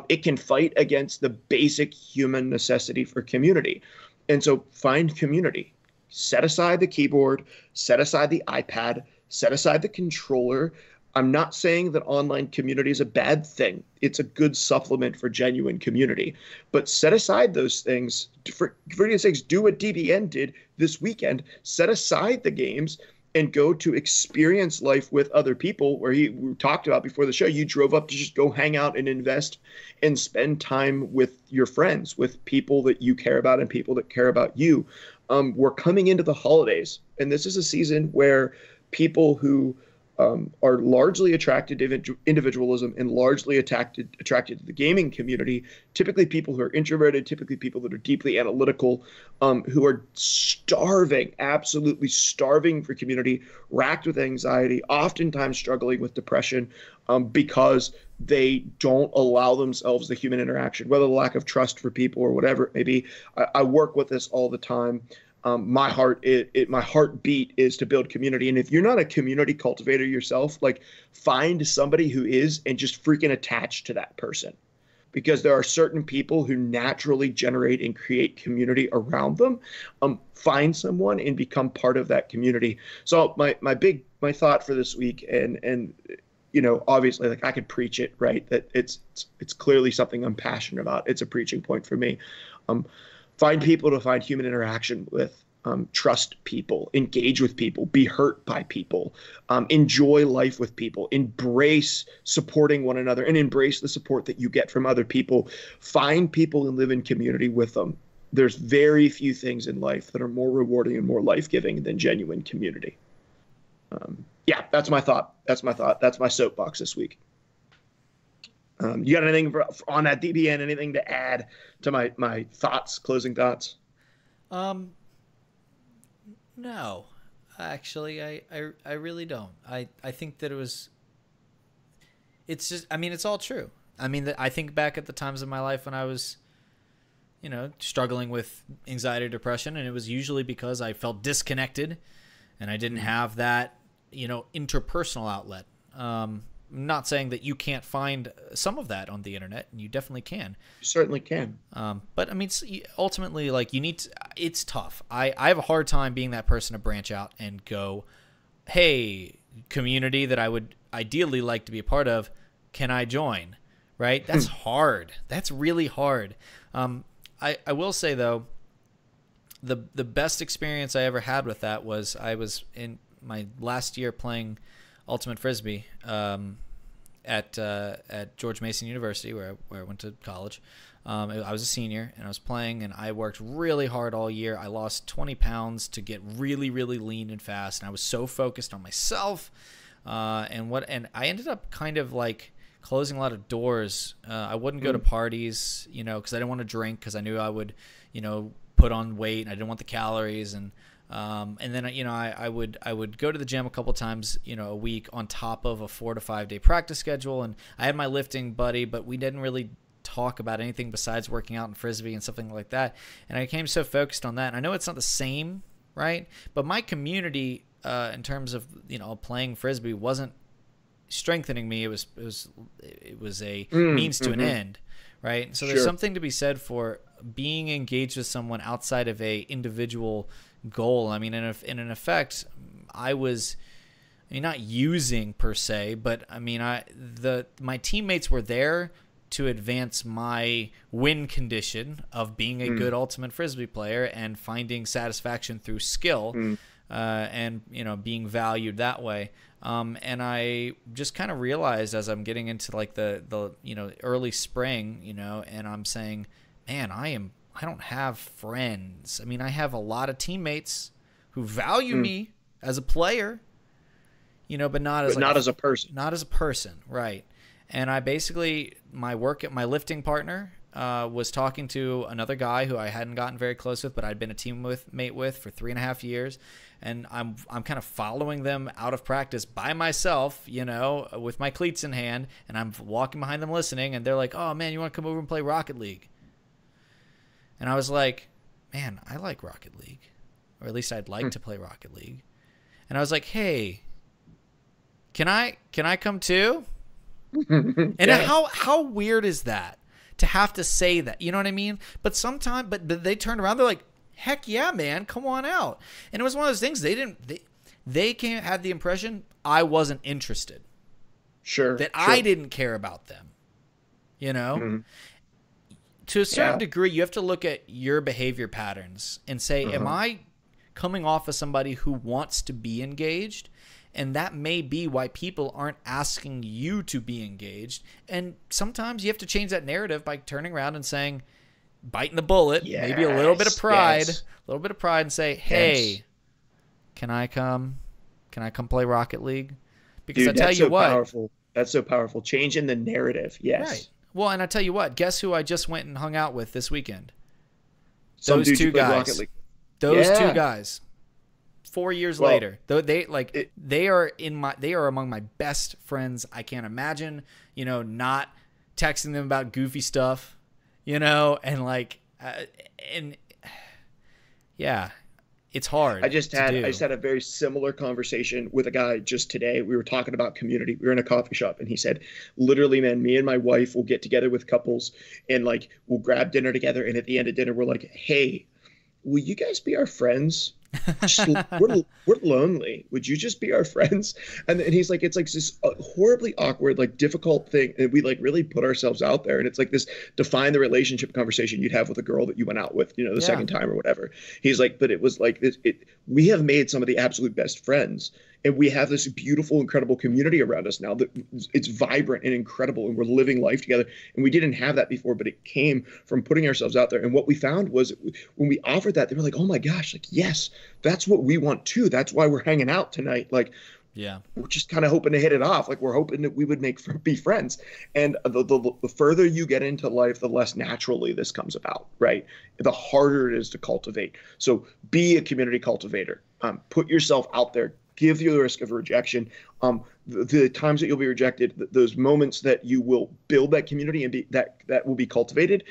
Speaker 1: It can fight against the basic human necessity for community. And so find community. Set aside the keyboard, set aside the iPad, set aside the controller. I'm not saying that online community is a bad thing. It's a good supplement for genuine community. But set aside those things. For goodness sakes, do what DBN did this weekend. Set aside the games and go to experience life with other people, where we talked about before the show, you drove up to just go hang out and invest and spend time with your friends, with people that you care about and people that care about you. We're coming into the holidays, and this is a season where people who are largely attracted to individualism and largely attracted to the gaming community, typically people who are introverted, typically people that are deeply analytical, who are starving, absolutely starving for community, racked with anxiety, oftentimes struggling with depression, because they don't allow themselves the human interaction, whether the lack of trust for people or whatever it may be. I work with this all the time. My heartbeat is to build community. And if you're not a community cultivator yourself, like, find somebody who is and just freaking attach to that person, because there are certain people who naturally generate and create community around them. Find someone and become part of that community. So my thought for this week, and obviously, like, I could preach it, right? That it's clearly something I'm passionate about. It's a preaching point for me. Find people to find human interaction with, trust people, engage with people, be hurt by people, enjoy life with people, embrace supporting one another, and embrace the support that you get from other people. Find people and live in community with them. There's very few things in life that are more rewarding and more life-giving than genuine community. Yeah, that's my thought. That's my soapbox this week. You got anything on that, DBN? Anything to add to my thoughts, closing thoughts?
Speaker 2: No, actually, I really don't. I think that it's just, I mean, it's all true. I mean, I think back at the times of my life when I was, struggling with anxiety or depression, and it was usually because I felt disconnected and I didn't have that, interpersonal outlet. I'm not saying that you can't find some of that on the internet, and you definitely can.
Speaker 1: You certainly can.
Speaker 2: But I mean, ultimately, like, you need to, it's tough. I have a hard time being that person to branch out and go, hey, community that I would ideally like to be a part of, can I join? Right? That's hard. That's really hard. I will say, though, the best experience I ever had with that was I was in my last year playing Ultimate Frisbee at George Mason University, where I went to college. I was a senior, and I was playing, and I worked really hard all year. I lost 20 pounds to get really, really lean and fast, and I was so focused on myself. And I ended up kind of like closing a lot of doors. I wouldn't go to parties, because I didn't want to drink, because I knew I would, put on weight, and I didn't want the calories, and then I would go to the gym a couple times a week on top of a 4 to 5 day practice schedule, and I had my lifting buddy, but we didn't really talk about anything besides working out in Frisbee and something like that. And I became so focused on that. And I know it's not the same, right? But my community, in terms of playing Frisbee, wasn't strengthening me. It was a means to an end, right? So there's something to be said for being engaged with someone outside of a individual goal. I mean, in effect, I was, not using per se, but I mean, my teammates were there to advance my win condition of being a good Ultimate Frisbee player and finding satisfaction through skill, and being valued that way. And I just kind of realized as I'm getting into like the early spring, and I'm saying, man, I don't have friends. I mean, I have a lot of teammates who value me as a player, but not as a person. Not as a person, right? And I basically, my lifting partner was talking to another guy who I hadn't gotten very close with, but I'd been a teammate with for 3.5 years, and I'm kind of following them out of practice by myself, with my cleats in hand, and I'm walking behind them listening, and they're like, "Oh man, you want to come over and play Rocket League?" And I was like, "Man, I like Rocket League, or at least I'd like to play Rocket League." And I was like, "Hey, can I come too?" And how weird is that to have to say that? You know what I mean? But they turn around, they're like, heck yeah, man, come on out. And it was one of those things they can't have the impression I wasn't interested.
Speaker 1: Sure.
Speaker 2: That
Speaker 1: sure.
Speaker 2: I didn't care about them. You know?
Speaker 1: Mm-hmm.
Speaker 2: To a certain
Speaker 1: Yeah.
Speaker 2: degree, you have to look at your behavior patterns and say, am I coming off as somebody who wants to be engaged? And that may be why people aren't asking you to be engaged. And sometimes you have to change that narrative by turning around and saying, biting the bullet, maybe a little bit of pride, and say, hey, can I come play Rocket League? Because
Speaker 1: Dude,
Speaker 2: I tell you what,
Speaker 1: powerful. That's so powerful. Changing the narrative. Yes.
Speaker 2: right. Well, and I tell you what, guess who I just went and hung out with this weekend?
Speaker 1: Some
Speaker 2: Those
Speaker 1: dude you
Speaker 2: two
Speaker 1: played
Speaker 2: guys.
Speaker 1: Rocket League.
Speaker 2: Those
Speaker 1: Yeah.
Speaker 2: two guys. 4 years later, though they are among my best friends. I can't imagine, not texting them about goofy stuff, and yeah, it's hard.
Speaker 1: I just had a very similar conversation with a guy just today. We were talking about community. We were in a coffee shop, and he said, literally, man, me and my wife will get together with couples and we'll grab dinner together. And at the end of dinner, we're like, hey, will you guys be our friends? We're lonely. Would you just be our friends? And he's like, it's like this horribly awkward, difficult thing. And we really put ourselves out there. And it's like this define the relationship conversation you'd have with a girl that you went out with, the second time or whatever. He's like, but it was like this. We have made some of the absolute best friends. And we have this beautiful, incredible community around us now that it's vibrant and incredible, and we're living life together. And we didn't have that before, but it came from putting ourselves out there. And what we found was when we offered that, they were like, oh my gosh, yes, that's what we want too. That's why we're hanging out tonight.
Speaker 2: Yeah,
Speaker 1: we're just kind of hoping to hit it off. We're hoping that we would be friends. And the further you get into life, the less naturally this comes about, right? The harder it is to cultivate. So be a community cultivator. Put yourself out there. Give you the risk of rejection. The times that you'll be rejected, those moments that you will build that community and that will be cultivated,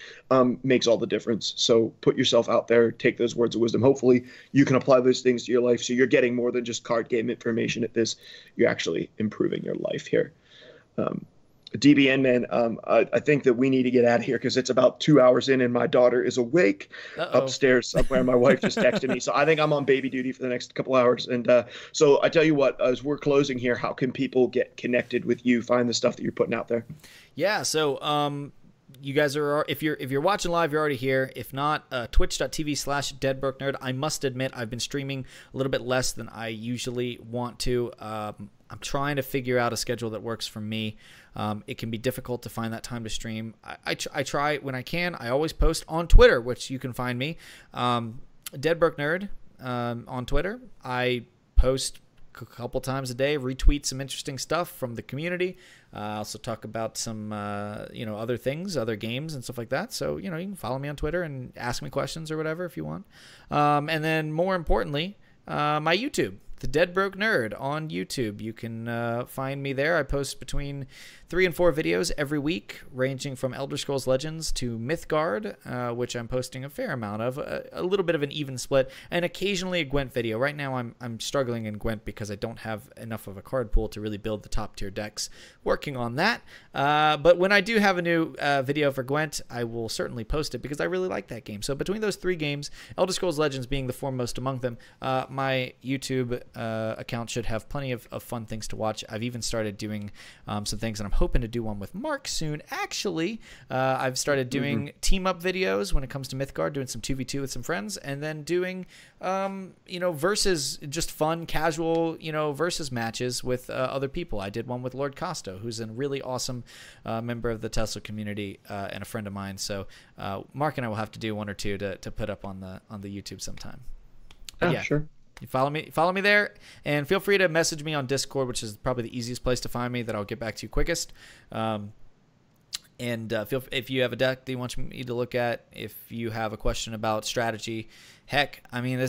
Speaker 1: makes all the difference. So put yourself out there, take those words of wisdom. Hopefully you can apply those things to your life. So you're getting more than just card game information at this. You're actually improving your life here. DBN, man, I think that we need to get out of here because it's about 2 hours in and my daughter is awake upstairs somewhere. My wife just texted me. So I think I'm on baby duty for the next couple hours. And so I tell you what, as we're closing here, how can people get connected with you, find the stuff that you're putting out there?
Speaker 2: Yeah, so you guys are, if you're watching live, you're already here. If not, twitch.tv/deadbrookenerd. I must admit, I've been streaming a little bit less than I usually want to. I'm trying to figure out a schedule that works for me. It can be difficult to find that time to stream. I try when I can. I always post on Twitter, which you can find me, deadbrookenerd on Twitter. I post a couple times a day, retweet some interesting stuff from the community. I also talk about some other things, other games and stuff like that. So you can follow me on Twitter and ask me questions or whatever if you want. And then more importantly, my YouTube. The Dead Broke Nerd on YouTube. You can find me there. I post between 3 and 4 videos every week, ranging from Elder Scrolls Legends to Mythgard, which I'm posting a fair amount of, a little bit of an even split, and occasionally a Gwent video. Right now I'm struggling in Gwent because I don't have enough of a card pool to really build the top tier decks. Working on that. But when I do have a new video for Gwent, I will certainly post it because I really like that game. So between those 3 games, Elder Scrolls Legends being the foremost among them, my YouTube account should have plenty of fun things to watch. I've even started doing some things, and I'm hoping to do one with Mark soon. Actually, I've started doing team up videos when it comes to Mythgard, doing some 2v2 with some friends, and then doing versus, just fun, casual, versus matches with other people. I did one with Lord Costo, who's a really awesome member of the Tesla community and a friend of mine. So Mark and I will have to do 1 or 2 to put up on the YouTube sometime. But yeah, sure. You follow me there, and feel free to message me on Discord, which is probably the easiest place to find me, that I'll get back to you quickest. If you have a deck that you want me to look at, if you have a question about strategy, heck,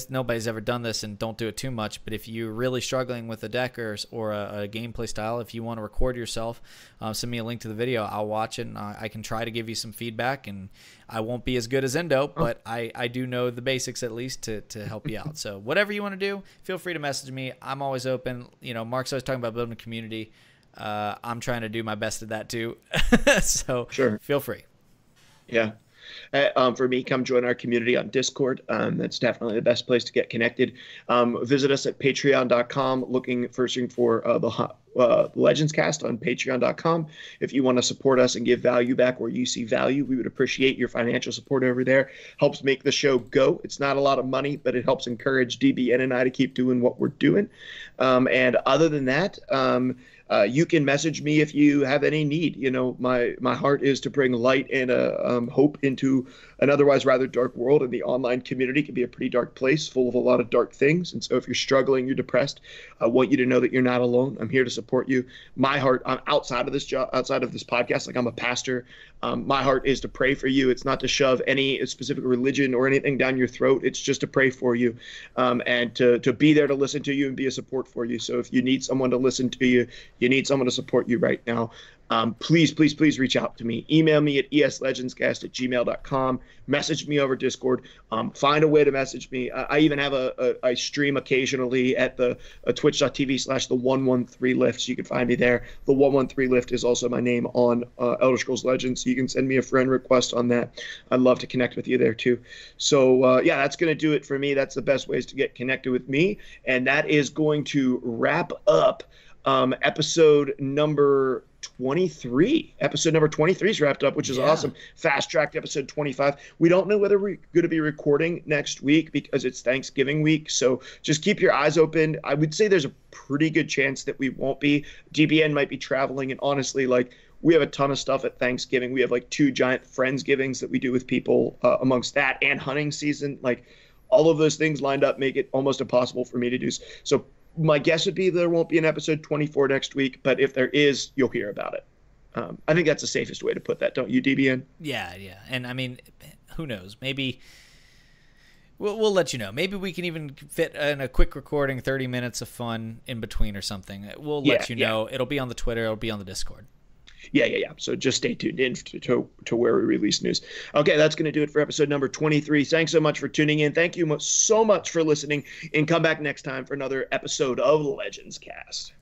Speaker 2: nobody's ever done this, and don't do it too much, but if you're really struggling with a deck or a gameplay style, if you want to record yourself, send me a link to the video. I'll watch it, and I can try to give you some feedback, and I won't be as good as Endo, but I do know the basics at least to help you out. So whatever you want to do, feel free to message me. I'm always open. Mark's always talking about building a community. I'm trying to do my best at that too. So
Speaker 1: sure.
Speaker 2: Feel free.
Speaker 1: Yeah. For me, come join our community on Discord. That's definitely the best place to get connected. Visit us at patreon.com, searching for the Legends Cast on patreon.com. If you want to support us and give value back where you see value, we would appreciate your financial support over there. Helps make the show go. It's not a lot of money, but it helps encourage DBN and I to keep doing what we're doing. And other than that, you can message me if you have any need. You know, my heart is to bring light and hope into an otherwise rather dark world, and the online community can be a pretty dark place full of a lot of dark things. And so if you're struggling, you're depressed, I want you to know that you're not alone. I'm here to support you. My heart, I'm outside of this job, outside of this podcast, like I'm a pastor. My heart is to pray for you. It's not to shove any specific religion or anything down your throat. It's just to pray for you, and to be there to listen to you and be a support for you. So if you need someone to listen to you, you need someone to support you right now, please reach out to me. Email me at eslegendscast@gmail.com. Message me over Discord. Find a way to message me. I even have I stream occasionally at the twitch.tv/the113lift. So you can find me there. The 113 lift is also my name on Elder Scrolls Legends. So you can send me a friend request on that. I'd love to connect with you there too. So yeah, that's going to do it for me. That's the best ways to get connected with me. And that is going to wrap up episode number 23. Episode number 23 is wrapped up, which is awesome. Fast tracked episode 25. We don't know whether we're going to be recording next week because it's Thanksgiving week. So just keep your eyes open. I would say there's a pretty good chance that we won't be. DBN might be traveling. And honestly, like, we have a ton of stuff at Thanksgiving. We have like 2 giant Friendsgivings that we do with people amongst that and hunting season. Like, all of those things lined up make it almost impossible for me to do. So my guess would be there won't be an episode 24 next week, but if there is, you'll hear about it. I think that's the safest way to put that, don't you, DBN?
Speaker 2: Yeah. And I mean, who knows? Maybe we'll let you know. Maybe we can even fit in a quick recording, 30 minutes of fun in between or something. We'll let you know. It'll be on the Twitter. It'll be on the Discord. Yeah. So just stay tuned in to where we release news. Okay, that's going to do it for episode number 23. Thanks so much for tuning in. Thank you so much for listening, and come back next time for another episode of Legends Cast.